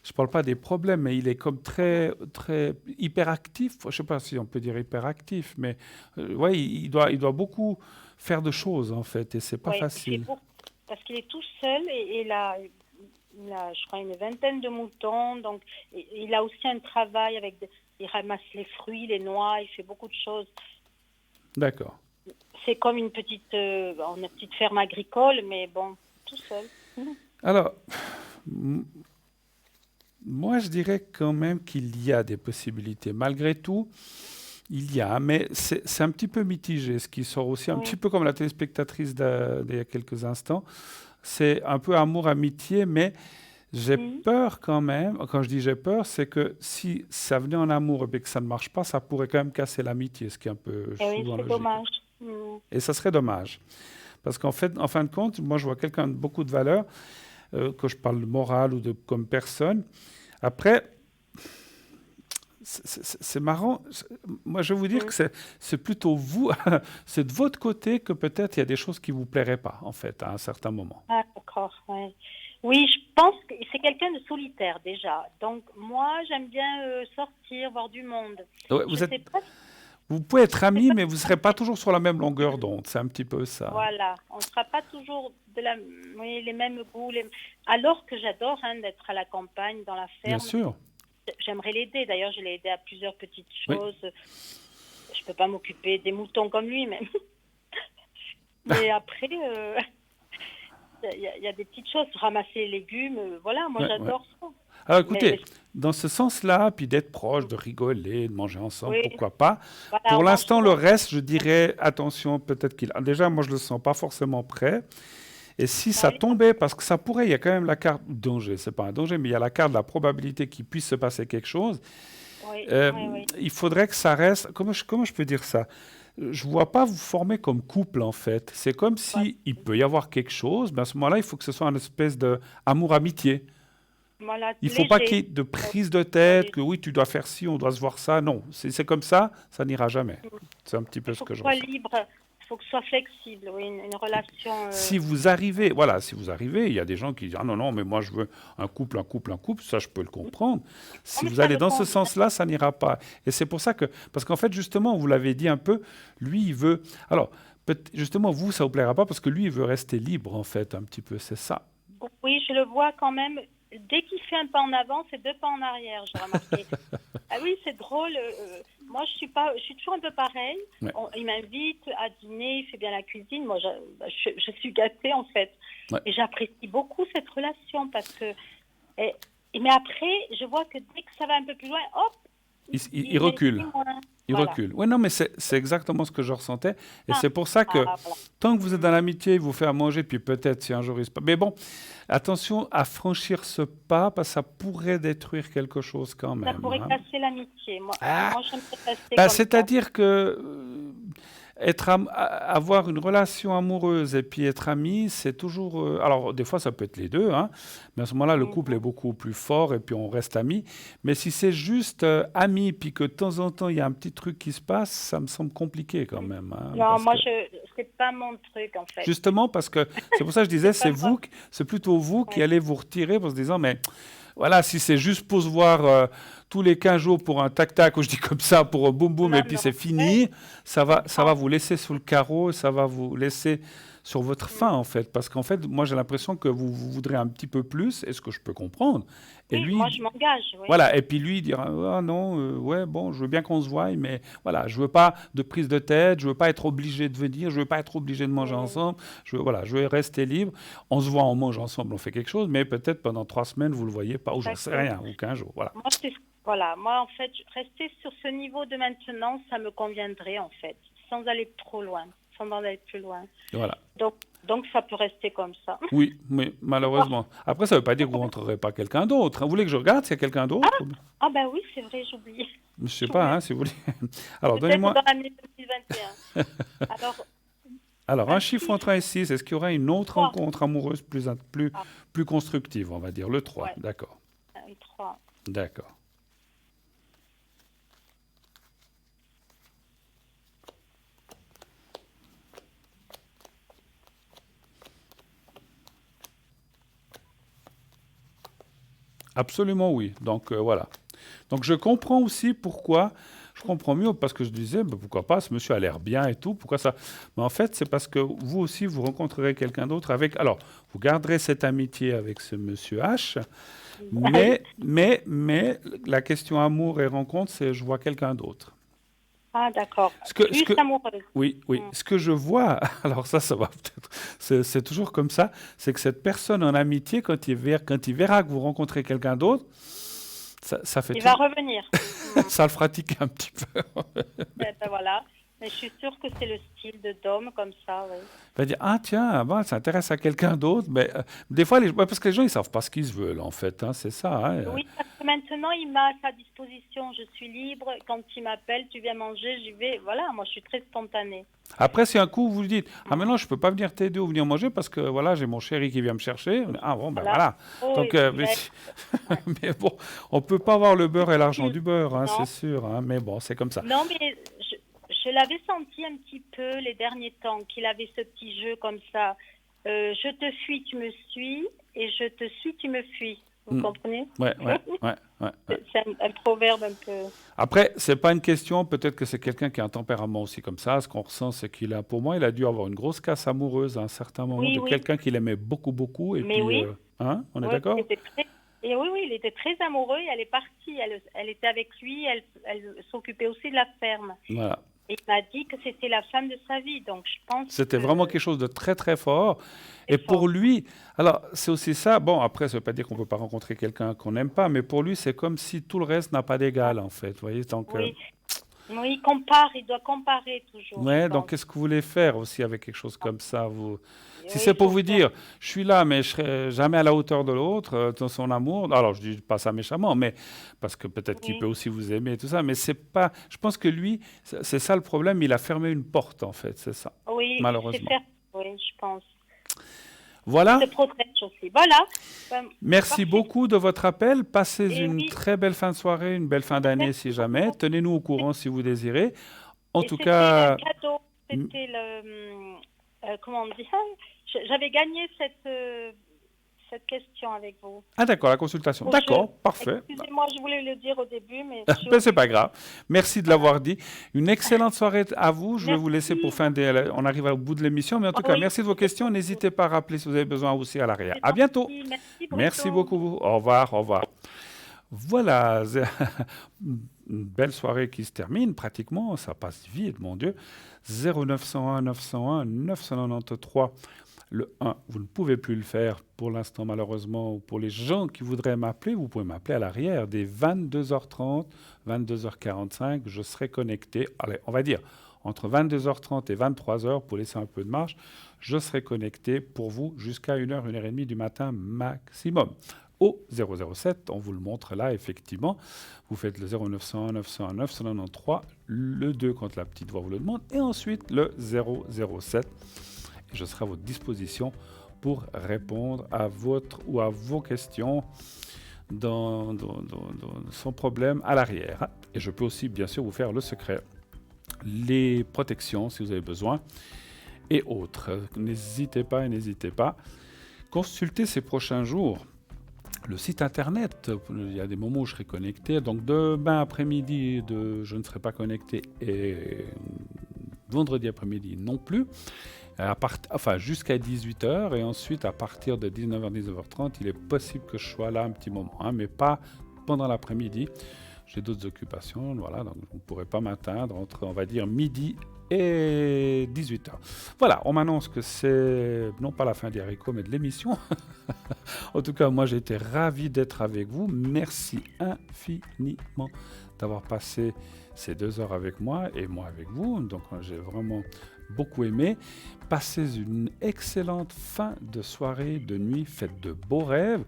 je parle pas des problèmes, mais il est comme très, très hyperactif. Je sais pas si on peut dire hyperactif, mais ouais, il doit beaucoup faire de choses en fait, et c'est pas Oui, il fait facile. beaucoup. Parce qu'il est tout seul et il a, je crois, une vingtaine de moutons. Donc, il a aussi un travail avec. Il ramasse les fruits, les noix, il fait beaucoup de choses. D'accord. C'est comme une petite ferme agricole, mais bon, tout seul. Alors, m- moi, je dirais quand même qu'il y a des possibilités. Malgré tout, il y a, mais c'est un petit peu mitigé, ce qui sort aussi un Oui. petit peu comme la téléspectatrice d'il y a quelques instants. C'est un peu amour-amitié, mais j'ai Mhm. peur quand même. Quand je dis j'ai peur, c'est que si ça venait en amour et que ça ne marche pas, ça pourrait quand même casser l'amitié, ce qui est un peu Et oui, souvent c'est logique. dommage. Mhm. Et ça serait dommage. Parce qu'en fait, en fin de compte, moi, je vois quelqu'un de beaucoup de valeur, que je parle de morale ou de comme personne. Après, c'est marrant. Moi, je vais vous dire Mhm. que c'est plutôt vous, c'est de votre côté que peut-être il y a des choses qui vous plairaient pas, en fait, à un certain moment. Ah, d'accord, ouais. Oui, je pense que c'est quelqu'un de solitaire déjà. Donc moi, j'aime bien sortir, voir du monde. Ouais, Je sais pas, vous pouvez être je sais amis, pas mais si vous ne ça serez pas fait- toujours sur la même longueur d'onde. C'est un petit peu ça. voilà, on ne sera pas toujours oui, les mêmes goûts. Alors que j'adore d'être à la campagne, dans la Bien ferme. sûr. J'aimerais l'aider. D'ailleurs, je l'ai aidé à plusieurs petites Oui. choses. Je peux pas m'occuper des moutons comme lui, mais mais après, il y a des petites choses, ramasser les légumes. Voilà, moi Ouais, ouais. j'adore ça. Alors Mais écoutez, dans ce sens-là, puis d'être proche, de rigoler, de manger ensemble, oui, pourquoi pas. voilà, Pour on mange l'instant, le souvent. reste, je dirais, attention, peut-être qu'il... Déjà, moi, je le sens pas forcément prêt. Et si Ah ça oui, tombait, parce que ça pourrait, il y a quand même la carte danger, c'est pas un danger, mais il y a la carte de la probabilité qu'il puisse se passer quelque chose. oui, Euh, oui, oui. il faudrait que ça reste... comment je peux dire ça? Je vois pas vous former comme couple, en fait. C'est comme Voilà, si il peut y avoir quelque chose, mais à ce moment-là, il faut que ce soit une espèce de amour-amitié. voilà, Il ne faut pas qu'il y léger. ait de prise de Voilà, tête, que oui, tu dois faire ci, on doit se voir ça. Non, c'est comme ça n'ira jamais. C'est un petit peu Il ce faut que que ce je soit ressens. libre, il faut que ce soit flexible, oui, une relation. Si vous arrivez, voilà, si vous arrivez, il y a des gens qui disent, ah non, non, mais moi je veux un couple, un couple, un couple, ça je peux le comprendre. Oh, Si mais vous ça allez me dans ce convient. sens-là, ça n'ira pas. Et c'est pour ça que, parce qu'en fait, justement, vous l'avez dit un peu, lui, il veut, alors, justement, vous, ça vous plaira pas parce que lui, il veut rester libre, en fait, un petit peu, c'est ça. Oui, je le vois quand même. Dès qu'il fait un pas en avant, c'est 2 pas en arrière, j'ai remarqué. Ah oui, c'est drôle. Moi, je suis toujours un peu pareil. Ouais. Il m'invite à dîner, il fait bien la cuisine. Moi, je suis gâtée en fait. Ouais. Et j'apprécie beaucoup cette relation parce que. Mais après, je vois que dès que ça va un peu plus loin, hop, Il recule. m'aime moins. Il Voilà. recule. Oui, non, mais c'est exactement ce que je ressentais. Et Ah, c'est pour ça que voilà. tant que vous êtes dans l'amitié, il vous fait à manger, puis peut-être si un jour il se passe. Mais bon, attention à franchir ce pas, parce que ça pourrait détruire quelque chose quand Ça même. pourrait Hein. casser l'amitié. Moi, Ah, j'aimerais rester bah, comme ça. c'est-à-dire que avoir une relation amoureuse et puis être ami, c'est toujours. Alors, des fois, ça peut être les deux, hein, mais à ce moment-là, le couple est beaucoup plus fort et puis on reste amis. Mais si c'est juste ami, puis que de temps en temps, il y a un petit truc qui se passe, ça me semble compliqué quand même. Hein, Non, parce moi, que- c'est pas mon truc en fait. Justement, parce que c'est pour ça que je disais, C'est pas moi. c'est plutôt vous qui Ouais. allez vous retirer en se disant, mais voilà, si c'est juste pour se voir tous les 15 jours pour un tac-tac, ou je dis comme ça, pour un boum-boum, Non, et puis non. c'est fini, ça va comprends. vous laisser sous le carreau, ça va vous laisser sur votre faim, en fait. Parce qu'en fait, moi, j'ai l'impression que vous voudrez un petit peu plus, et ce que je peux comprendre. Et Oui, lui, moi, je m'engage. Oui. voilà, et puis lui, il dira, ah non, ouais, bon, je veux bien qu'on se voie, mais voilà, je veux pas de prise de tête, je veux pas être obligé de venir, je veux pas être obligé de manger ensemble, je veux rester libre. On se voit, on mange ensemble, on fait quelque chose, mais peut-être pendant 3 semaines, vous le voyez pas, ou j'en sais rien, ou 15 jours, voilà. Moi, en fait, rester sur ce niveau de maintenance, ça me conviendrait, en fait, sans aller trop loin, sans en aller plus loin. Voilà. Donc, ça peut rester comme ça. Oui, mais malheureusement. Après, ça veut pas dire que vous rentrerez pas quelqu'un d'autre. Hein. Vous voulez que je regarde s'il y a quelqu'un d'autre? Ah ben oui, c'est vrai, j'oublie. Je sais pas, hein, si vous voulez. Alors, Peut-être donnez-moi. dans l'année 2021. Alors, Un chiffre entre 1 et 6, est-ce qu'il y aura une autre 3. rencontre amoureuse Ah, plus constructive, on va dire, le 3, ouais, d'accord. 3. D'accord. Absolument oui. Donc voilà. Donc je comprends aussi pourquoi, je comprends mieux parce que je disais, ben, pourquoi pas, ce monsieur a l'air bien et tout, pourquoi ça. Mais en fait, c'est parce que vous aussi, vous rencontrerez quelqu'un d'autre avec. Alors, vous garderez cette amitié avec ce monsieur H, mais la question amour et rencontre, c'est je vois quelqu'un d'autre. Ah, d'accord. Ce que, ce Plus que, amoureuse. oui, oui. Ce que je vois, alors ça va peut-être, c'est toujours comme ça, c'est que cette personne en amitié, quand il verra que vous rencontrez quelqu'un d'autre, ça fait Il tout, va revenir. ça le fera tiquer un petit peu. Ben voilà. Mais je suis sûre que c'est le style de Dom comme ça, oui. Il va dire, ah tiens, bon, ça s'intéresse à quelqu'un d'autre, mais des fois, parce que les gens, ils savent pas ce qu'ils veulent, en fait, hein, c'est ça. Hein. Oui, parce que maintenant, il m'a à sa disposition. Je suis libre. Quand il m'appelle, tu viens manger, j'y vais. Voilà, moi, je suis très spontanée. Après, si un coup, vous dites, ah maintenant, je peux pas venir t'aider ou venir manger parce que, voilà, j'ai mon chéri qui vient me chercher. Ah bon, ben voilà. Oh, Donc, oui, mais bon, on peut pas avoir le beurre et l'argent du beurre, hein, non. c'est sûr, hein, mais bon, c'est comme ça. Non, mais je l'avais senti un petit peu les derniers temps, qu'il avait ce petit jeu comme ça. Je te fuis, tu me suis, et je te suis, tu me fuis. Vous comprenez? Ouais. C'est un proverbe un peu... Après, c'est pas une question, peut-être que c'est quelqu'un qui a un tempérament aussi comme ça. Ce qu'on ressent, c'est pour moi, il a dû avoir une grosse casse amoureuse à un certain moment de quelqu'un qu'il aimait beaucoup, beaucoup. Et mais puis, oui. Hein, on est d'accord? Et oui, il était très amoureux et elle est partie. Elle était avec lui, elle s'occupait aussi de la ferme. Voilà. Et il m'a dit que c'était la femme de sa vie, donc je pense C'était que vraiment quelque chose de très, très fort. c'est Et pour fort. lui, alors, c'est aussi ça. Bon, après, ça ne veut pas dire qu'on ne peut pas rencontrer quelqu'un qu'on n'aime pas, mais pour lui, c'est comme si tout le reste n'a pas d'égal, en fait. Vous voyez, donc, Oui, il doit comparer toujours. ouais, je donc pense. qu'est-ce que vous voulez faire aussi avec quelque chose comme ça vous... Si Oui, c'est pour faut vous faire- dire, je suis là, mais je serai jamais à la hauteur de l'autre, dans son amour. Alors, je dis pas ça méchamment, mais parce que peut-être qu'il Oui. peut aussi vous aimer et tout ça, mais c'est pas. Je pense que lui, c'est ça le problème. Il a fermé une porte, en fait, c'est ça, Oui, malheureusement. oui, je pense. Voilà. Se protège aussi. Voilà. Merci Parfait. beaucoup de votre appel. Passez Et une oui. très belle fin de soirée, une belle fin d'année Merci si jamais. beaucoup. Tenez-nous au courant si vous désirez. En Et tout c'était cas, un cadeau. C'était comment on dit ça? J'avais gagné cette question avec vous. ah d'accord, la consultation. Bon, D'accord, parfait. Excusez-moi, je voulais le dire au début, mais Ben, c'est pas grave. Merci de l'avoir dit. Une excellente soirée à vous. Je vais vous laisser pour fin de... On arrive au bout de l'émission, mais en tout cas, Oui. merci de vos questions. N'hésitez pas à rappeler si vous avez besoin aussi à l'arrière. À bientôt. Merci, Merci Bruno. beaucoup. Au revoir, au revoir. Voilà, une belle soirée qui se termine pratiquement. Ça passe vite, mon Dieu. 0901 901 993. Le 1, vous ne pouvez plus le faire pour l'instant malheureusement. Pour les gens qui voudraient m'appeler, vous pouvez m'appeler à l'arrière des 22h30, 22h45. Je serai connecté. Allez, on va dire entre 22h30 et 23h pour laisser un peu de marge. Je serai connecté pour vous jusqu'à 1h, 1h30 du matin maximum. Au 007, on vous le montre là, effectivement. Vous faites le 0901 901 993, le 2 quand la petite voix vous le demande, et ensuite le 007. Je serai à votre disposition pour répondre à votre ou à vos questions sans problème à l'arrière. Et je peux aussi, bien sûr, vous faire le secret, les protections si vous avez besoin et autres. N'hésitez pas. Consultez ces prochains jours le site internet. Il y a des moments où je serai connecté. Donc demain après-midi, je ne serai pas connecté et vendredi après-midi non plus. Jusqu'à 18h et ensuite à partir de 19h, 19h30, il est possible que je sois là un petit moment, hein, mais pas pendant l'après-midi. J'ai d'autres occupations, voilà, donc vous ne pourrez pas m'atteindre entre, on va dire, midi et 18h. Voilà, on m'annonce que c'est non pas la fin des haricots, mais de l'émission. En tout cas, moi j'ai été ravi d'être avec vous. Merci infiniment d'avoir passé ces 2 heures avec moi et moi avec vous. Donc j'ai vraiment beaucoup aimé. Passez une excellente fin de soirée, de nuit. Faites de beaux rêves.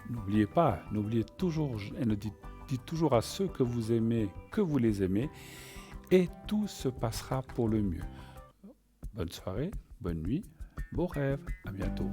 N'oubliez toujours, et ne dites Dites toujours à ceux que vous aimez que vous les aimez et tout se passera pour le mieux. Bonne soirée, bonne nuit, beaux rêves, à bientôt.